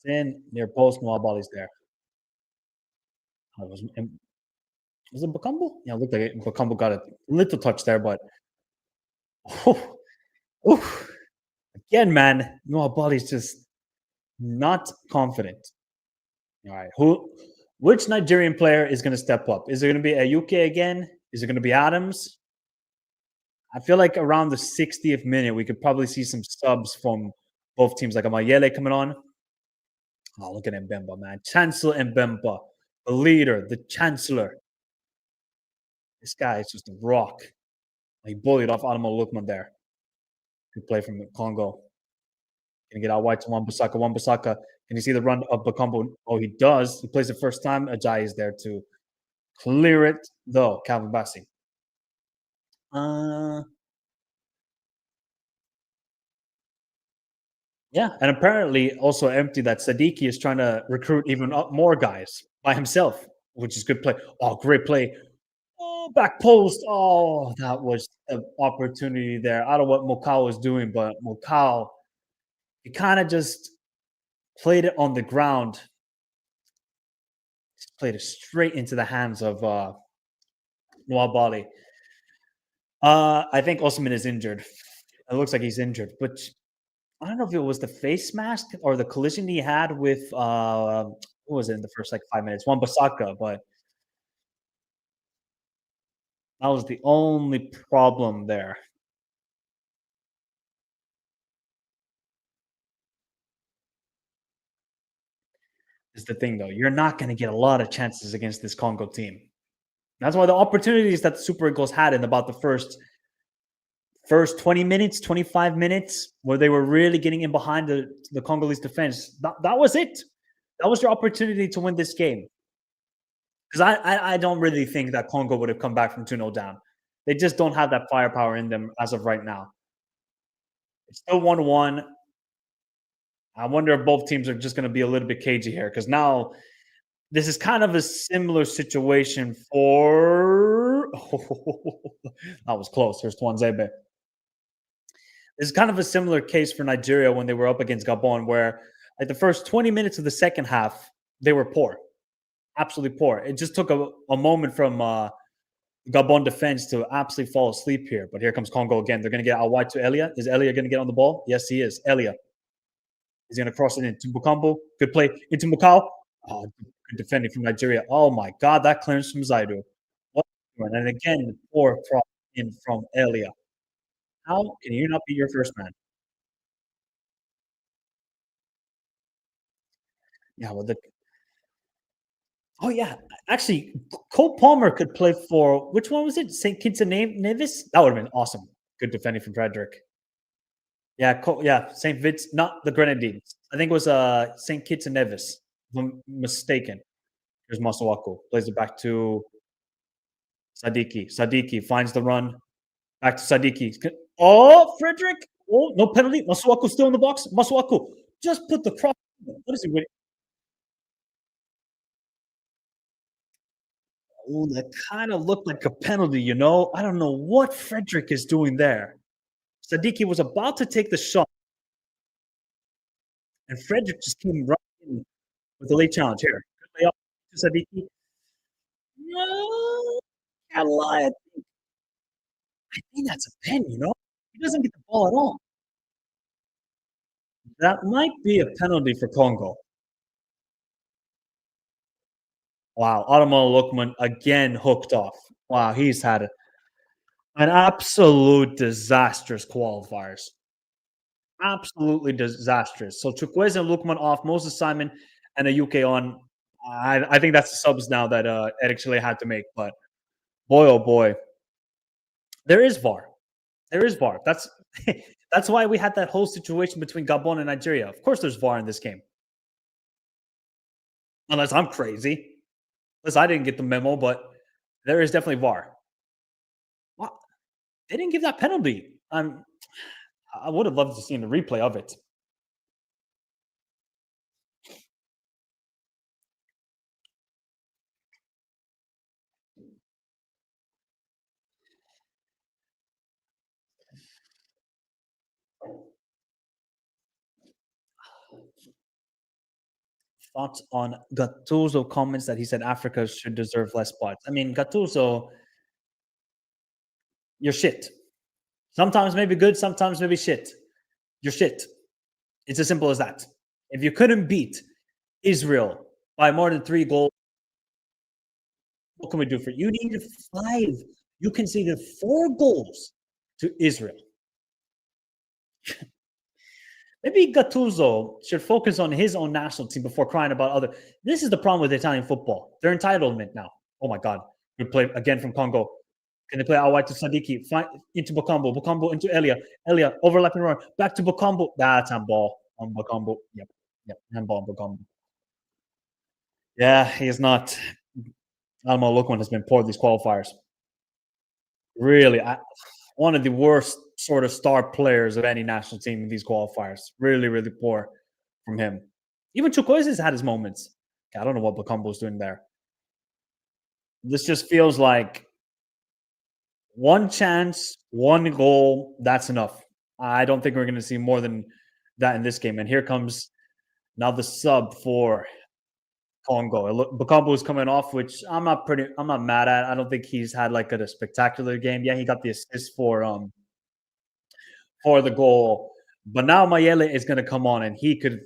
In near post, Nwabali's there. Was it Bakambu? Yeah, it looked like it. Bakambu got a little touch there, but again, man, Nwabali's just not confident. All right, which Nigerian player is going to step up? Is it going to be Ayuke again? Is it going to be Adams? I feel like around the 60th minute, we could probably see some subs from both teams, like Amayele coming on. Oh, look at Mbemba, man. Chancellor Mbemba, the leader, the chancellor. This guy is just a rock. He bullied off Adama Lukman there. Good play from Congo. Can he get out wide to Wan-Bissaka? Wan-Bissaka, can you see the run of Bakambu? Oh, he does. He plays the first time. Ajayi is there to clear it, though. Calvin Bassey. Yeah, and apparently also empty that Sadiki is trying to recruit even up more guys by himself, which is good play. Oh, great play. Oh, back post. Oh, that was an opportunity there. I don't know what Mokau was doing, but Mokau, he kind of just played it on the ground. Just played it straight into the hands of Nwabali. I think Osman is injured. It looks like he's injured, but I don't know if it was the face mask or the collision he had with what was it in the first like 5 minutes? Wan-Bissaka, but that was the only problem there. Is the thing though. You're not going to get a lot of chances against this Congo team. That's why the opportunities that the Super Eagles had in about the first 20 minutes, 25 minutes, where they were really getting in behind the Congolese defense, that was it. That was your opportunity to win this game. Because I don't really think that Congo would have come back from 2-0 down. They just don't have that firepower in them as of right now. It's still 1-1. I wonder if both teams are just going to be a little bit cagey here, because now this is kind of a similar situation for... that was close. Here's Twanzebe. This is kind of a similar case for Nigeria when they were up against Gabon, where like the first 20 minutes of the second half, they were poor. Absolutely poor. It just took a moment from Gabon defense to absolutely fall asleep here. But here comes Congo again. They're going to get out wide to Elia. Is Elia going to get on the ball? Yes, he is. Elia. He's going to cross it into Bukambu. Good play into Mukau. Oh, good defending from Nigeria. Oh, my God. That clearance from Zaidu. And again, poor cross in from Elia. How can you not be your first man? Yeah, well, oh, yeah. Actually, Cole Palmer could play for, which one was it? St. Kitts and Nevis? That would have been awesome. Good defending from Frederick. Yeah, St. Vitz, not the Grenadines. I think it was St. Kitts and Nevis, if I'm mistaken. Here's Masuaku. Plays it back to Sadiki. Sadiki finds the run. Back to Sadiki. Oh, Frederick. Oh, no penalty. Masuaku still in the box. Masuaku just put the cross. What is he waiting? Oh, that kind of looked like a penalty, you know? I don't know what Frederick is doing there. Sadiki was about to take the shot. And Frederick just came right in with a late challenge here. Good layoff to Sadiki. No, can't lie. I think that's a pen, you know? He doesn't get the ball at all. That might be a penalty for Congo. Wow, Ademola Lookman again hooked off. Wow, he's had an absolute disastrous qualifiers. Absolutely disastrous. So Chukwueze and Lookman off, Moses Simon and a UK on. I think that's the subs now that Eric Chile had to make. But boy, oh boy, there is VAR. There is VAR. That's that's why we had that whole situation between Gabon and Nigeria. Of course, there's VAR in this game. Unless I'm crazy. Unless I didn't get the memo, but there is definitely VAR. What? They didn't give that penalty. I would have loved to see the replay of it. Thoughts on Gattuso comments that he said Africa should deserve less spots. I mean, Gattuso, you're shit. Sometimes maybe good, sometimes maybe shit. You're shit. It's as simple as that. If you couldn't beat Israel by more than 3 goals, what can we do for you? You needed 5. You conceded 4 goals to Israel. Maybe Gattuso should focus on his own national team before crying about other. This is the problem with Italian football. They're entitlement now. Oh my God. Good play again from Congo. Can they play out wide to Sadiki? Into Bukambu. Bukambu into Elia. Elia overlapping run. Back to Bukambu. That's on ball. on Bakambu. Yep. Yep. Handball on Bakambu. Yeah, he's not. Almo Lukman has been poor these qualifiers. Really, one of the worst sort of star players of any national team in these qualifiers. Really, really poor from him. Even Chukwueze has had his moments. I don't know what Bakambu's doing there. This just feels like one chance, one goal. That's enough. I don't think we're going to see more than that in this game. And here comes now the sub for Congo. Bakambu is coming off, which I'm not mad at. I don't think he's had like a spectacular game. Yeah, he got the assist for the goal, but now Mayele is going to come on, and he could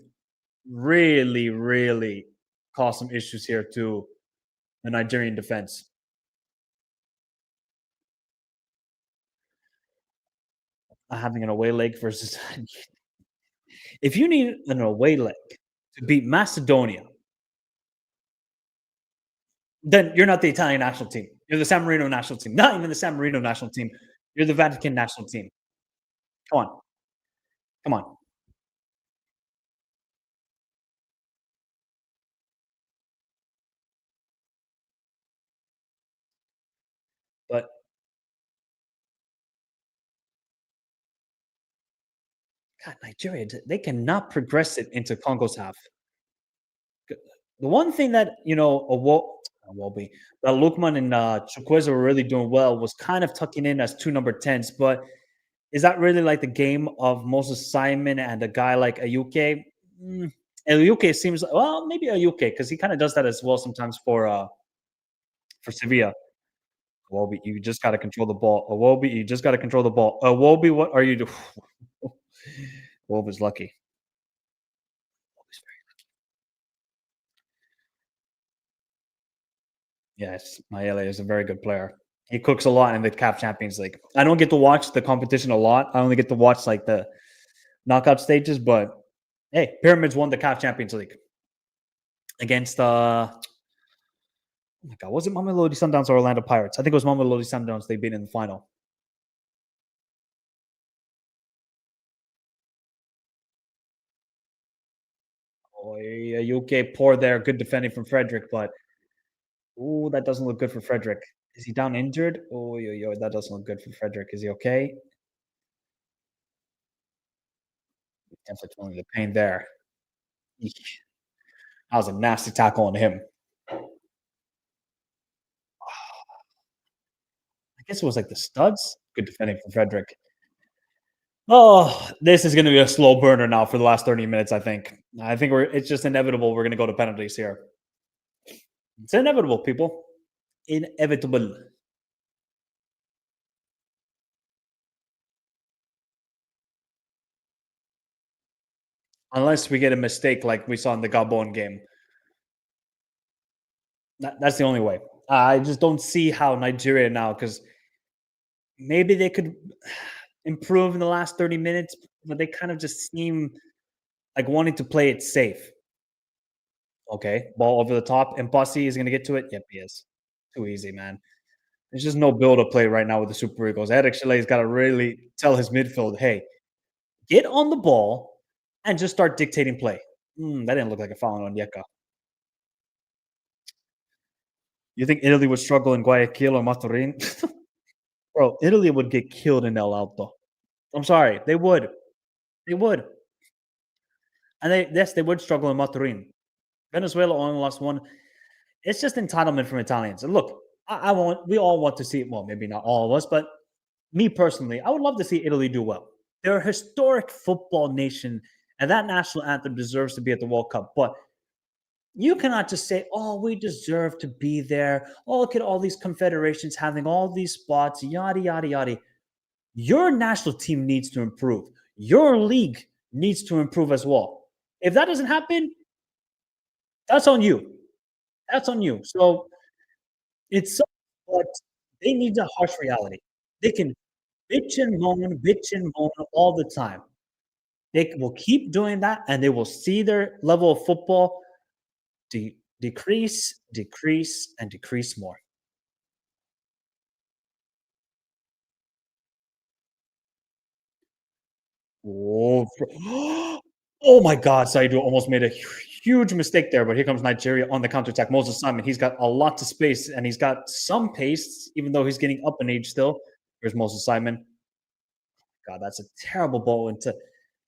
really, really cause some issues here to the Nigerian defense. Having an away leg versus if you need an away leg to beat Macedonia, then you're not the Italian national team. You're the San Marino national team. Not even the San Marino national team. You're the Vatican national team. Come on. Come on. But God, Nigeria, they cannot progress it into Congo's half. The one thing that, Awobi, that Lukman and Chukwueze were really doing well was kind of tucking in as two number 10s. But is that really like the game of Moses Simon and a guy like Ayuke? Ayuke seems well, maybe Ayuke, because he kind of does that as well sometimes for Sevilla. Awobi, you just got to control the ball. Awobi, you just got to control the ball. Awobi, what are you doing? Awobi's lucky. Yes, Mayele is a very good player. He cooks a lot in the CAF Champions League. I don't get to watch the competition a lot. I only get to watch like the knockout stages, but hey, Pyramids won the CAF Champions League against oh my god, was it Mamelodi Sundowns or Orlando Pirates? I think it was Mamelodi Sundowns they beat in the final. Oh, yeah, UK poor there. Good defending from Frederick, but oh, that doesn't look good for Frederick. Is he down injured? Oh, that doesn't look good for Frederick. Is he okay? Definitely feeling the pain there. Eek. That was a nasty tackle on him. I guess it was like the studs. Good defending from Frederick. Oh, this is going to be a slow burner now for the last 30 minutes, I think. It's just inevitable we're going to go to penalties here. It's inevitable, people. Inevitable. Unless we get a mistake like we saw in the Gabon game. That's the only way. I just don't see how Nigeria now, because maybe they could improve in the last 30 minutes, but they kind of just seem like wanting to play it safe. Okay, ball over the top. And Bussy is going to get to it. Yep, he is. Too easy, man. There's just no build up play right now with the Super Eagles. Eric Chalet's got to really tell his midfield, hey, get on the ball and just start dictating play. That didn't look like a foul on Yeka. You think Italy would struggle in Guayaquil or Maturin? Bro, Italy would get killed in El Alto. I'm sorry. They would. They would. And they would struggle in Maturin. Venezuela only lost one. It's just entitlement from Italians. And look, we all want to see, well, maybe not all of us, but me personally, I would love to see Italy do well. They're a historic football nation, and that national anthem deserves to be at the World Cup. But you cannot just say, oh, we deserve to be there. Oh, look at all these confederations having all these spots, yada, yada, yada. Your national team needs to improve. Your league needs to improve as well. If that doesn't happen, that's on you. That's on you. So it's so, but they need a harsh reality. They can bitch and moan all the time. They will keep doing that, and they will see their level of football decrease, decrease, and decrease more. Oh, Oh my God, Saidu almost made a huge mistake there, but here comes Nigeria on the counterattack. Moses Simon, he's got a lot to space and he's got some pace, even though he's getting up in age still. Here's Moses Simon. God, that's a terrible ball into.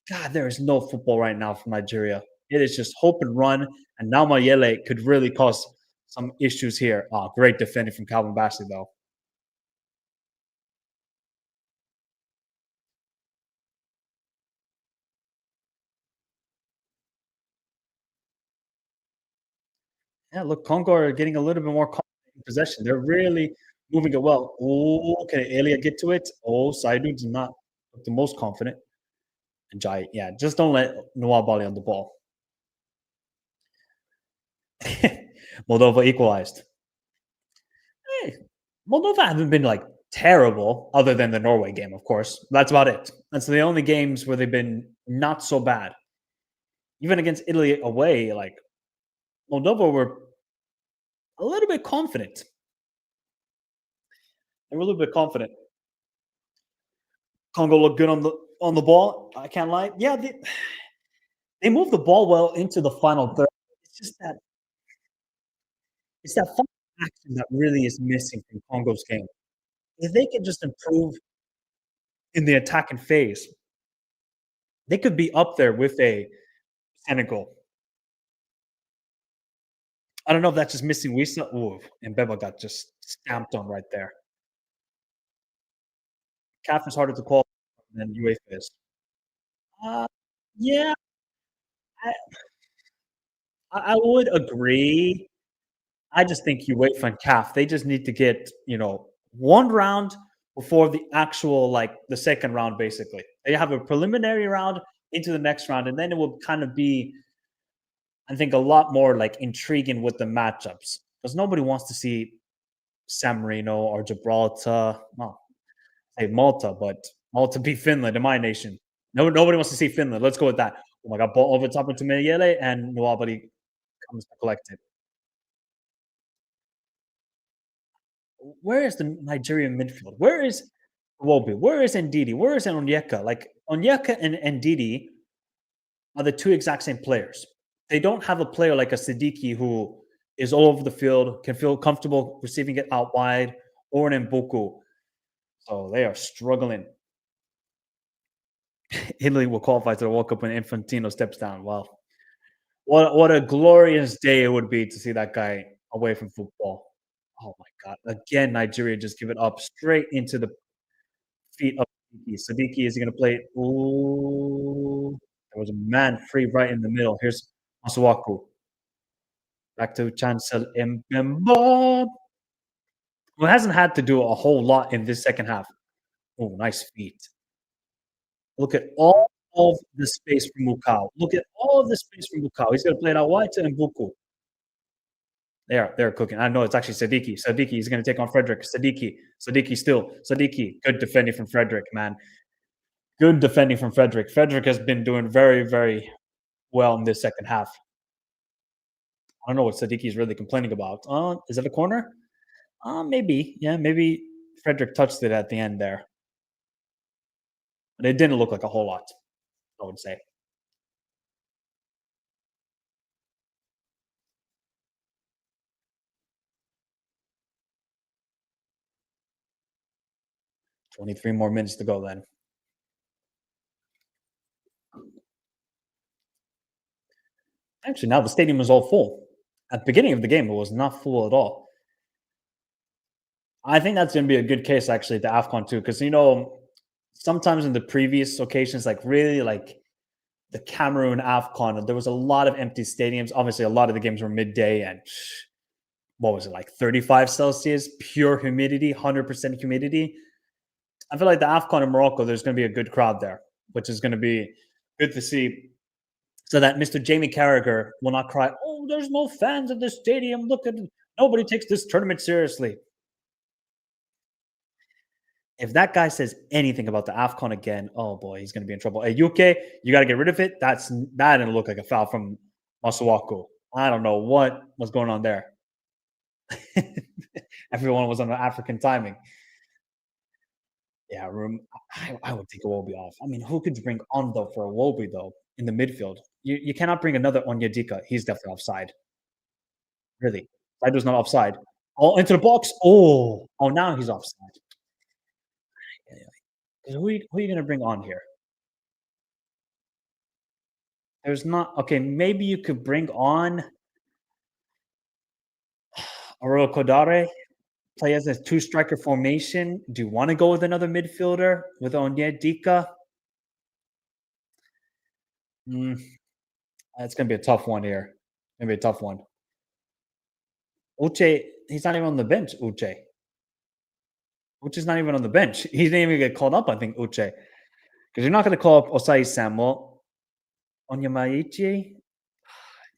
God, there is no football right now from Nigeria. It is just hope and run. And now Mayele could really cause some issues here. Oh, great defending from Calvin Bassey, though. Yeah, look, Congo are getting a little bit more confident in possession. They're really moving it well. Oh, can Elia get to it? Oh, Saidu does not look the most confident. And Jai, yeah, just don't let Noah Bali on the ball. Moldova equalized. Hey, Moldova haven't been like terrible, other than the Norway game, of course. That's about it. That's the only games where they've been not so bad. Even against Italy away, like Moldova were a little bit confident. They were a little bit confident. Congo looked good on the ball. I can't lie. Yeah, they moved the ball well into the final third. It's just that final action that really is missing from Congo's game. If they could just improve in the attacking phase, they could be up there with a Senegal. I don't know if that's just missing Wisa. Ooh, and Beba got just stamped on right there. CAF is harder to call than UEFA is. Uh, yeah, I, I would agree. I just think UEFA and CAF, they just need to get, one round before the actual, like, the second round, basically. They have a preliminary round into the next round, and then it will kind of be, I think, a lot more, like, intriguing with the matchups. Because nobody wants to see San Marino or Gibraltar. Well, say Malta, but Malta beat Finland in my nation. No, nobody wants to see Finland. Let's go with that. Oh my God, ball over top into Meyele, and Nwabali comes to collect it. Where is the Nigerian midfield? Where is Iwobi? Where is Ndidi? Where is Onyeka? Like, Onyeka and Ndidi are the two exact same players. They don't have a player like a Siddiqui who is all over the field, can feel comfortable receiving it out wide, or an Mbuku. So they are struggling. Italy will qualify to the World Cup when Infantino steps down. Well, what a glorious day it would be to see that guy away from football. Oh my God. Again, Nigeria just give it up straight into the feet of Siddiqui. Siddiqui, is he going to play it? Ooh. There was a man free right in the middle. Here's Masuaku. Back to Chancel Mbemba, who hasn't had to do a whole lot in this second half. Oh, nice feet. Look at all of the space for Mukau. Look at all of the space for Mukau. He's going to play it out wide to Mbuku. They're cooking. I know it's actually Siddiqui. Siddiqui is going to take on Frederick. Siddiqui still. Siddiqui. Good defending from Frederick, man. Good defending from Frederick. Frederick has been doing very, very well in this second half. I don't know what Siddiqui is really complaining about. Is it a corner? Maybe. Yeah, maybe Frederick touched it at the end there. But it didn't look like a whole lot, I would say. "23 more minutes to go then." Actually, now the stadium is all full. At the beginning of the game, it was not full at all. I think that's going to be a good case, actually, to AFCON too, because, sometimes in the previous occasions, like really like the Cameroon AFCON, there was a lot of empty stadiums. Obviously, a lot of the games were midday and what was it, like 35 Celsius, pure humidity, 100% humidity. I feel like the AFCON in Morocco, there's going to be a good crowd there, which is going to be good to see. So that Mr. Jamie Carragher will not cry, "Oh, there's no fans at this stadium. Look at nobody takes this tournament seriously." If that guy says anything about the AFCON again, oh boy, he's going to be in trouble. Hey, UK, you got to get rid of it. That didn't look like a foul from Masuaku. I don't know what was going on there. Everyone was on the African timing. Yeah, I would take Iwobi off. I mean, who could you bring on though for Iwobi though? in the midfield. You cannot bring another Onyedika. He's definitely offside. Really. Saido's not offside. Oh, into the box. Oh, now he's offside. Who are you gonna bring on here? There's not okay, maybe you could bring on Aurelio Kodare, play as a two-striker formation. Do you want to go with another midfielder with Onyedika? Mm, that's gonna be a tough one here. Gonna be a tough one. Uche, he's not even on the bench. Uche's not even on the bench. He didn't even get called up. I think Uche, because you're not gonna call up Osai Samuel, Onyemaichi.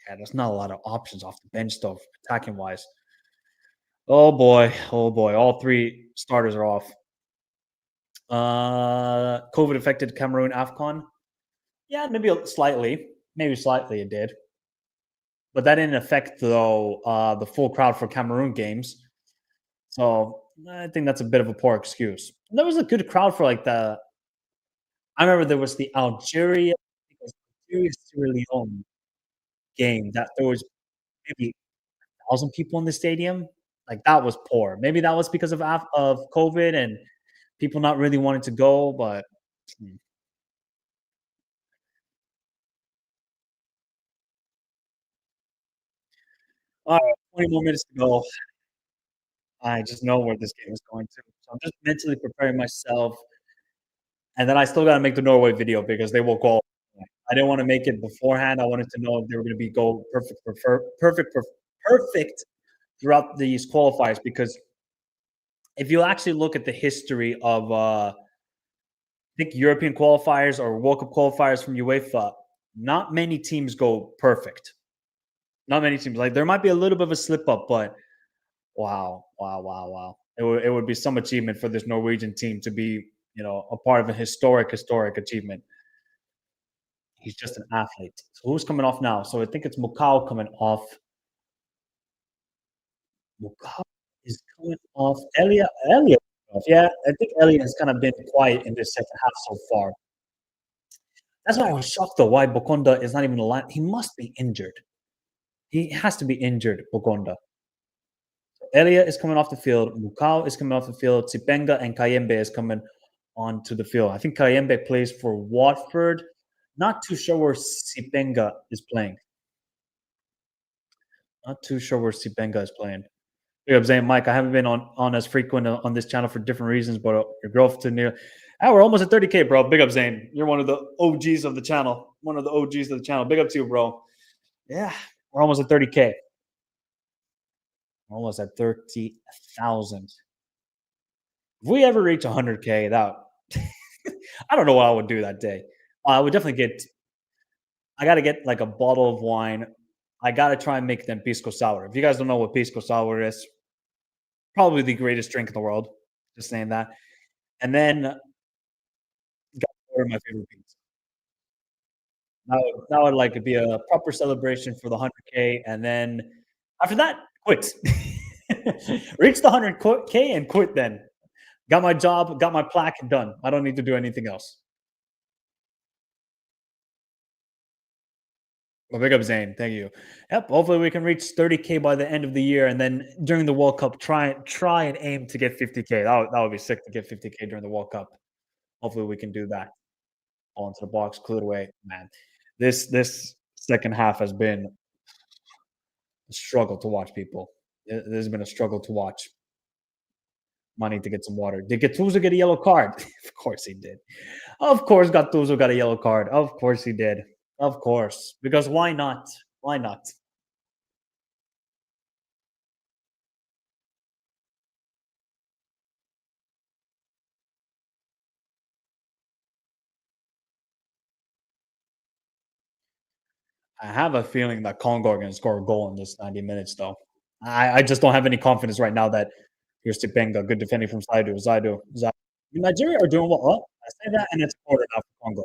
Yeah, there's not a lot of options off the bench though, attacking wise. Oh boy, all three starters are off. COVID affected Cameroon AFCON. Yeah, maybe slightly. Maybe slightly it did. But that didn't affect though the full crowd for Cameroon games. So I think that's a bit of a poor excuse. There was a good crowd for like I remember there was the Algeria Sierra Leone game that there was maybe 1,000 people in the stadium. Like that was poor. Maybe that was because of COVID and people not really wanting to go, but all right, 20 more minutes to go. I just know where this game is going to. So I'm just mentally preparing myself. And then I still got to make the Norway video because they will call. I didn't want to make it beforehand. I wanted to know if they were going to be go perfect throughout these qualifiers. Because if you actually look at the history of, I think European qualifiers or World Cup qualifiers from UEFA, not many teams go perfect. Not many teams. Like there might be a little bit of a slip up, but wow. It would be some achievement for this Norwegian team to be, a part of a historic achievement. He's just an athlete. So who's coming off now? So I think it's Mukau coming off. Mukau is coming off. Elliot. Yeah, I think Elliot has kind of been quiet in this second half so far. That's why I was shocked though. Why Bokonda is not even alive? He must be injured. He has to be injured, Bokonda. Elia is coming off the field. Mukau is coming off the field. Sipenga and Kayembe is coming onto the field. I think Kayembe plays for Watford. Not too sure where Sipenga is playing. Big up Zane, Mike. I haven't been on as frequent on this channel for different reasons, but your growth to near. We're almost at 30K, bro. Big up Zane. You're one of the OGs of the channel. Big up to you, bro. Yeah, we're almost at 30K. Almost at 30,000. If we ever reach 100K, that I don't know what I would do that day. I would definitely I got to get like a bottle of wine. I got to try and make them pisco sour. If you guys don't know what pisco sour is, probably the greatest drink in the world. Just saying that. And then got to order my favorite pizza. That would like be a proper celebration for the 100K. And then after that, quit. Reach the 100K and quit then. Got my job, got my plaque, done. I don't need to do anything else. Well, big up Zane. Thank you. Yep. Hopefully we can reach 30K by the end of the year, and then during the World Cup, try and aim to get 50K. That would be sick to get 50K during the World Cup. Hopefully we can do that. Ball into the box, cleared away. Man, this second half has been a struggle to watch. People, there's been a struggle to watch. Might need to get some water. Did Gattuso get a yellow card? Of course he did. Of course Gattuso got a yellow card. Of course he did. Of course. Because why not? Why not? I have a feeling that Congo are going to score a goal in this 90 minutes, though. I just don't have any confidence right now that here's Tipenga, good defending from Zaidu. Nigeria are doing well. Oh, I say that, and it's a quarter now for Congo.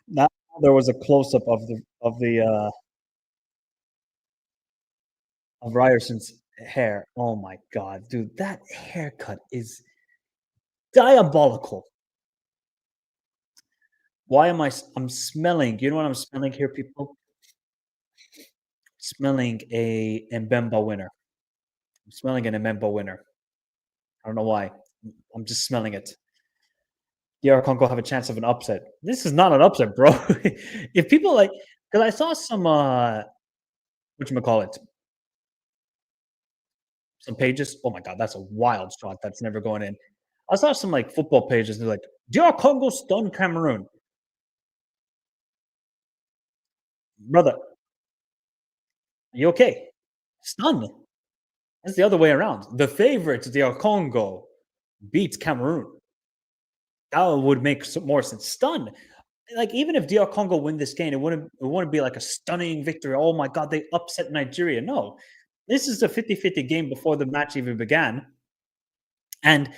Now there was a close up of Ryerson's hair. Oh my god, dude, that haircut is diabolical. Why am I'm smelling? You know what I'm smelling here, people? Smelling a Mbemba winner. I'm smelling an Mbemba winner. I don't know why. I'm just smelling it. DR Congo have a chance of an upset. This is not an upset, bro. If people like, because I saw some whatchamacallit, some pages. Oh my god, that's a wild shot. That's never going in. I saw some like football pages. They're like, DR Congo stunned Cameroon. Brother, are you okay? Stun. That's the other way around. The favorites, DR Congo, beats Cameroon. That would make some more sense. Stun. Like, even if DR Congo win this game, it wouldn't be like a stunning victory. Oh my god, they upset Nigeria. No. This is a 50-50 game before the match even began. And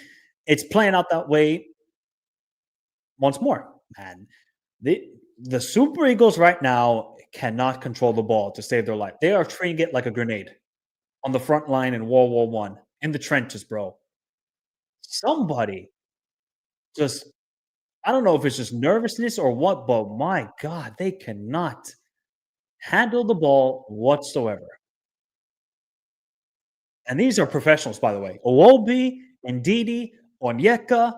it's playing out that way once more. And the Super Eagles right now cannot control the ball to save their life. They are treating it like a grenade on the front line in World War One, in the trenches, bro. Somebody just, I don't know if it's just nervousness or what, but my God, they cannot handle the ball whatsoever. And these are professionals, by the way. Owobi, Ndidi, Onyeka,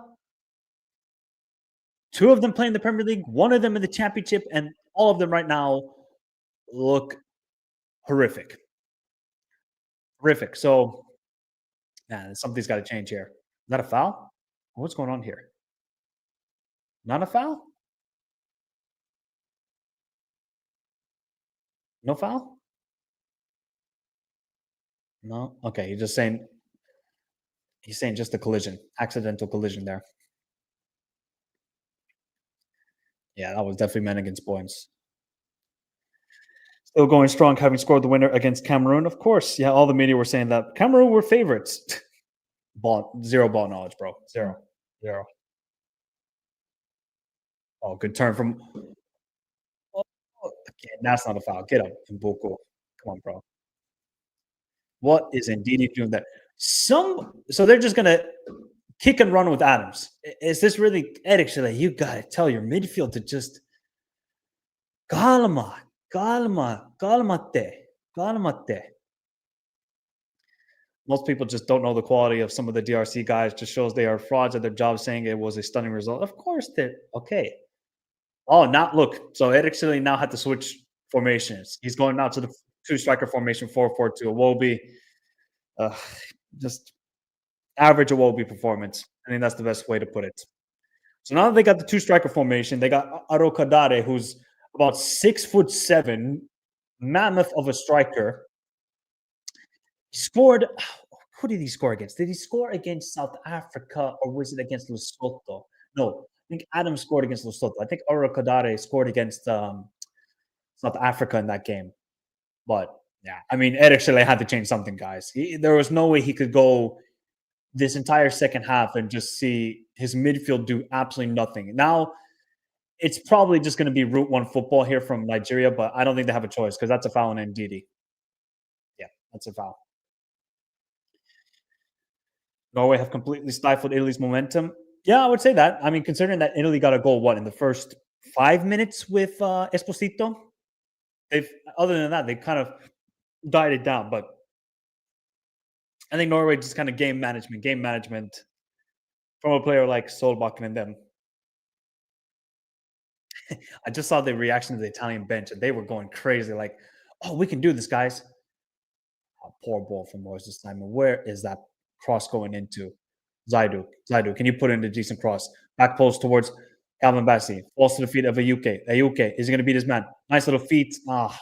two of them play in the Premier League, one of them in the Championship, and all of them right now look horrific. Horrific. So, man, something's got to change here. Is that a foul? What's going on here? Not a foul? No foul? No? Okay, he's saying just a collision, accidental collision there. Yeah, that was definitely men against boys. Still going strong, having scored the winner against Cameroon. Of course, yeah, all the media were saying that Cameroon were favorites. Zero ball knowledge, bro. Zero. Oh, good turn from. Oh, okay, that's not a foul. Get up, Mbuku. Come on, bro. What is Ndidi doing there? So they're just gonna kick and run with Adams. Is this really actually? You gotta tell your midfield to just calma. Most people just don't know the quality of some of the DRC guys. Just shows they are frauds at their job, saying it was a stunning result. Of course, they're okay. Oh, now look. So Eric Silly now had to switch formations. He's going now to the two striker formation, 4-4-2. Awobi, just average Awobi performance. I think that's the best way to put it. So now that they got the two striker formation, they got Arokadare, who's about 6'7", mammoth of a striker. He scored. Who did he score against? Did he score against South Africa or was it against Lesotho? No, I think Adams scored against Lesotho. I think Arokadare scored against South Africa in that game. But yeah, I mean, Eric Chile had to change something, guys. There was no way he could go this entire second half and just see his midfield do absolutely nothing. Now, it's probably just going to be Route 1 football here from Nigeria, but I don't think they have a choice because that's a foul on Ndidi. Yeah, that's a foul. Norway have completely stifled Italy's momentum. Yeah, I would say that. I mean, considering that Italy got a goal, in the first 5 minutes with Esposito? Other than that, they've kind of died it down. But I think Norway just kind of game management from a player like Solbakken and them. I just saw the reaction of the Italian bench, and they were going crazy. Like, oh, we can do this, guys. Oh, poor ball from Moses Simon. Where is that cross going into? Zaidu, can you put in a decent cross? Back post towards Calvin Bassey. Falls to the feet of Ayuke. Ayuke, is he going to beat his man? Nice little feet.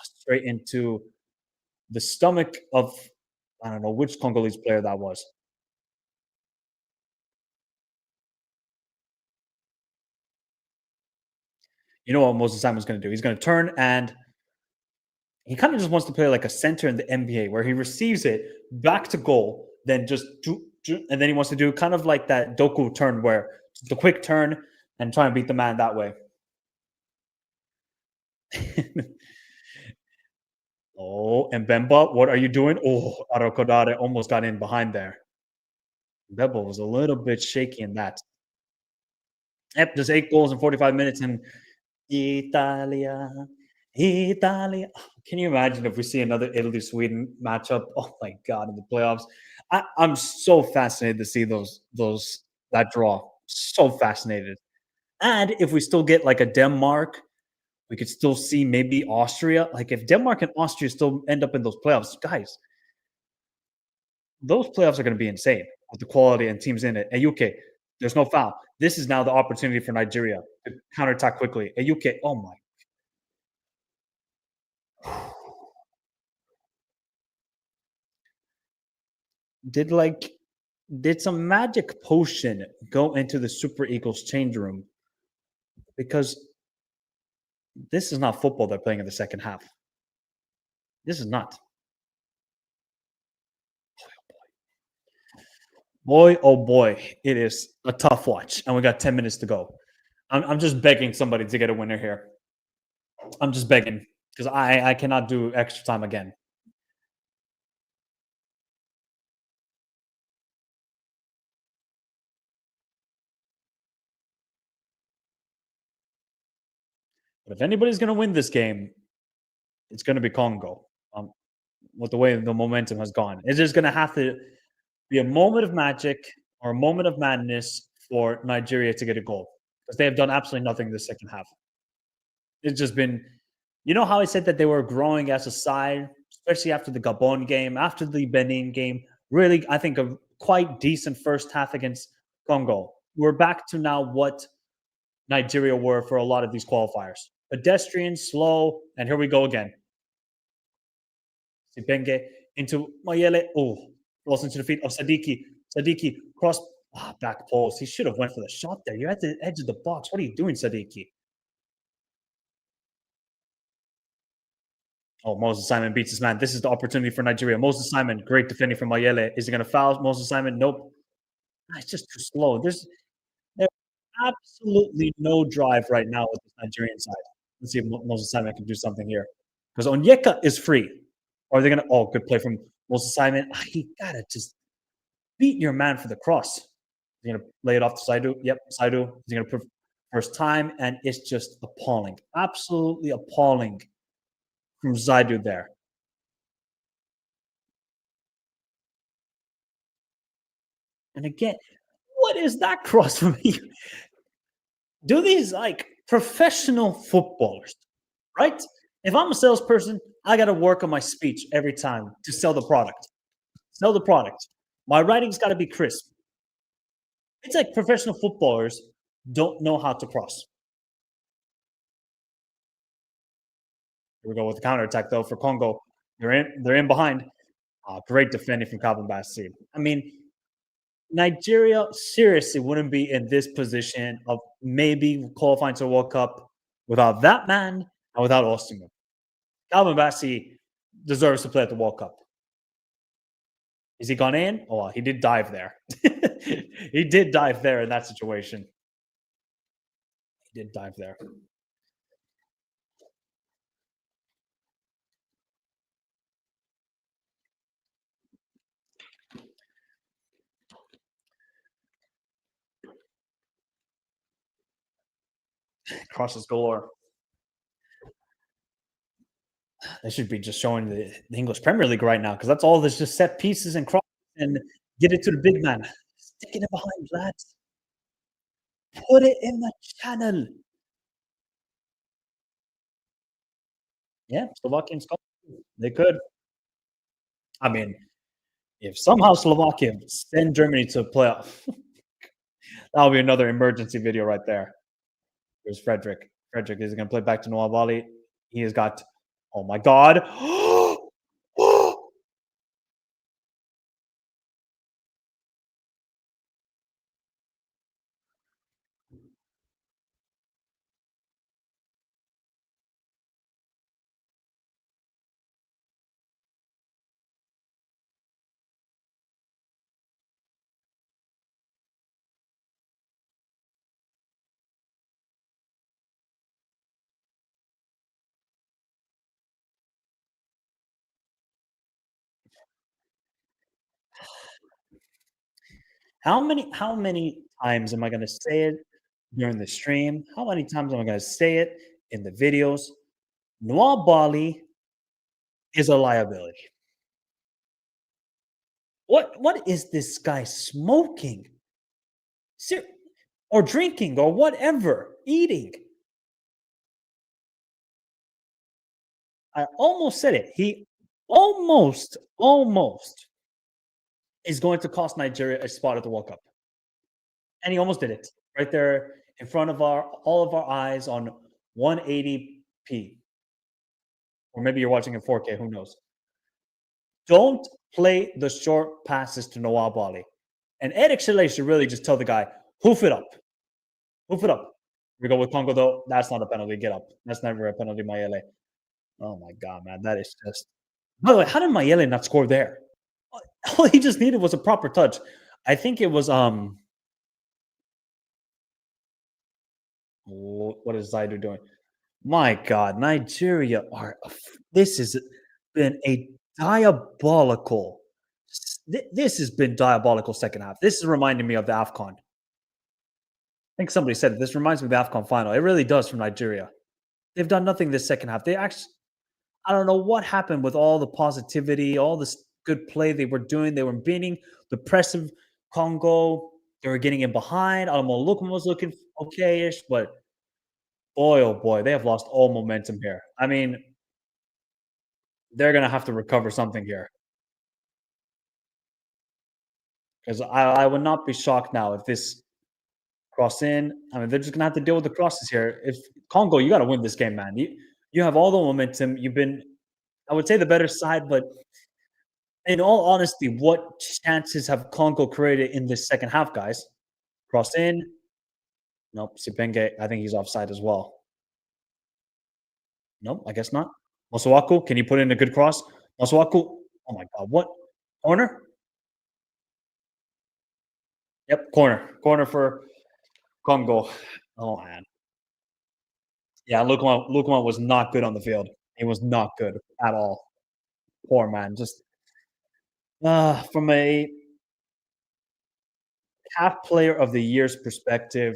Straight into the stomach of, I don't know which Congolese player that was. You know what Moses Simon's going to do? He's going to turn and he kind of just wants to play like a center in the NBA where he receives it back to goal, then just and then he wants to do kind of like that Doku turn where the quick turn and try and beat the man that way. Oh, and Bemba, what are you doing? Oh, Arakodare almost got in behind there. Bemba was a little bit shaky in that. Yep, just 8 goals in 45 minutes in Italia. Italia. Can you imagine if we see another Italy-Sweden matchup? Oh my god, in the playoffs. I'm so fascinated to see those that draw. So fascinated. And if we still get like a Denmark, we could still see maybe Austria. Like if Denmark and Austria still end up in those playoffs, guys, those playoffs are going to be insane with the quality and teams in it. And UK, there's no foul. This is now the opportunity for Nigeria to counterattack quickly. And UK, oh my. Did like did some magic potion go into the Super Eagles change room? Because this is not football they're playing in the second half. This is not. Boy, oh boy, it is a tough watch. And we got 10 minutes to go. I'm just begging somebody to get a winner here. I'm just begging because I cannot do extra time again. But if anybody's going to win this game, it's going to be Congo. With the way the momentum has gone, it's just going to have to be a moment of magic or a moment of madness for Nigeria to get a goal because they have done absolutely nothing in the second half. It's just been, you know how I said that they were growing as a side, especially after the Gabon game, after the Benin game. Really, I think a quite decent first half against Congo. We're back to now what Nigeria were for a lot of these qualifiers. Pedestrian, slow, and here we go again. Sibenge into Mayele. Oh, falls into the feet of Sadiki. Sadiki cross back post. He should have went for the shot there. You're at the edge of the box. What are you doing, Sadiki? Oh, Moses Simon beats his man. This is the opportunity for Nigeria. Moses Simon, great defending from Mayele. Is he going to foul Moses Simon? Nope. It's just too slow. There's absolutely no drive right now with this Nigerian side. Let's see if Moses Simon can do something here. Because Onyeka is free. Or are they going to? Oh, good play from Moses Simon. He got to just beat your man for the cross. He's going to lay it off to Saidu. Yep, Saidu. He's going to put first time, and it's just appalling. Absolutely appalling from Zaidu there. And again, what is that cross from me? Do these like professional footballers, right? If I'm a salesperson, I got to work on my speech every time to sell the product. Sell the product. My writing's got to be crisp. It's like professional footballers don't know how to cross. Here we go with the counterattack, though, for Congo. They're in behind. Great defending from Calvin Bassey. I mean, Nigeria seriously wouldn't be in this position of maybe qualifying to the World Cup without that man and without Austin. Calvin Bassey deserves to play at the World Cup. Is he gone in? Oh, he did dive there. He did dive there in that situation. He did dive there. Crosses galore. They should be just showing the English Premier League right now because that's all there's just set pieces and crosses and get it to the big man. Stick it behind, lads. Put it in the channel. Yeah, Slovakian Scotland. They could. I mean, if somehow Slovakia send Germany to a playoff, that'll be another emergency video right there. There's Frederick. Frederick is going to play back to Noah Bali. He has got, oh my God. How many times am I gonna say it during the stream? How many times am I gonna say it in the videos? Noah Bali is a liability. What is this guy smoking? Ser- or drinking or whatever, eating? I almost said it. He almost is going to cost Nigeria a spot at the World Cup. And he almost did it right there in front of all of our eyes on 180p. Or maybe you're watching in 4K, who knows? Don't play the short passes to Noah Bali. And Eric Chile should really just tell the guy, hoof it up. Hoof it up. We go with Congo, though. That's not a penalty. Get up. That's never a penalty, Mayele. Oh, my God, man. That is just. By the way, how did Mayele not score there? All he just needed was a proper touch. I think it was what is Zaidu doing? My God, Nigeria are. This has been a diabolical. This has been diabolical second half. This is reminding me of the AFCON. I think somebody said it. This reminds me of the AFCON final. It really does from Nigeria. They've done nothing this second half. They actually, I don't know what happened with all the positivity, all this good play they were doing. They were beating the press of Congo. They were getting in behind. Alamo Lukman was looking okay-ish, but boy, oh boy, they have lost all momentum here. I mean, they're going to have to recover something here. Because I would not be shocked now if this cross in. I mean, they're just going to have to deal with the crosses here. If Congo, you got to win this game, man. You have all the momentum. You've been, I would say, the better side, but in all honesty, what chances have Congo created in this second half, guys? Cross in. Nope. Sipenge, I think he's offside as well. Nope, I guess not. Mosuaku, can you put in a good cross? Mosuaku, oh my God, what? Corner? Yep, corner. Corner for Congo. Oh, man. Yeah, Lukman was not good on the field. He was not good at all. Poor man. Just from a CAF player of the year's perspective,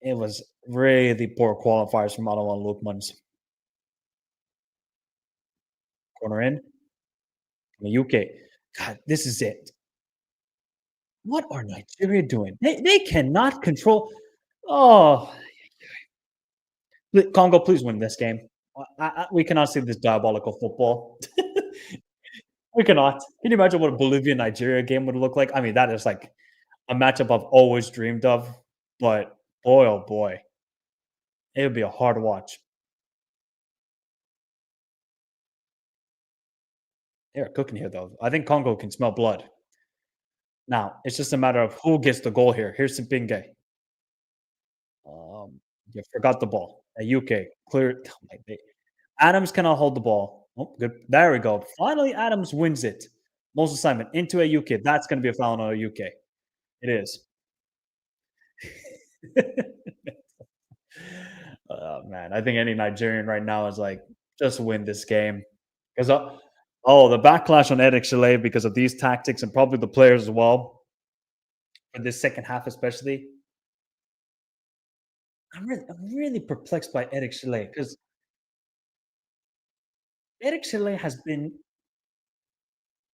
it was really poor qualifiers from Adawan Lukman's. Corner in. The UK. God, this is it. What are Nigeria doing? They cannot control. Oh, Congo, please win this game. We cannot see this diabolical football. We cannot. Can you imagine what a Bolivia-Nigeria game would look like? I mean, that is like a matchup I've always dreamed of. But boy, oh boy, it would be a hard watch. They're cooking here, though. I think Congo can smell blood. Now, it's just a matter of who gets the goal here. Here's Simpinge. You forgot the ball. A UK clear. Oh my God. Adams cannot hold the ball. Oh, good. There we go. Finally, Adams wins it. Moses Simon into a UK. That's going to be a foul on a UK. It is. Oh, man. I think any Nigerian right now is like, just win this game. Because, the backlash on Eric Chile because of these tactics and probably the players as well. For this second half, especially. I'm really perplexed by Eric Chile because Eric Chile has been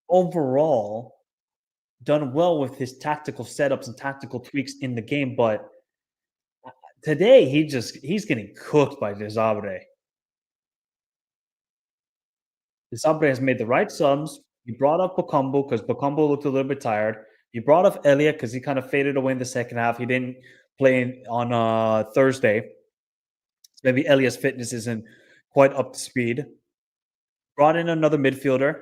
overall done well with his tactical setups and tactical tweaks in the game, but today he's getting cooked by Desabre. Desabre has made the right subs. He brought up Bakumbu because Bakumbu looked a little bit tired. He brought up Elia because he kind of faded away in the second half. He didn't play on Thursday. So maybe Elia's fitness isn't quite up to speed. Brought in another midfielder.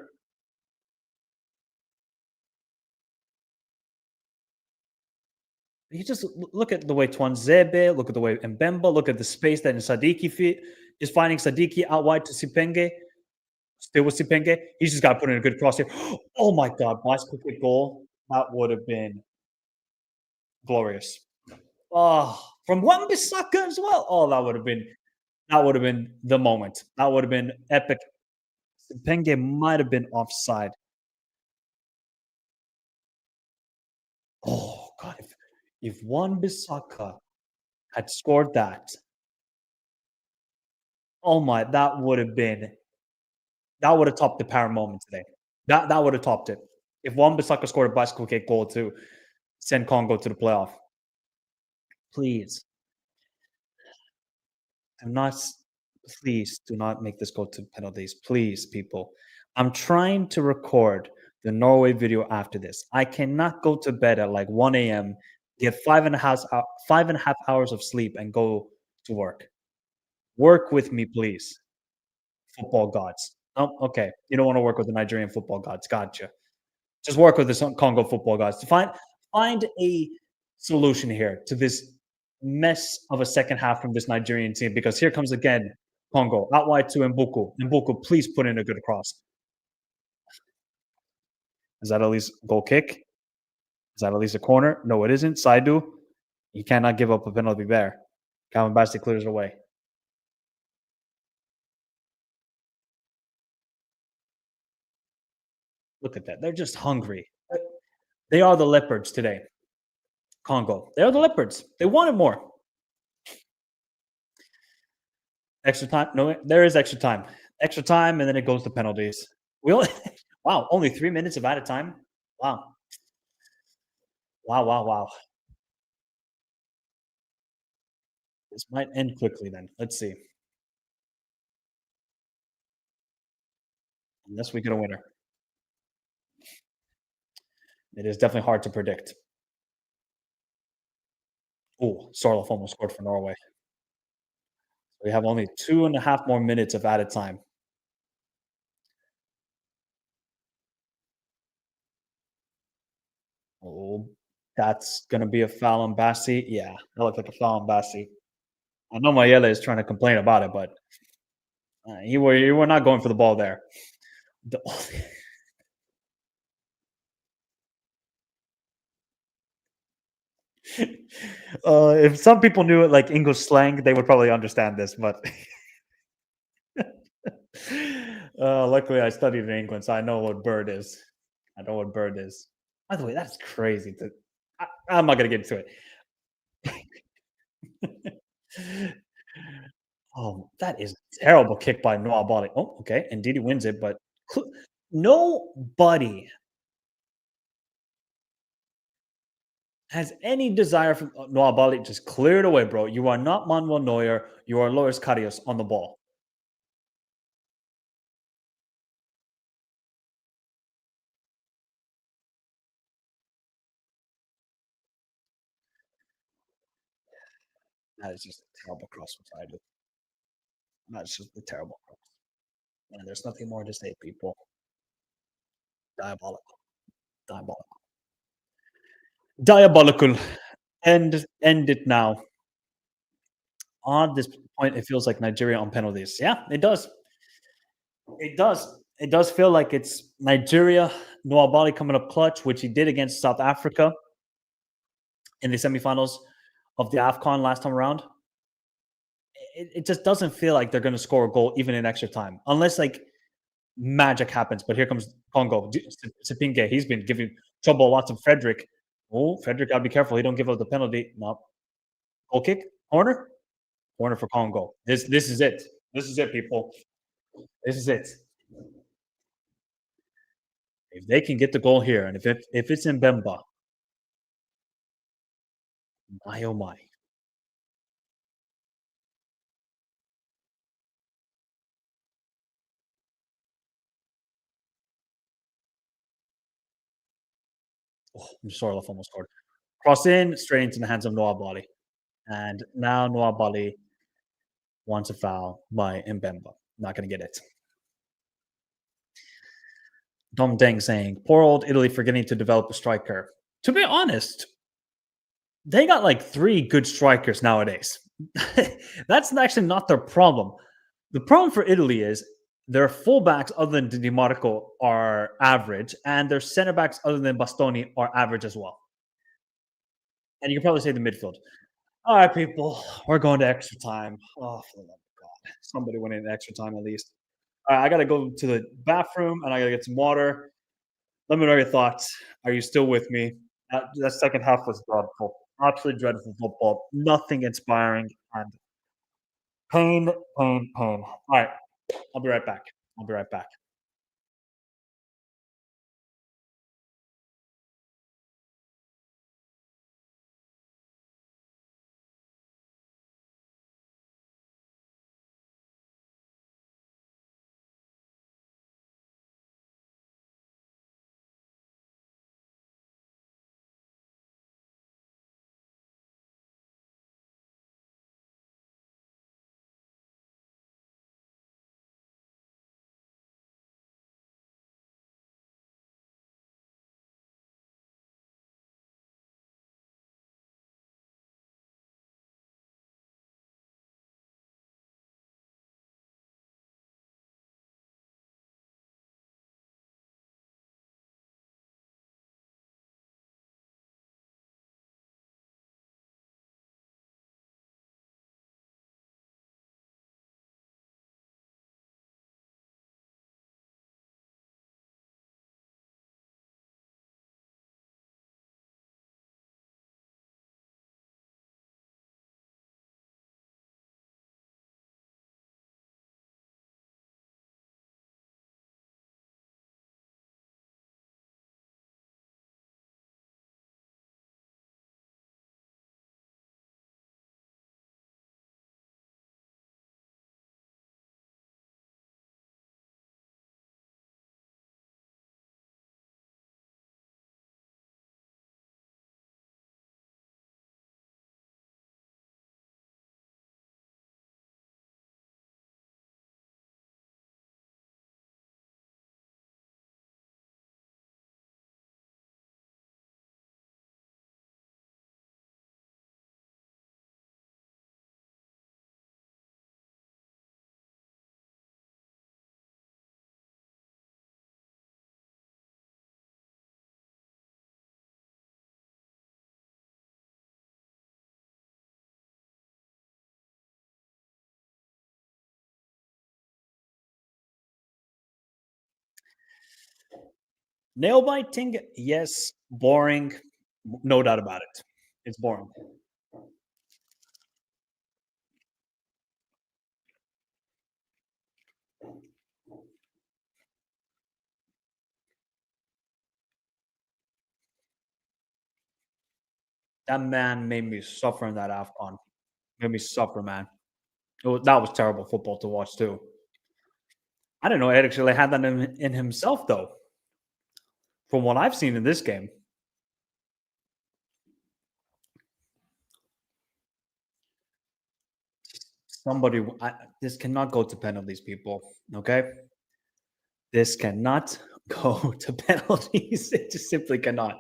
You just look at the way Twanzebe, look at the way Mbemba, look at the space that Sadiki is finding Sadiki out wide to Sipenge. Still with Sipenge. He's just got to put in a good cross here. Oh my God, nice quick goal. That would have been glorious. Oh, from Wan-Bissaka as well. Oh, that would have been the moment. That would have been epic. Sipenge might have been offside. If Wan-Bissaka had scored that, oh my, that would have topped the power moment today. That would have topped it. If Wan-Bissaka scored a bicycle kick goal to send Congo to the playoff. Please do not please do not make this go to penalties. Please, people. I'm trying to record the Norway video after this. I cannot go to bed at like 1 a.m., get 5.5 hours of sleep, and go to work. Work with me, please. Football gods. Oh, okay. You don't want to work with the Nigerian football gods. Gotcha. Just work with the Congo football gods to find a solution here to this mess of a second half from this Nigerian team. Because here comes again Congo out wide to Mbuku. Mbuku, please put in a good cross. Is that at least goal kick? Is that at least a corner? No, it isn't. Saidu, you cannot give up a penalty there. Calvin Bassey clears it away. Look at that. They're just hungry. They are the leopards today. Congo. They are the leopards. They wanted more. Extra time? No, there is extra time. Extra time, and then it goes to penalties. Wow, only 3 minutes of added time? Wow. Wow. This might end quickly then. Let's see. Unless we get a winner. It is definitely hard to predict. Oh, Sorloth almost scored for Norway. We have only 2.5 more minutes of added time. Oh, that's going to be a foul on Bassey. Yeah, that looked like a foul on Bassey. I know Mayele is trying to complain about it, but you were not going for the ball there. If some people knew it like English slang, they would probably understand this. But luckily, I studied in England, so I know what bird is. I know what bird is. By the way, that's crazy. I'm not gonna get into it. Oh, that is a terrible kick by Noah Bali. Oh, okay. Indeed, he wins it, but nobody has any desire for Noah Bali. Just clear it away, bro. You are not Manuel Neuer. You are Loris Karius on the ball. That is just a terrible cross from Saidu. That's just a terrible cross. And there's nothing more to say, people. Diabolical. Diabolical. End it now. On this point, it feels like Nigeria on penalties. Yeah, it does. It does. It does feel like it's Nigeria, Noah Bali coming up clutch, which he did against South Africa in the semifinals of the AFCON last time around. It just doesn't feel like they're going to score a goal even in extra time, unless like magic happens. But here comes Congo. Sipinge, he's been giving trouble lots of Frederick. Oh, Frederick, gotta be careful. He don't give up the penalty. No. Goal kick? Corner for Congo. This is it. This is it, people. This is it. If they can get the goal here, and if it's in Bemba, my oh my. Oh, Sorloth almost scored. Cross in, straight into the hands of Noah Bali. And now Noah Bali wants a foul by Mbemba. Not going to get it. Dom Deng saying, poor old Italy forgetting to develop a striker. To be honest, they got like 3 good strikers nowadays. That's actually not their problem. The problem for Italy is their fullbacks other than Di Marco are average, and their center backs other than Bastoni are average as well. And you can probably say the midfield. All right, people, we're going to extra time. Oh, for the love of God. Somebody went in extra time at least. All right, I got to go to the bathroom, and I got to get some water. Let me know your thoughts. Are you still with me? That second half was dreadful. Absolutely dreadful football. Nothing inspiring and pain, pain, pain. All right, I'll be right back. I'll be right back. Nail biting, yes. Boring, no doubt about it. It's boring. That man made me suffer in that AFCON. Made me suffer, man. That was terrible football to watch too. I didn't know Ed actually had that in himself, though. From what I've seen in this game, this cannot go to penalties, people. Okay, this cannot go to penalties. It just simply cannot.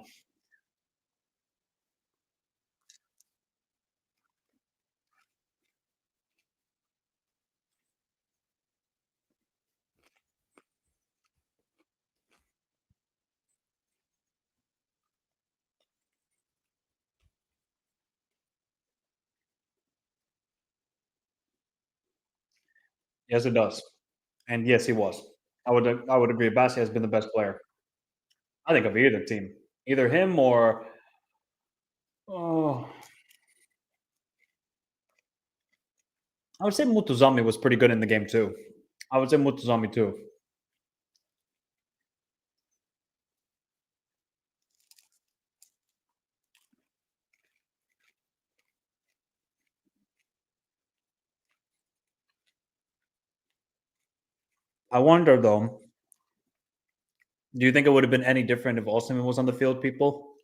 Yes, it does. And yes, he was. I would agree. Bassi has been the best player. I think of either team, either him or oh, I would say Mutuzami was pretty good in the game too. I would say Mutuzami too. I wonder though, do you think it would have been any different if Osimhen was on the field, people?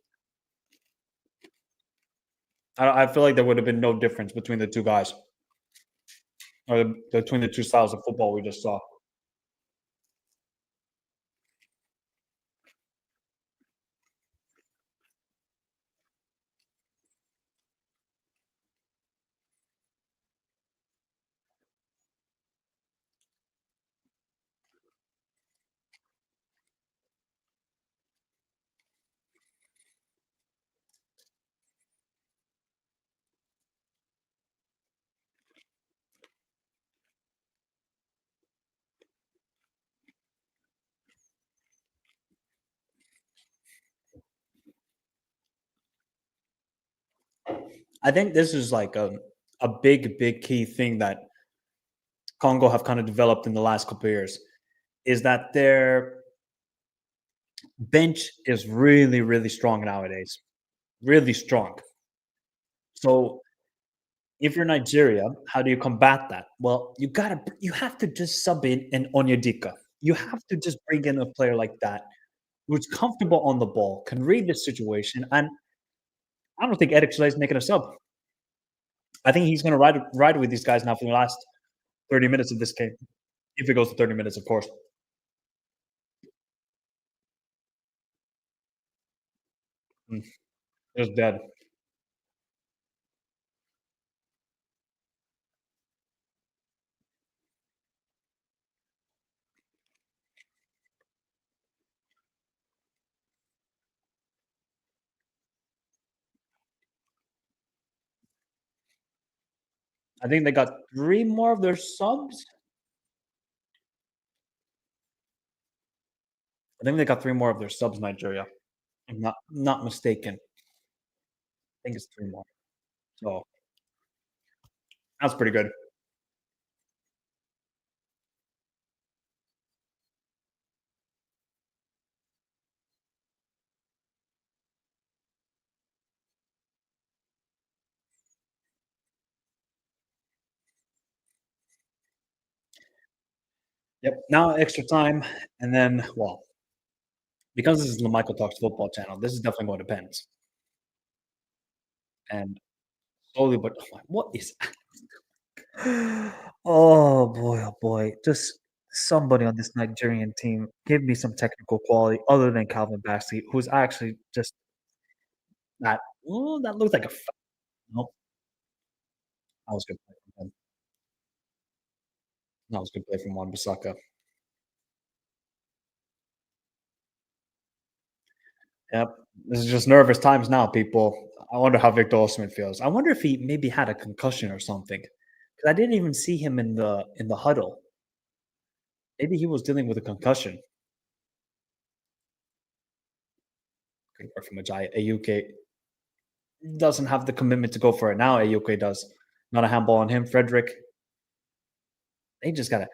I feel like there would have been no difference between the two guys or between the two styles of football we just saw. I think this is like a big key thing that Congo have kind of developed in the last couple of years is that their bench is really strong nowadays. Really strong. So if you're Nigeria, how do you combat that? Well, you have to just sub in an Onyedika. You have to just bring in a player like that who's comfortable on the ball, can read the situation, and I don't think Eric is making a sub. I think he's going to ride with these guys now for the last 30 minutes of this game, if it goes to 30 minutes, of course. Mm, just dead. I think they got 3 more of their subs. I think they got 3 more of their subs, Nigeria. If I'm not mistaken. I think it's 3 more. So that's pretty good. Yep. Now extra time, and then well, because this is the Michael Talks Football channel, this is definitely going to pens. And slowly, but what is? Oh boy! Just somebody on this Nigerian team give me some technical quality other than Calvin Bassey, who's actually just that. Oh, that looks like a. Nope, that was good play from him. That was good play from Wan Bissaka. Yep, this is just nervous times now, people. I wonder how Victor Osimhen feels. I wonder if he maybe had a concussion or something. Because I didn't even see him in the huddle. Maybe he was dealing with a concussion. Good work from Ajayi. AUK doesn't have the commitment to go for it now. AUK does. Not a handball on him. Frederick. They just gotta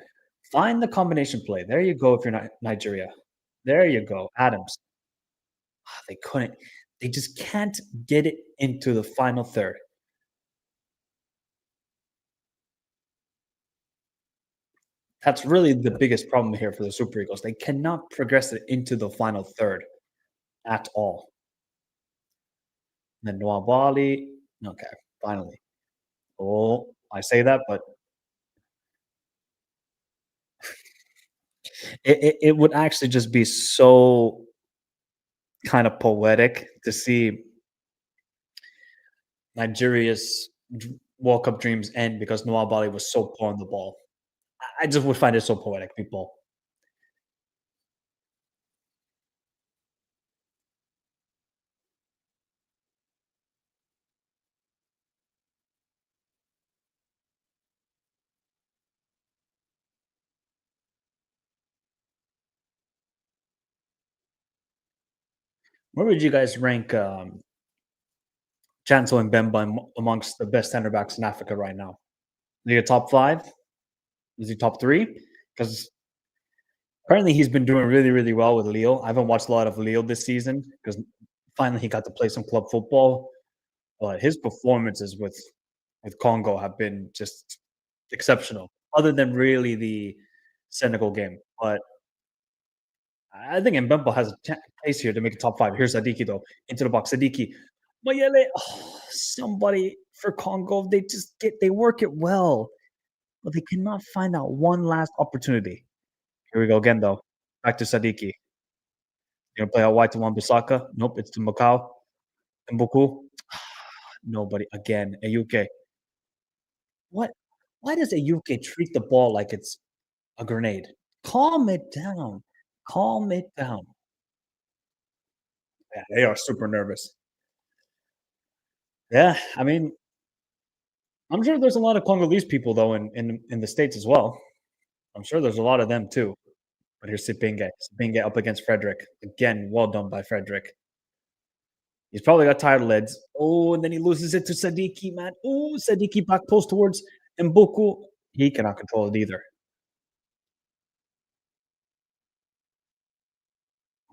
find the combination play. There you go. If you're not Nigeria, there you go. Adams. They couldn't. They just can't get it into the final third. That's really the biggest problem here for the Super Eagles. They cannot progress it into the final third at all. And then Nwabali. Okay, finally. Oh, I say that, but it would actually just be so kind of poetic to see Nigeria's World Cup dreams end because Nwabali was so poor on the ball. I just would find it so poetic, people. Where would you guys rank Chancellor and Bemba amongst the best center backs in Africa right now? Is he a top 5? Is he top 3? Because apparently he's been doing really well with Lille. I haven't watched a lot of Lille this season because finally he got to play some club football. But his performances with Congo have been just exceptional, other than really the Senegal game. But I think Mbemba has a place here to make a top 5. Here's Sadiki, though, into the box. Sadiki. Mayele, somebody for Congo, they work it well, but they cannot find out one last opportunity. Here we go again, though. Back to Sadiki. You gonna play out wide to Wan-Bissaka? Nope, it's to Macau. Mboku. Nobody again. Ayuke. What? Why does Ayuke treat the ball like it's a grenade? Calm it down. Calm it down. Yeah, they are super nervous. Yeah, I mean, I'm sure there's a lot of Congolese people though in the states as well. I'm sure there's a lot of them too. But here's Sipinge. Sipinge up against Frederick again. Well done by Frederick. He's probably got tired legs. Oh, and then he loses it to Sadiki, man. Oh, Sadiki back post towards Mbuku. He cannot control it either.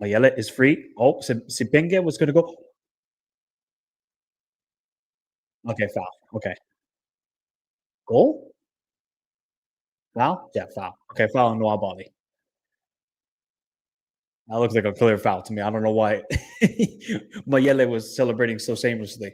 Mayele is free. Oh, Sipenge was going to go. Okay, foul. Okay. Goal? Foul? Yeah, foul. Okay, foul on Nwabali. That looks like a clear foul to me. I don't know why Mayele was celebrating so shamelessly.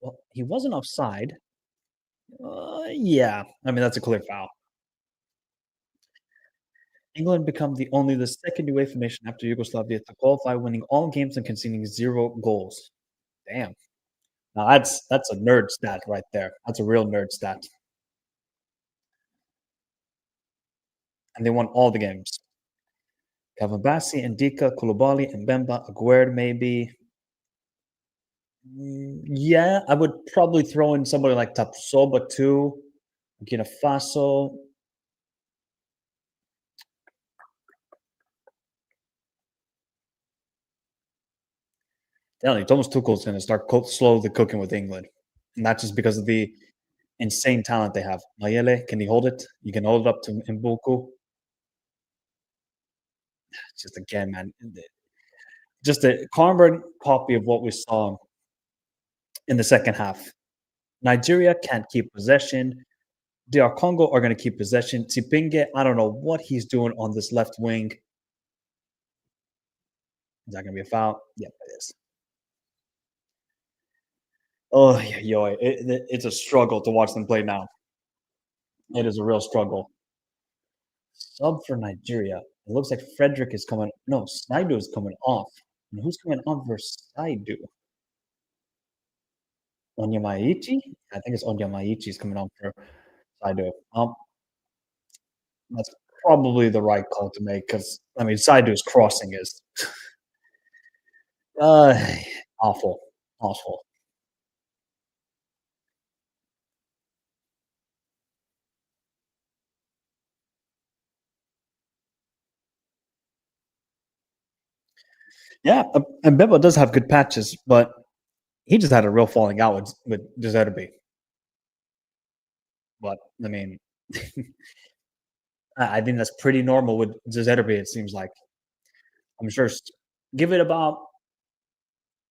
Well, he wasn't offside. Yeah. I mean, that's a clear foul. England become only the second UEFA nation after Yugoslavia to qualify, winning all games and conceding 0 goals. Damn. Now that's a nerd stat right there. That's a real nerd stat. And they won all the games. Kavabasi, Ndika, Koulibaly, Mbemba, Aguerd maybe. Yeah, I would probably throw in somebody like Tapsoba too. Burkina Faso. Thomas Tuchel's going to start slowly cooking with England. And that's just because of the insane talent they have. Mayele, can he hold it? You can hold it up to Mbuku. Just again, man, just a carbon copy of what we saw in the second half. Nigeria can't keep possession. DR Congo are going to keep possession. Tsipinge, I don't know what he's doing on this left wing. Is that going to be a foul? Yep, it is. Oh, yeah, it's a struggle to watch them play now. It is a real struggle. Sub for Nigeria. It looks like Frederick is coming. No, Saidu is coming off. And who's coming on for Saidu? Onyemaichi? I think it's Onyemaichi is coming on for Saidu. That's probably the right call to make because, I mean, Saidu's crossing is awful. Awful. Yeah, and Bemba does have good patches, but he just had a real falling out with Deserbi. But, I mean, I think that's pretty normal with Deserbi, it seems like. I'm sure give it about,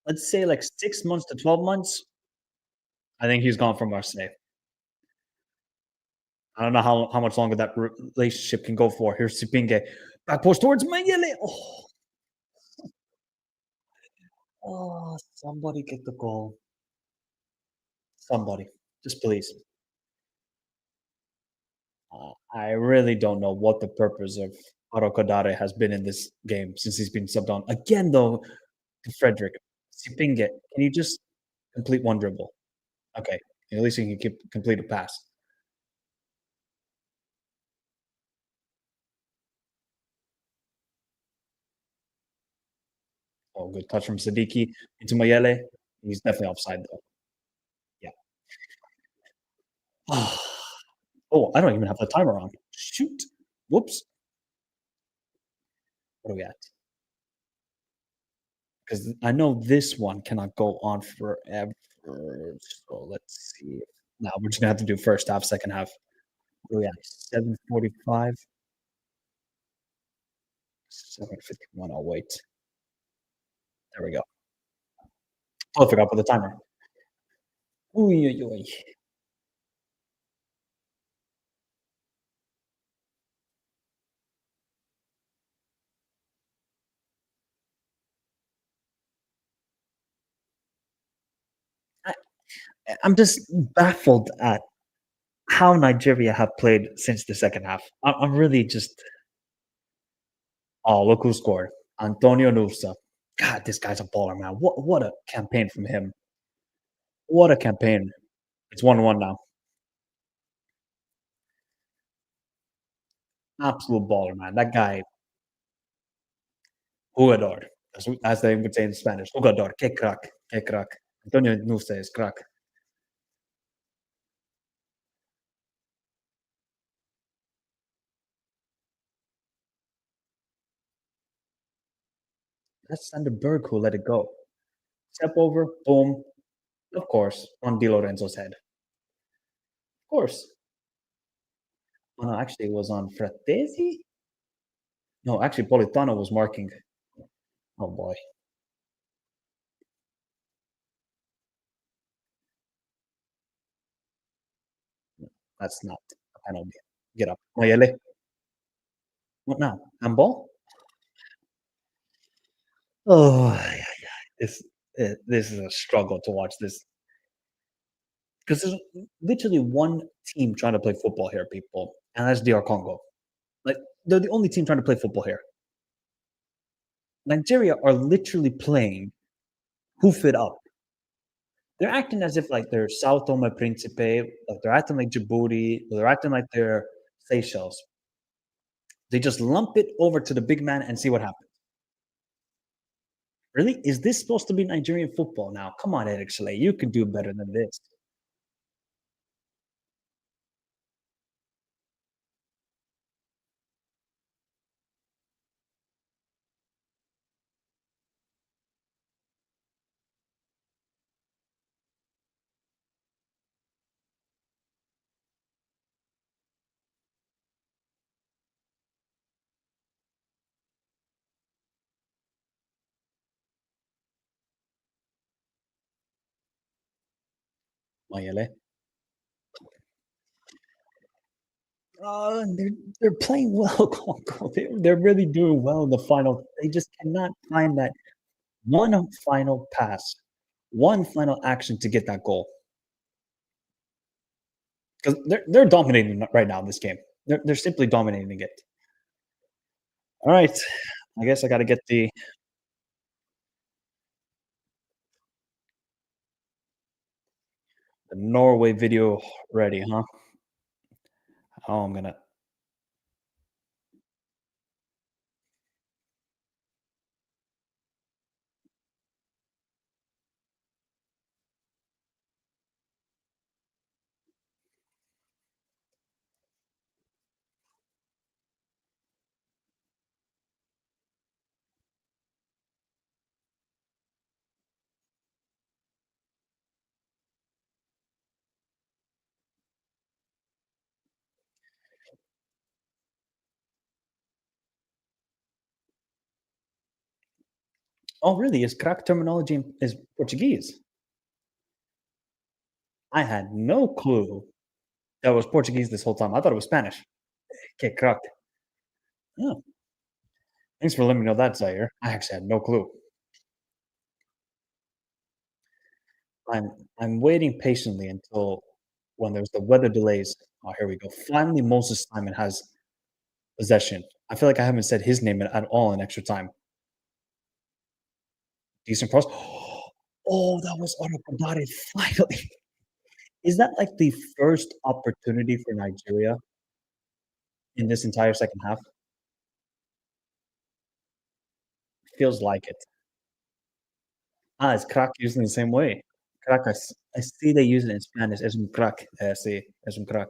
let's say, like 6 months to 12 months. I think he's gone from Marseille. I don't know how much longer that relationship can go for. Here's Sipinge. Back post towards Mayele. Somebody get the goal. Somebody. Just please. I really don't know what the purpose of Arokadare has been in this game since he's been subbed on. Again, though, to Frederick. Sipinge, can you just complete one dribble? Okay. At least you can complete a pass. Oh, good touch from Sadiki into Mayele. He's definitely offside, though. Yeah. Oh, I don't even have the timer on. Shoot. Whoops. What are we at? Because I know this one cannot go on forever. So let's see. Now we're just gonna have to do first half, second half. What are we at? 7:45. 7:51. I'll wait. There we go. Oh, I forgot to put the timer. Oy, oy, oy. I'm just baffled at how Nigeria have played since the second half. I'm really just. Oh, look who scored. Antonio Nusa. God, this guy's a baller, man. What a campaign from him. What a campaign. It's 1-1 now. Absolute baller, man. That guy, jugador, as they would say in Spanish. Jugador, que crack, que crack. Antonio Nusa is crack. That's Sander Berg who let it go. Step over, boom. Of course, on Di Lorenzo's head. Of course. Oh, no, actually, it was on Fratesi? No, actually, Politano was marking. Oh, boy. That's not a penalty. Get up. Mayele. What now? Handball? Oh, this this is a struggle to watch this because there's literally one team trying to play football here, people, and that's DR Congo. Like they're the only team trying to play football here. Nigeria are literally playing hoof it up. They're acting as if like they're Sao Tome Principe, like they're acting like Djibouti, they're acting like they're Seychelles. They just lump it over to the big man and see what happens. Really? Is this supposed to be Nigerian football now? Come on, Eric Slay. You can do better than this. Mayele. They're playing well, Congo. They're really doing well in the final. They just cannot find that one final pass, one final action to get that goal. Because they're dominating right now in this game. They're simply dominating it. All right, I guess I got to get the Norway video ready, huh? Oh, I'm gonna. Oh, really? Is crack terminology is Portuguese? I had no clue that was Portuguese this whole time. I thought it was Spanish. Okay, crack. Oh, thanks for letting me know that, Zaire. I actually had no clue. I'm I'm waiting patiently until when there's the weather delays. Oh, here we go. Finally, Moses Simon has possession. I feel like I haven't said his name at all in extra time. Decent cross. Oh, that was Arapagare finally. Is that like the first opportunity for Nigeria in this entire second half? Feels like it. Ah, is crack used in the same way? Crack, I see they use it in Spanish. Es un crack. Sí, es un crack.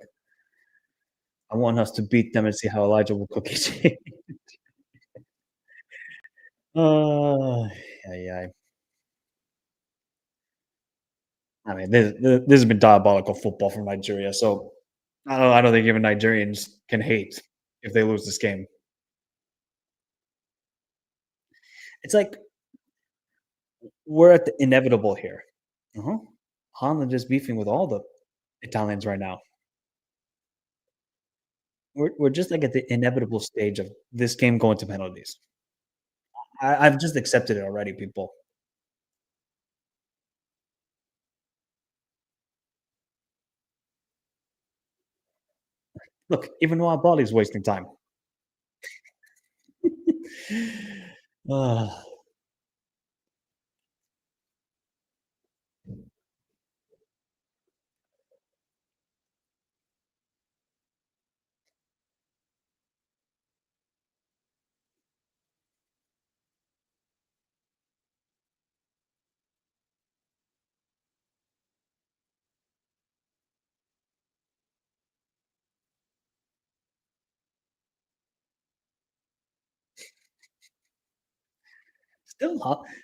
I want us to beat them and see how Elijah will cook it. Oh, yeah. I mean, this has been diabolical football from Nigeria. So I don't think even Nigerians can hate if they lose this game. It's like we're at the inevitable here. Uh-huh. Holland is beefing with all the Italians right now. We're just like at the inevitable stage of this game going to penalties. I've just accepted it already, people. Look, even Noah Bali's wasting time. Ah,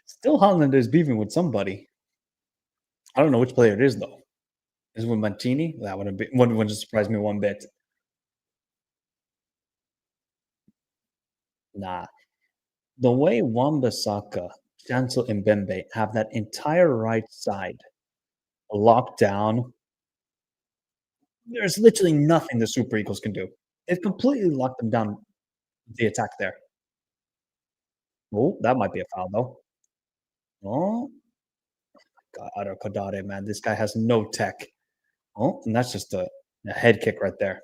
Still Holland is beefing with somebody. I don't know which player it is though. Is it with Mancini? That wouldn't surprise me one bit. Nah. The way Wan-Bissaka, Chancel, and Mbembe have that entire right side locked down, there's literally nothing the Super Eagles can do. They've completely locked them down the attack there. Oh, that might be a foul though. Oh, God, Ado Kodade, man. This guy has no tech. Oh, and that's just a head kick right there.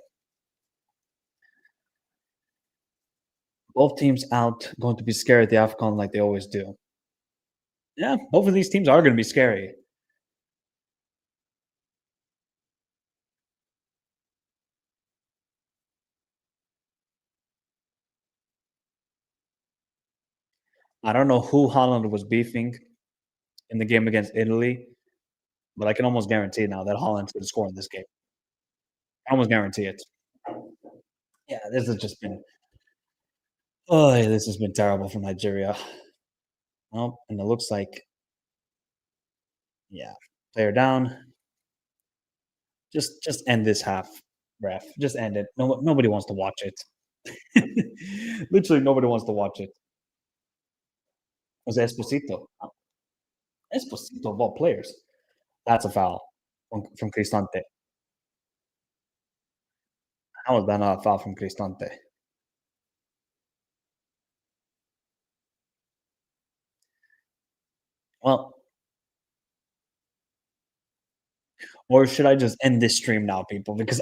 Both teams out, going to be scary at the AFCON like they always do. Yeah, both of these teams are going to be scary. I don't know who Holland was beefing in the game against Italy, but I can almost guarantee now that Holland's going to score in this game. I almost guarantee it. Yeah, this has just been. Oh, this has been terrible for Nigeria. Well, and it looks like, yeah, player down. Just end this half, ref. Just end it. Nobody wants to watch it. Literally, nobody wants to watch it. Was it Esposito? Oh, Esposito of all players. That's a foul from Cristante. How was that not a foul from Cristante? Well, or should I just end this stream now, people? Because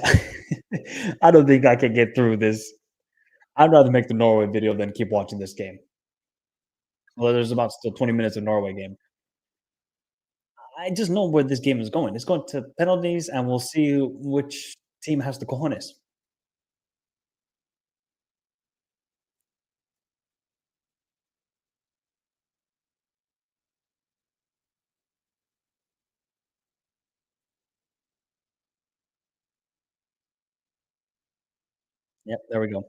I don't think I can get through this. I'd rather make the Norway video than keep watching this game. Well, there's about still 20 minutes of Norway game. I just know where this game is going. It's going to penalties, and we'll see which team has the cojones. Yep, there we go.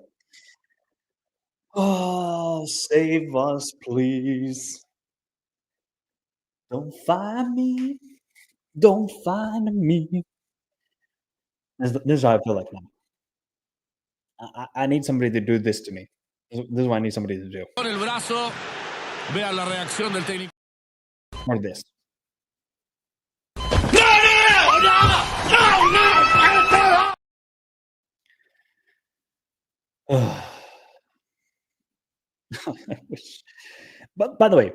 Oh, save us, please. Don't find me. Don't find me. This is how I feel like now. I need somebody to do this to me. This is what I need somebody to do. Con el brazo, vean la reacción del técnico. Or this. I wish. But by the way,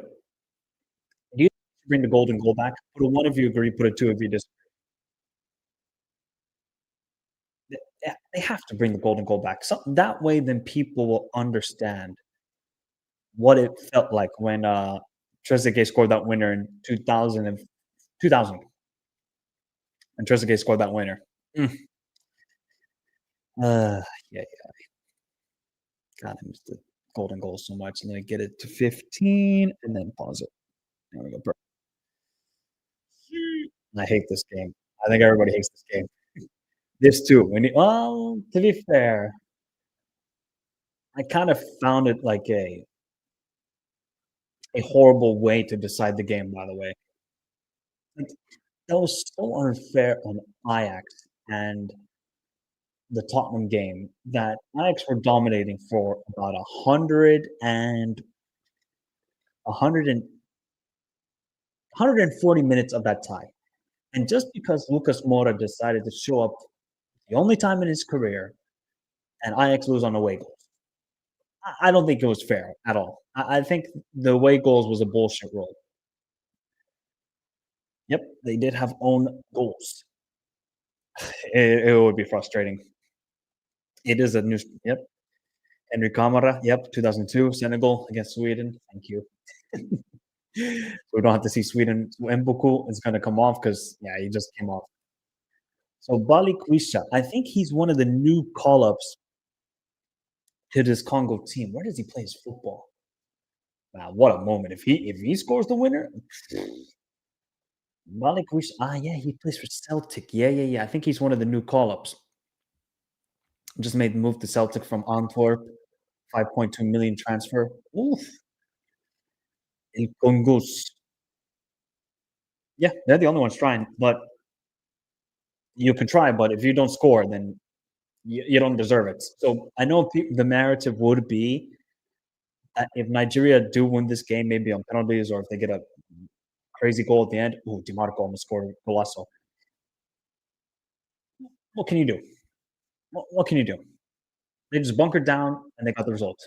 do you bring the golden goal back? Put a 1 if you agree, put a 2 if you disagree. They have to bring the golden goal back. So that way, then people will understand what it felt like when Trezeguet scored that winner in 2000. And Trezeguet scored that winner. Yeah. God, I missed the golden goal so much. And then get it to 15 and then pause it. There we go. I hate this game. I think everybody hates this game. This too. Well, to be fair, I kind of found it like a horrible way to decide the game, by the way. Like, that was so unfair on Ajax and the Tottenham game that Ajax were dominating for about 140 minutes of that tie. And just because Lucas Moura decided to show up the only time in his career and Ajax lose on away goals, I don't think it was fair at all. I think the away goals was a bullshit rule. Yep, they did have own goals. It would be frustrating. It is a new. Yep, Henry Camara. Yep, 2002 Senegal against Sweden. Thank you. We don't have to see Sweden. Mbuku is going to come off because he just came off. So Bali Quisha, I think he's one of the new call-ups to this Congo team. Where does he play his football? Wow, what a moment! If he scores the winner, Bali Quisha. He plays for Celtic. Yeah. I think he's one of the new call-ups. Just made the move to Celtic from Antwerp, 5.2 million transfer. Oof. El Congus. Yeah, they're the only ones trying, but you can try, but if you don't score, then you don't deserve it. So I know the narrative would be that if Nigeria do win this game, maybe on penalties or if they get a crazy goal at the end, ooh, DiMarco almost scored a golazo. What can you do? What can you do? They just bunkered down and they got the result.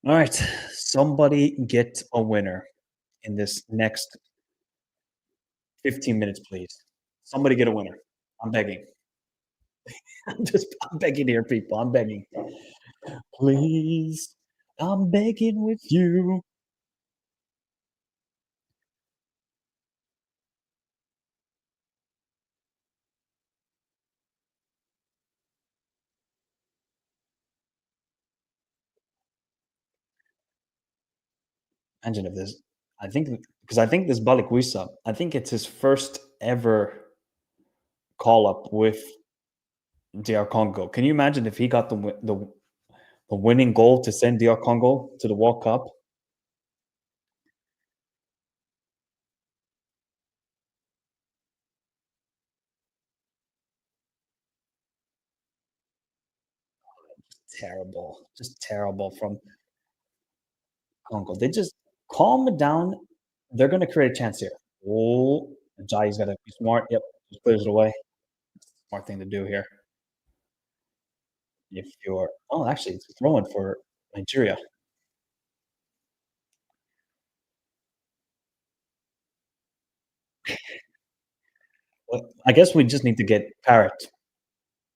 All right, somebody get a winner in this next 15 minutes, please. Somebody get a winner. I'm begging. I'm begging here, people. I'm begging. Please. I'm begging with you. Imagine if this. I think because I think this Balikwisa, I think it's his first ever call up with DR Congo. Can you imagine if he got the winning goal to send DR Congo to the World Cup? Terrible, just terrible from Congo. They just calm it down. They're going to create a chance here. Oh, Jai's got to be smart. Yep, just clears it away. Smart thing to do here. If you're, oh, actually, it's throwing for Nigeria. Well, I guess we just need to get Parrot.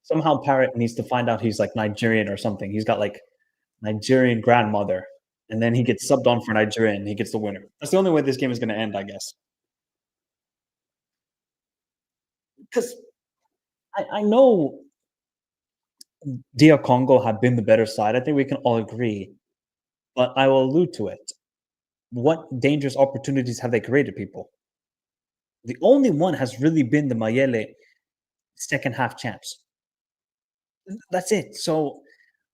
Somehow Parrot needs to find out he's like Nigerian or something. He's got like Nigerian grandmother, and then he gets subbed on for Nigeria and he gets the winner. That's the only way this game is going to end, I guess. Because I know DR Congo have been the better side. I think we can all agree. But I will allude to it. What dangerous opportunities have they created, people? The only one has really been the Mayele second half champs. That's it. So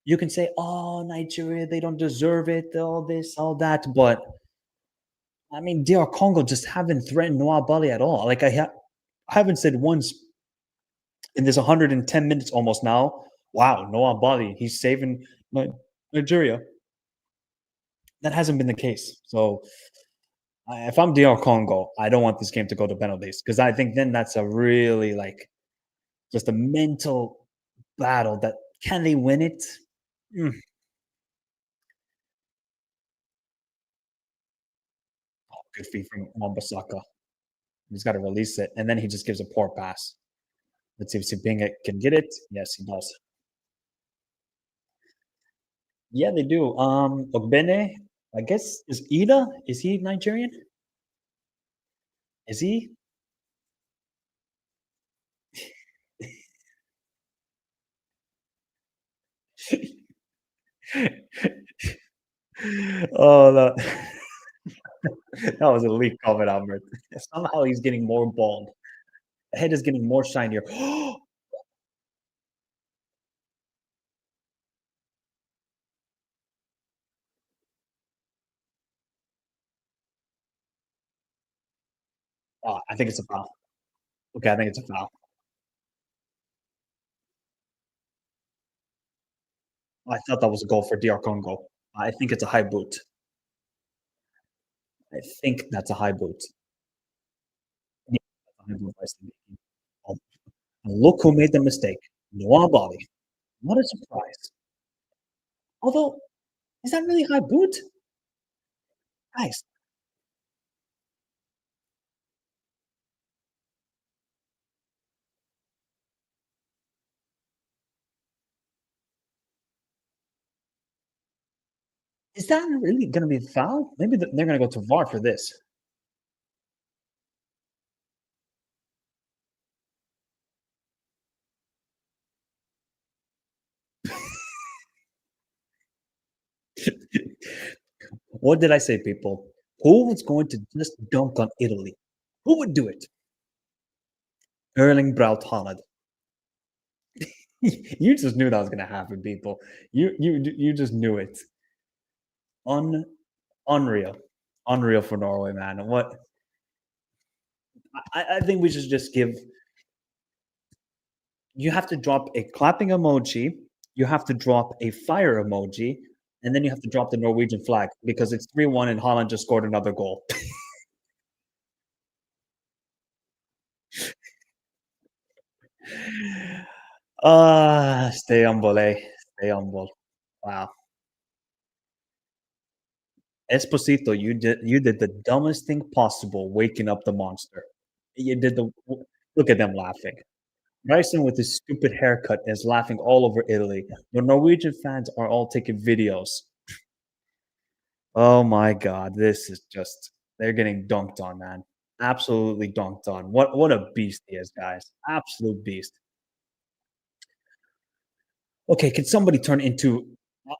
you can say, oh, Nigeria, they don't deserve it, all this, all that. But I mean, DR Congo just haven't threatened Noah Bali at all. Like I haven't said once in this 110 minutes almost now, wow, Noah Bali, he's saving Nigeria. That hasn't been the case. So if I'm DR Congo, I don't want this game to go to penalties because I think then that's a really like just a mental battle that can they win it? Mm. Oh, good feed from Mombasaka. He's got to release it, and then he just gives a poor pass. Let's see if Sibinga can get it. Yes, he does. Yeah, they do. Ogbene, I guess is Ida. Is he Nigerian? Is he? Oh, that, that was a leak comment, Albert. Somehow he's getting more bald. The head is getting more shinier. Oh, I think it's a foul. Okay, I think it's a foul. I thought that was a goal for DR Congo. I think it's a high boot. I think that's a high boot. Yeah, that's a high boot by Sibinga. Oh, look who made the mistake. Noah Bali. What a surprise. Although, is that really high boot? Guys, is that really going to be a foul? Maybe they're going to go to VAR for this. What did I say, people? Who was going to just dunk on Italy? Who would do it? Erling Braut Haaland. You just knew that was gonna happen, people. You just knew it. Unreal, unreal for Norway, man. What I think we should just give. You have to drop a clapping emoji. You have to drop a fire emoji, and then you have to drop the Norwegian flag because it's 3-1 and Holland just scored another goal. Stay humble, eh? Stay humble. Wow. Esposito, you did the dumbest thing possible, waking up the monster. You did the look at them laughing. Bryson with his stupid haircut is laughing all over Italy. The Norwegian fans are all taking videos. Oh my god, this is just they're getting dunked on, man. Absolutely dunked on. What a beast he is, guys. Absolute beast. Okay, can somebody turn into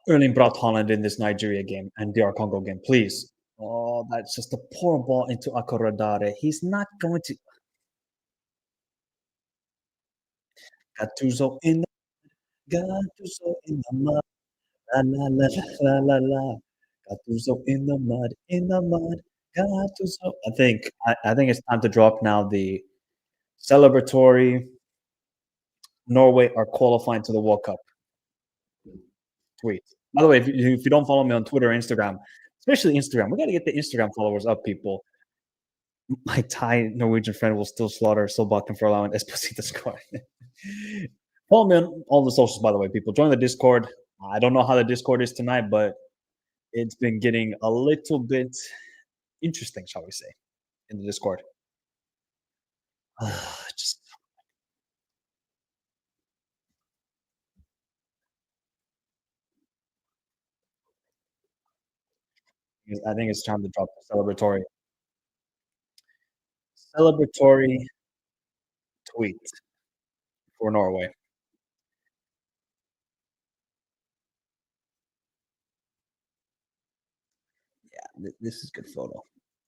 Erling Braut Holland in this Nigeria game and DR Congo game, please? Oh, that's just a poor ball into Akoradare. He's not going to Gattuso in the Gattuso in the mud. La la la la la la. Gattuso in the mud. Gattuso. I think it's time to drop now the celebratory Norway are qualifying to the World Cup tweet. By the way, if you don't follow me on Twitter or Instagram, especially Instagram, we got to get the Instagram followers up, people. My Thai Norwegian friend will still slaughter Solbakken for allowing Esposito to score. Follow me on all the socials, by the way, people. Join the Discord. I don't know how the Discord is tonight, but it's been getting a little bit interesting, shall we say, in the Discord. Just I think it's time to drop the celebratory tweet for Norway. Yeah, this is a good photo.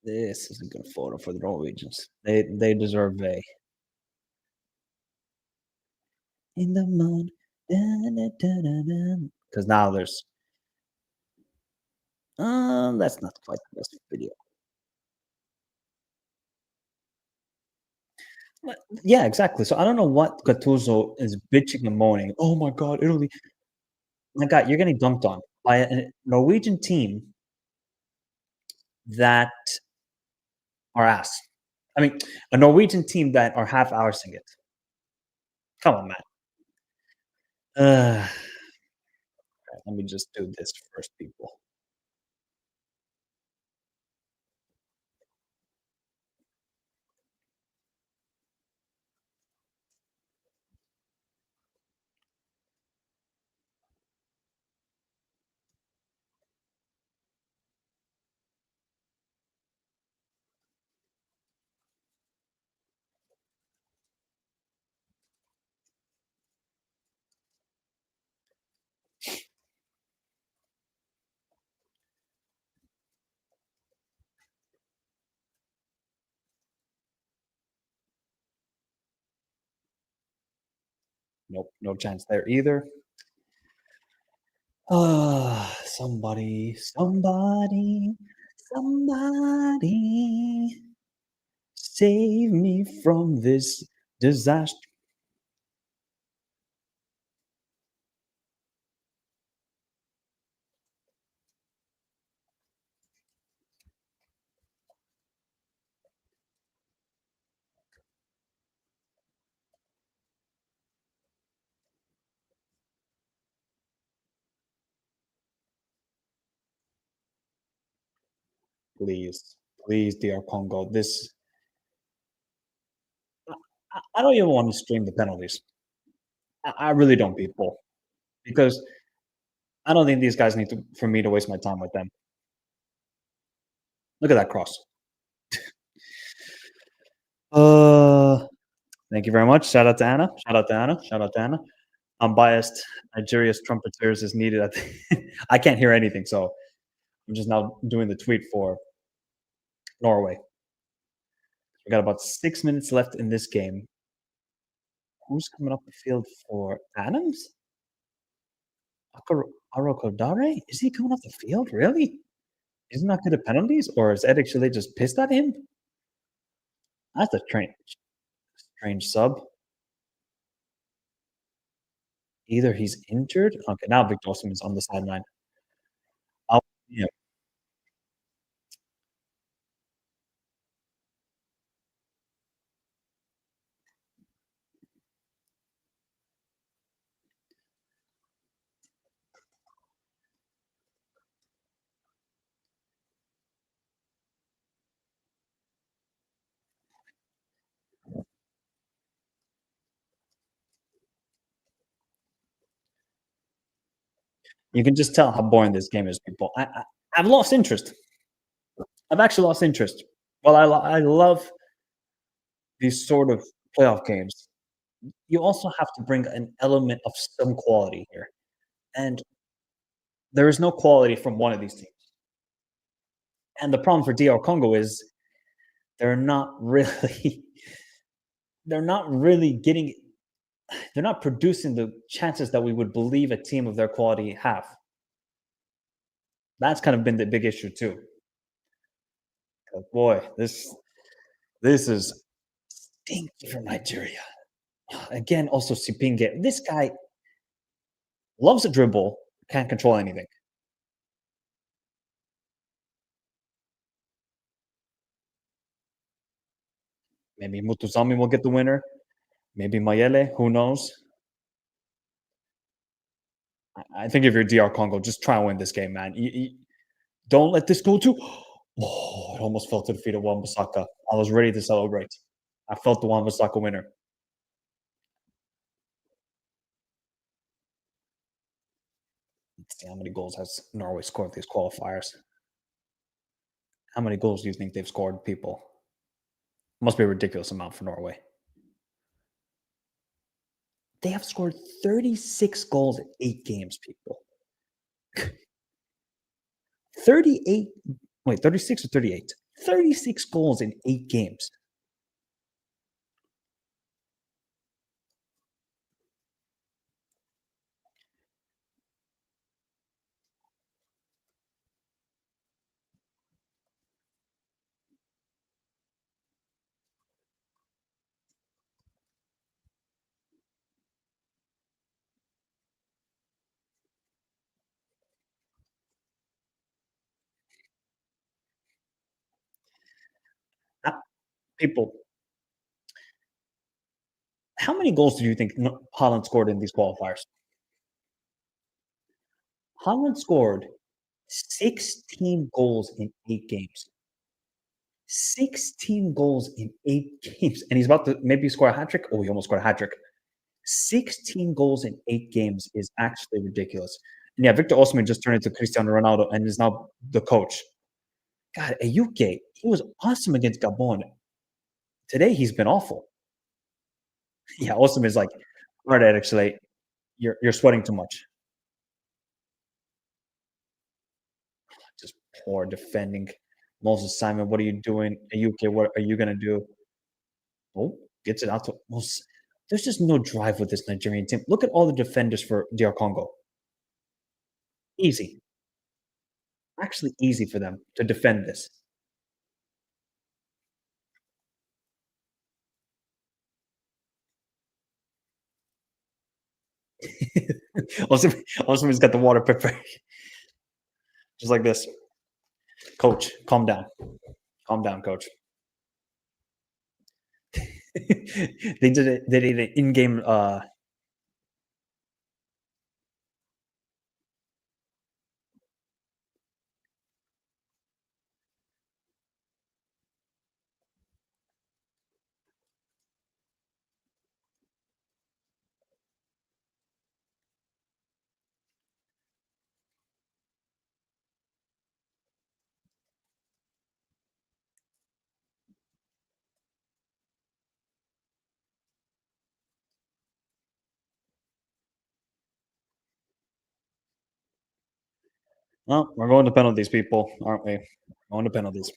This is a good photo for the Norwegians. They deserve a in the mud. Because now there's that's not quite the best video. Yeah, exactly. So I don't know what Gattuso is bitching and moaning. Oh my god, Italy! My God, you're getting dunked on by a Norwegian team that are ass. I mean, a Norwegian team that are half oursing it. Come on, man. Let me just do this first, people. Nope, no chance there either. Somebody, save me from this disaster. Please, please, dear Congo. This I don't even want to stream the penalties. I really don't, people, because I don't think these guys need to for me to waste my time with them. Look at that cross. Thank you very much. Shout out to Anna. Shout out to Anna. Shout out to Anna. I'm biased. Nigeria's trumpeters is needed. I can't hear anything, so I'm just now doing the tweet for Norway. We got about 6 minutes left in this game. Who's coming up the field for Adams? Arokodare? Is he coming off the field? Really? He's not good at penalties? Or is Ed actually just pissed at him? That's a strange sub. Either he's injured. Okay, now Victor Osimhen's on the sideline. Yeah. You can just tell how boring this game is, people. I've lost interest. I've actually lost interest. Well, I love these sort of playoff games. You also have to bring an element of some quality here. And there is no quality from one of these teams. And the problem for DR Congo is they're not really they're not really getting they're not producing the chances that we would believe a team of their quality have. That's kind of been the big issue too. Boy, this is stinky for Nigeria. Again, also Sipinge. This guy loves a dribble, can't control anything. Maybe Mutuzami will get the winner. Maybe Mayele, who knows? I think if you're DR Congo, just try and win this game, man. Don't let this go too. Oh, it almost fell to the feet of Wan-Bissaka. I was ready to celebrate. I felt the Wan-Bissaka winner. Let's see how many goals has Norway scored these qualifiers. How many goals do you think they've scored, people? Must be a ridiculous amount for Norway. They have scored 36 goals in 8 games, people. 38. Wait, 36 or 38? 36 goals in 8 games. People, how many goals do you think Holland scored in these qualifiers? Holland scored 16 goals in 8 games. 16 goals in 8 games. And he's about to maybe score a hat trick. Oh, he almost scored a hat trick. 16 goals in 8 games is actually ridiculous. And yeah, Victor Osimhen just turned into Cristiano Ronaldo and is now the coach. God, Ayuke, he was awesome against Gabon. Today, he's been awful. Yeah, Osimhen is like, all right, actually, you're sweating too much. Just poor defending. Moses Simon, what are you doing? Ayuke, what are you going to do? Oh, gets it out to Moses. There's just no drive with this Nigerian team. Look at all the defenders for DR Congo. Easy. Actually easy for them to defend this. Osimhen's got the water prepared. Just like this. Coach, calm down. Calm down, coach. They did an in-game well, we're going to penalties, people, aren't we? Going to penalties.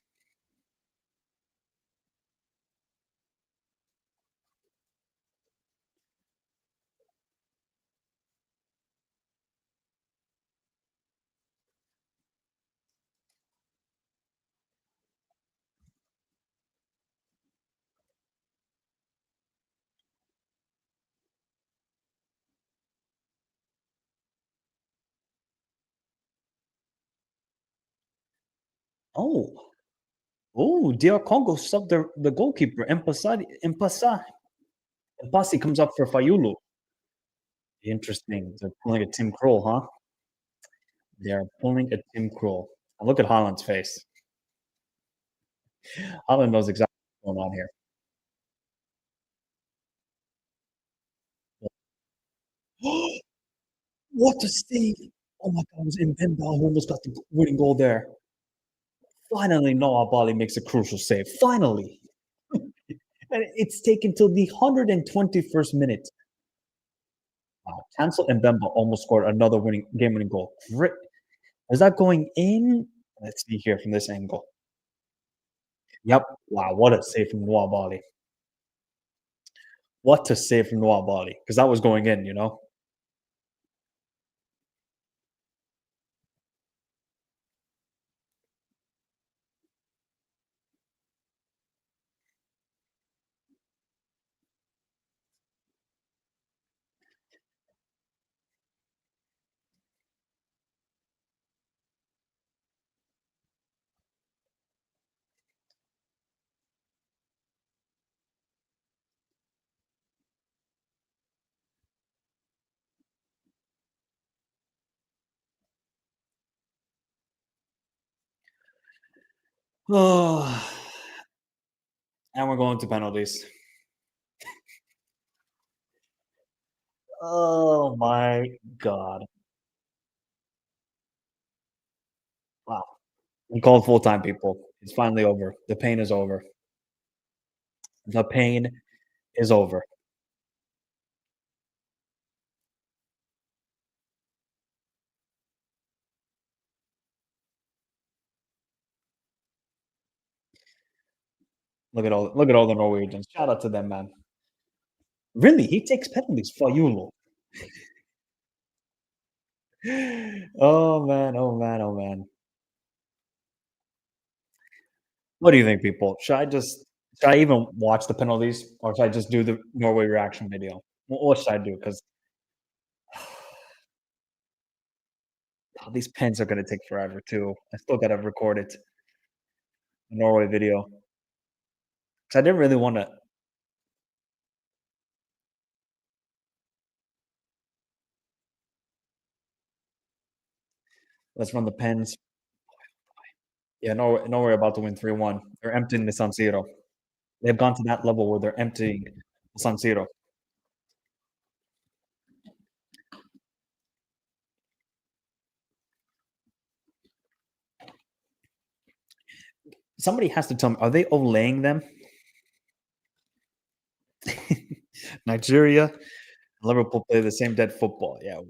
Oh, oh, DR Congo subbed the goalkeeper. Empasi comes up for Fayulu. Interesting. They're pulling a Tim Kroll, huh? They are pulling a Tim Kroll. And look at Haaland's face. Haaland knows exactly what's going on here. What a save! Oh my God, it was Mbemba who almost got the winning goal there. Finally, Noah Bali makes a crucial save. Finally. And it's taken till the 121st minute. Wow. Cancel Mbemba almost scored another game-winning goal. Great. Was that going in? Let's see here from this angle. Yep. Wow, what a save from Noah Bali. What a save from Noah Bali. Because that was going in, you know? Oh, and we're going to penalties. Oh my God. Wow. We called full time, people. It's finally over. The pain is over. The pain is over. Look at all the Norwegians. Shout out to them, man. Really, he takes penalties for Yulo. Oh man, oh man, oh man. What do you think, people? Should I even watch the penalties, or should I just do the Norway reaction video? What should I do? Because these pens are gonna take forever too. I still gotta record it, the Norway video. Because I didn't really want to. Let's run the pens. Yeah, Norway about to win 3-1. They're emptying the San Siro. They've gone to that level where they're emptying the San Siro. Somebody has to tell me, are they olaying them? Nigeria and Liverpool play the same dead football. Yeah.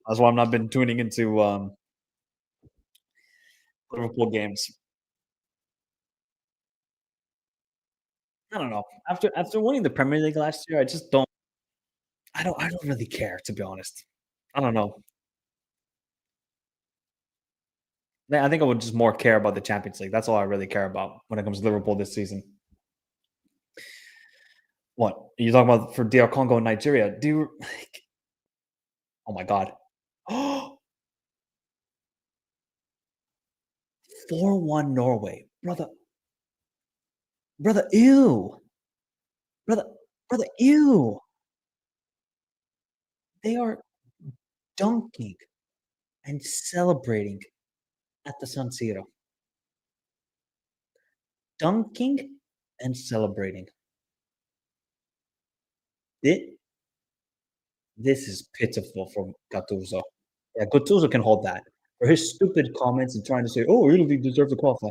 That's why I've not been tuning into Liverpool games. I don't know. After winning the Premier League last year, I don't really care, to be honest. I don't know. I think I would just more care about the Champions League. That's all I really care about when it comes to Liverpool this season. What? Are you talking about for DR Congo and Nigeria? Do you like, oh my God. 4-1 Norway. Brother, ew. Brother, brother, ew. They are dunking and celebrating at the San Siro. Dunking and celebrating. This is pitiful from Gattuso. Yeah, Gattuso can hold that. For his stupid comments and trying to say, "Oh, Italy deserves to qualify."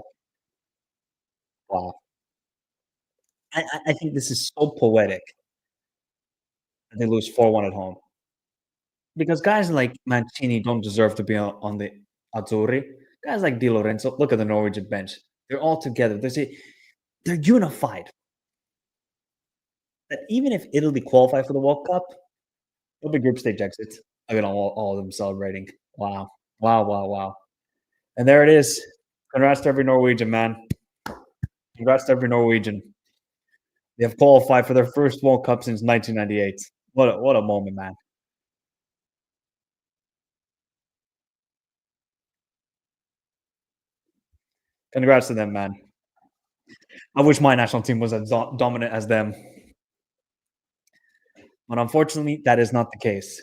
Wow. I think this is so poetic that they lose 4-1 at home. Because guys like Mancini don't deserve to be on the Azzurri. Guys like Di Lorenzo, look at the Norwegian bench. They're all together. They're unified. That even if Italy qualify for the World Cup, it'll be group stage exit. I mean, all of them celebrating. Wow. Wow, wow, wow. And there it is. Congrats to every Norwegian, man. Congrats to every Norwegian. They have qualified for their first World Cup since 1998. What a moment, man. Congrats to them, man. I wish my national team was as dominant as them. But unfortunately, that is not the case.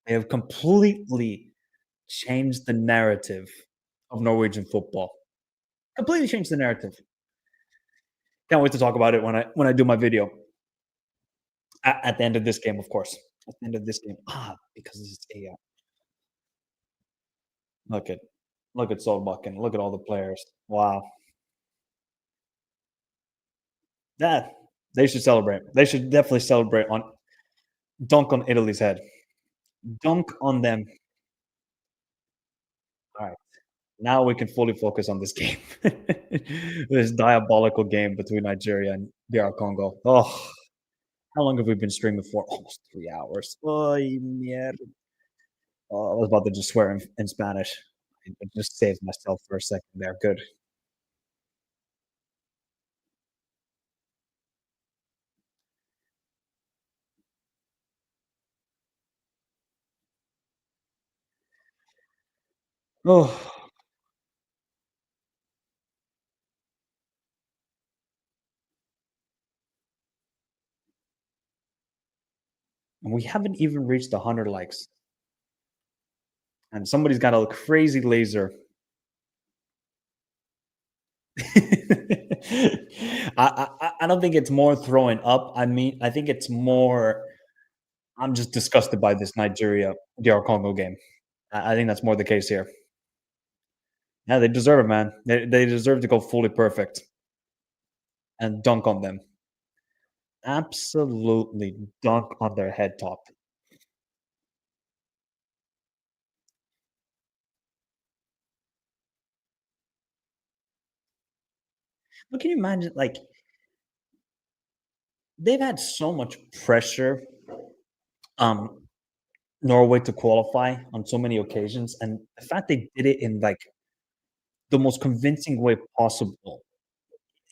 They have completely changed the narrative of Norwegian football. Completely changed the narrative. Can't wait to talk about it when I do my video. At the end of this game, of course. At the end of this game. Because this is a look at Solbakken. Look at all the players. Wow. That they should celebrate. They should definitely celebrate on dunk on Italy's head. Dunk on them. All right. Now we can fully focus on this game. This diabolical game between Nigeria and DR Congo. Oh, how long have we been streaming for? Almost 3 hours. Ay, mierda. Oh, I was about to just swear in Spanish. I just saved myself for a second there. Good. Oh, and we haven't even reached 100 likes. And somebody's got a crazy laser. I don't think it's more throwing up. I mean, I think it's more. I'm just disgusted by this Nigeria DR Congo game. I think that's more the case here. Yeah, they deserve it, man. They deserve to go fully perfect and dunk on them. Absolutely dunk on their head top. But can you imagine, like, they've had so much pressure, Norway to qualify on so many occasions, and the fact they did it in like the most convincing way possible,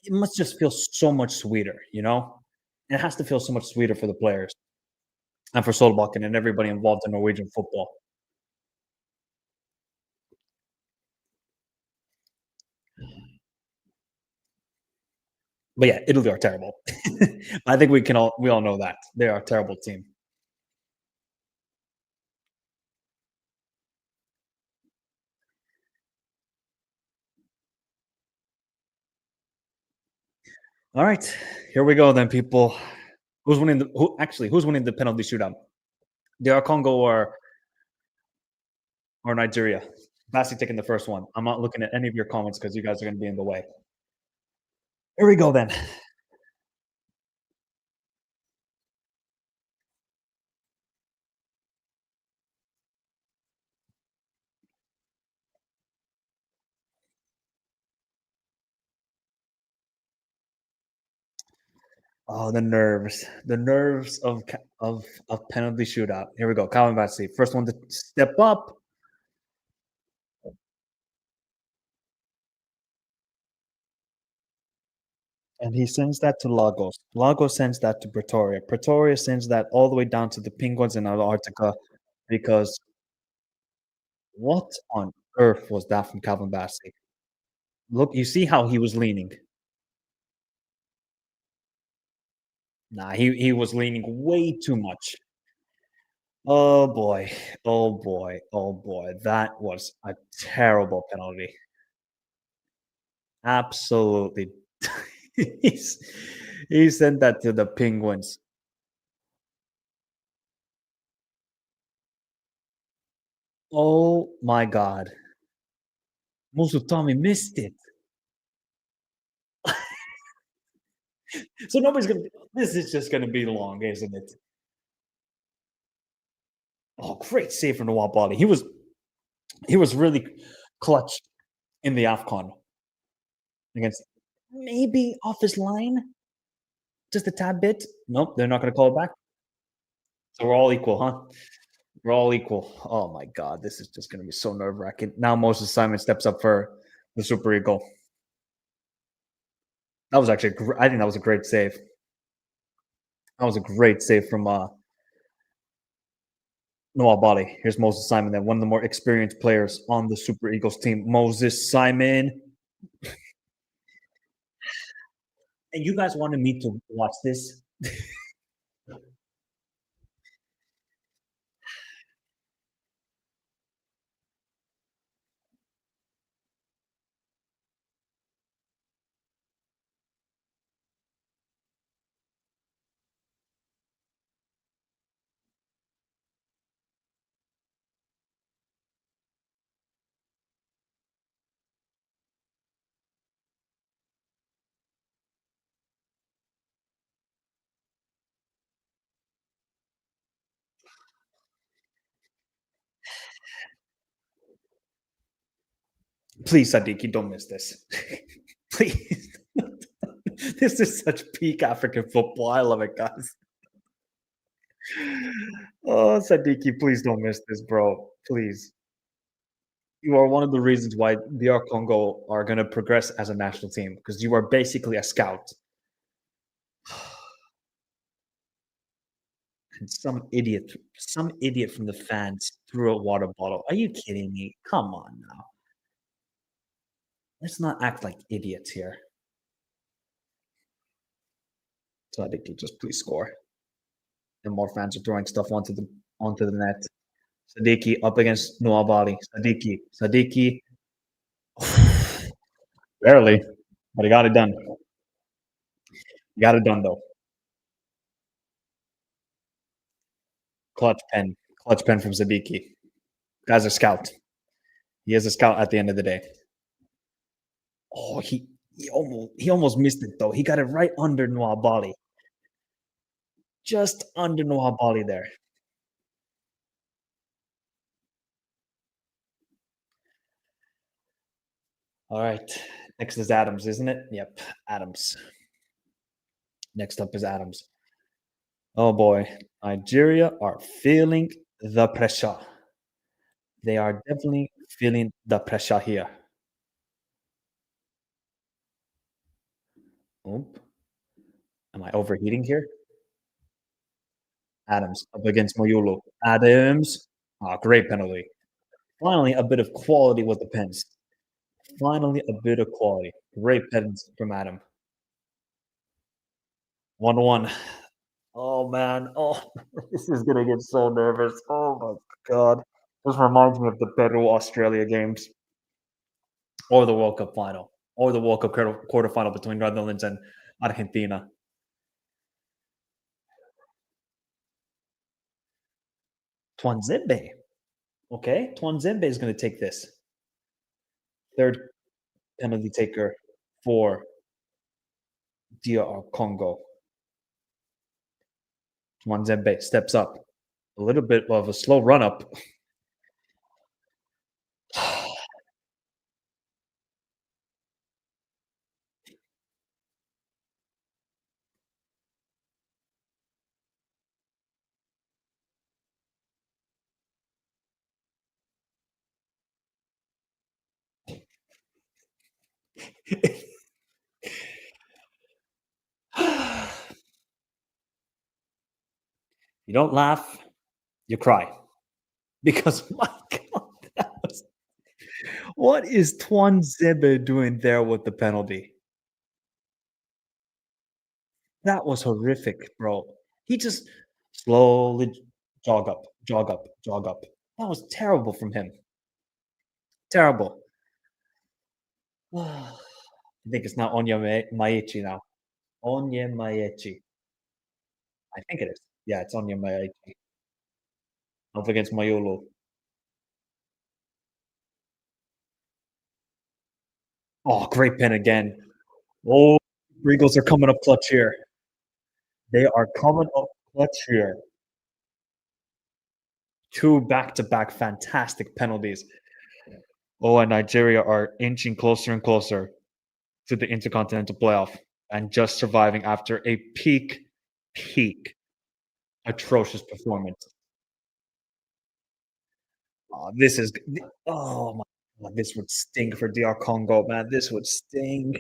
it must just feel so much sweeter, you know? It has to feel so much sweeter for the players and for Solbakken and everybody involved in Norwegian football. But yeah, Italy are terrible. I think we all know that. They are a terrible team. All right, here we go then, people. Who's winning who's winning the penalty shootout? DR Congo or Nigeria? Basti taking the first one. I'm not looking at any of your comments because you guys are going to be in the way. Here we go then. Oh, the nerves of penalty shootout. Here we go. Calvin Basti, first one to step up. And he sends that to Lagos. Lagos sends that to Pretoria. Pretoria sends that all the way down to the Penguins in Antarctica because what on earth was that from Calvin Basti? Look, you see how he was leaning. Nah, he was leaning way too much. Oh boy. Oh boy. Oh boy. That was a terrible penalty. Absolutely. He sent that to the Penguins. Oh my God. Musutami missed it. So nobody's gonna. This is just gonna be long, isn't it? Oh, great save from Noah Bali. He was really clutch in the AFCON against maybe off his line, just a tad bit. Nope, they're not gonna call it back. So we're all equal, huh? We're all equal. Oh my God, this is just gonna be so nerve wracking. Now Moses Simon steps up for the Super Eagle. That was actually, I think that was a great save. That was a great save from Noah Bali. Here's Moses Simon, then one of the more experienced players on the Super Eagles team. Moses Simon. And you guys wanted me to watch this? Please, Sadiki, don't miss this. Please. This is such peak African football. I love it, guys. Oh, Sadiki, please don't miss this, bro. Please. You are one of the reasons why DR Congo are going to progress as a national team because you are basically a scout. And some idiot from the fans threw a water bottle. Are you kidding me? Come on now. Let's not act like idiots here. Sadiki, just please score. And more fans are throwing stuff onto the net. Sadiki up against Noabali. Sadiki. Barely, but he got it done. He got it done though. Clutch pen from Sadiki. Guy's a scout. He is a scout at the end of the day. Oh, he almost missed it though. He got it right under Noabali. Just under Noabali there. All right. Next is Adams, isn't it? Yep, Adams. Next up is Adams. Oh boy. Nigeria are feeling the pressure. They are definitely feeling the pressure here. Oop. Am I overheating here? Adams up against Moyulu. Adams. Great penalty. Finally, a bit of quality with the pens. Finally, a bit of quality. Great pens from Adam. 1-1. Oh, man. Oh, this is going to get so nervous. Oh, my God. This reminds me of the Peru-Australia games or the World Cup final or the World Cup quarterfinal between Netherlands and Argentina. Twanzebe. Okay, Twanzebe is going to take this. Third penalty taker for DR Congo. Twanzebe steps up. A little bit of a slow run up. You don't laugh, you cry. Because, my God, what is Twanzebe doing there with the penalty? That was horrific, bro. He just slowly jog up. That was terrible from him. Terrible. I think it's now Onya Maechi now. Onya Maechi. I think it is. Yeah, it's Onya Maechi. Up against Mayolo. Oh, great pin again. Oh, Eagles are coming up clutch here. They are coming up clutch here. 2 back-to-back fantastic penalties. Oh, and Nigeria are inching closer and closer to the Intercontinental Playoff and just surviving after a peak, atrocious performance. This is oh my God, this would sting for DR Congo, man. This would sting.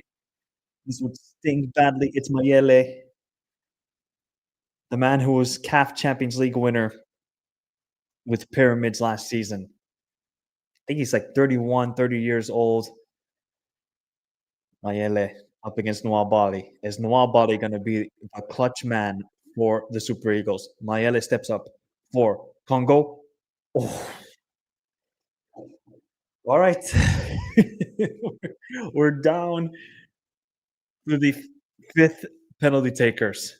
This would sting badly. It's Mayele, the man who was CAF Champions League winner with Pyramids last season. I think he's like 31, 30 years old. Mayele up against Noah Bali. Is Noah Bali going to be a clutch man for the Super Eagles? Mayele steps up for Congo. Oh, all right. We're down to the fifth penalty takers.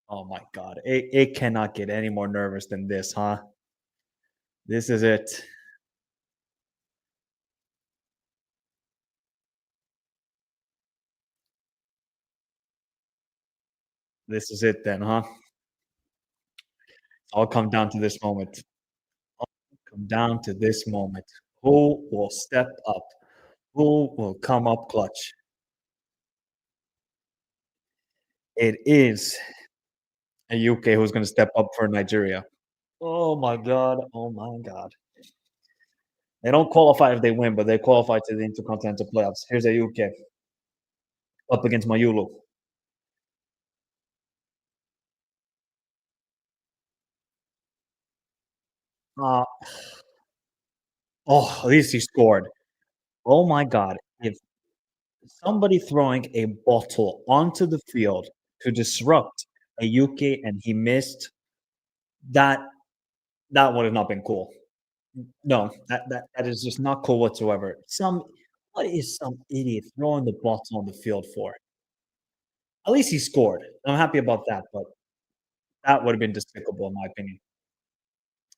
Oh my God. It cannot get any more nervous than this, huh? This is it. This is it then, huh? I'll come down to this moment. I'll come down to this moment. Who will step up? Who will come up clutch? It is a UK who's going to step up for Nigeria. Oh my God. Oh my God. They don't qualify if they win, but they qualify to the Intercontinental Playoffs. Here's a UK up against Mayulu. Uh, oh, at least he scored. Oh my God. If somebody throwing a bottle onto the field to disrupt a UK and he missed, that that would have not been cool. No, that is just not cool whatsoever. What is some idiot throwing the bottle on the field for? At least he scored. I'm happy about that, but that would have been despicable in my opinion.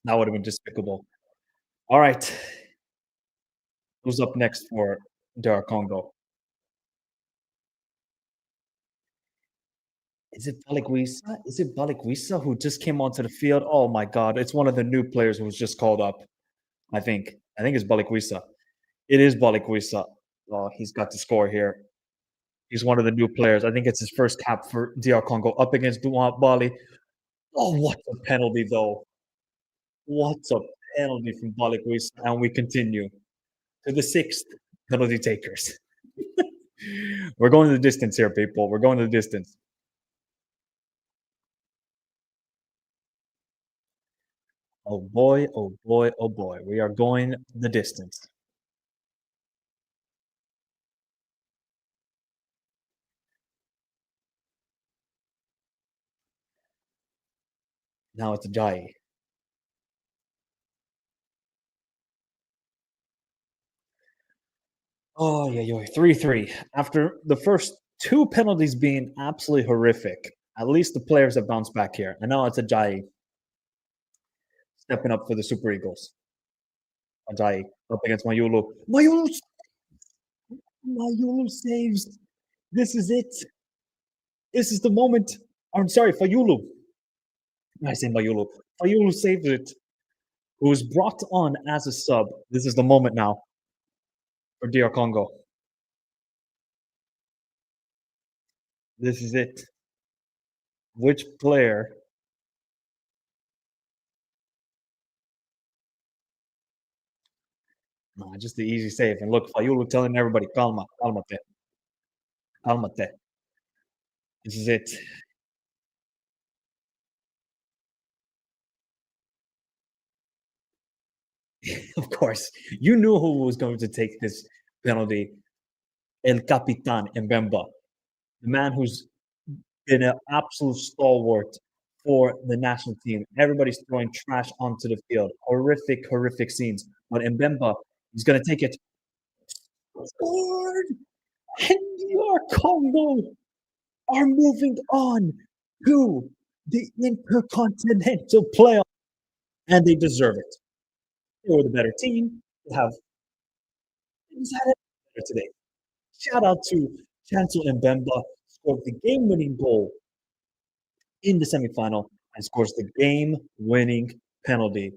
That would have been despicable. All right. Who's up next for DR Congo? Is it Balikwisa? Is it Balikwisa who just came onto the field? Oh my God. It's one of the new players who was just called up. I think. I think it's Balikwisa. It is Balikwisa. Oh, he's got to score here. He's one of the new players. I think it's his first cap for DR Congo up against Duan Bali. Oh, what a penalty, though. What a penalty from Balikwisa. And we continue to the sixth penalty takers. We're going to the distance here, people. We're going to the distance. Oh boy, oh boy, oh boy. We are going the distance. Now it's Jai. Oh, yeah. 3-3. After the first two penalties being absolutely horrific, at least the players have bounced back here. I know it's Ajayi stepping up for the Super Eagles. Ajayi up against Mayulu. Mayulu saves. This is it. This is the moment. I'm sorry, Fayulu. I say Mayulu. Fayulu saves it. Who was brought on as a sub. This is the moment now for DR Congo. This is it. Which player? Nah, just the easy save. And look, Fayulu telling everybody, calma, calmate, calmate. This is it. Of course, you knew who was going to take this penalty. El Capitan Mbemba, the man who's been an absolute stalwart for the national team. Everybody's throwing trash onto the field. Horrific, horrific scenes. But Mbemba is going to take it. Scored! And your Congo are moving on to the Intercontinental Playoff, and they deserve it. They were the better team. They have had it better today. Shout out to Chancel Mbemba, scored the game-winning goal in the semifinal and scores the game-winning penalty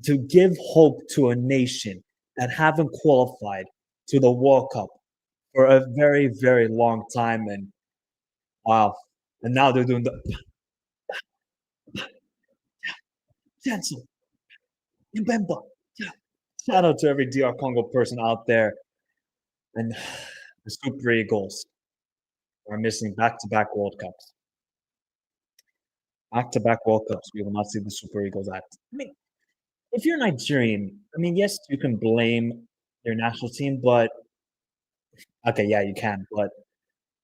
to give hope to a nation that haven't qualified to the World Cup for a very, very long time. And wow. And now they're doing the Chancel Mbemba. Shout out to every DR Congo person out there. And the Super Eagles are missing back-to-back World Cups. Back-to-back World Cups. We will not see the Super Eagles at. I mean, if you're Nigerian, I mean, yes, you can blame your national team, but Okay, yeah, you can, but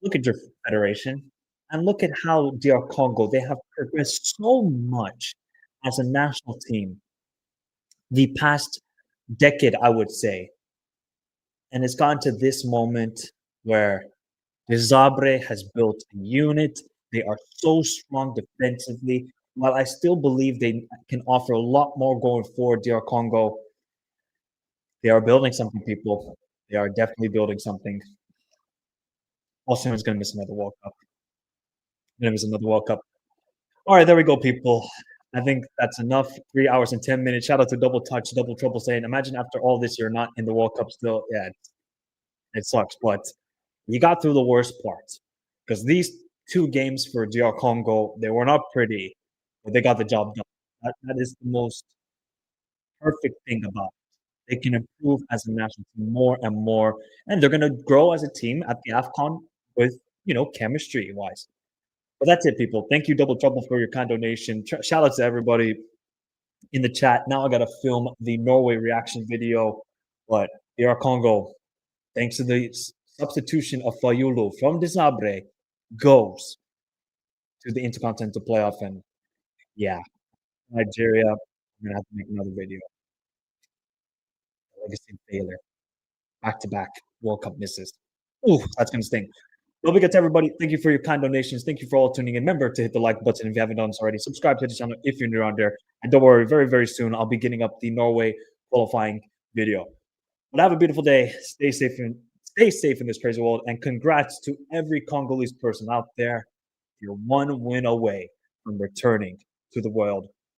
look at your federation and look at how DR Congo, they have progressed so much as a national team the past decade, I would say. And it's gotten to this moment where Desabre has built a unit. They are so strong defensively. While I still believe they can offer a lot more going forward, DR Congo, they are building something, people. They are definitely building something. Also, is going to miss another World Cup. Going to miss another World Cup. All right, there we go, people. I think that's enough. 3 hours and 10 minutes. Shout out to Double Touch, Double Trouble saying, imagine after all this, you're not in the World Cup still. Yeah, it sucks, but you got through the worst part because these 2 games for DR Congo, they were not pretty, but they got the job done. That is the most perfect thing about it. They can improve as a national team more and more, and they're going to grow as a team at the AFCON with, chemistry wise. But that's it, people. Thank you, Double Trouble, for your kind donation. Shout out to everybody in the chat. Now I got to film the Norway reaction video, but DR Congo, thanks to the substitution of Fayulu from Desabre, goes to the Intercontinental Playoff. And yeah, Nigeria, I'm going to have to make another video. Legacy failure. Back-to-back World Cup misses. Ooh, that's going to sting. Well, we get to everybody. Thank you for your kind donations. Thank you for all tuning in. Remember to hit the like button if you haven't done so already. Subscribe to the channel if you're new around there. And don't worry, very, very soon, I'll be getting up the Norway qualifying video. But have a beautiful day. Stay safe in this crazy world. And congrats to every Congolese person out there. You're one win away from returning to the World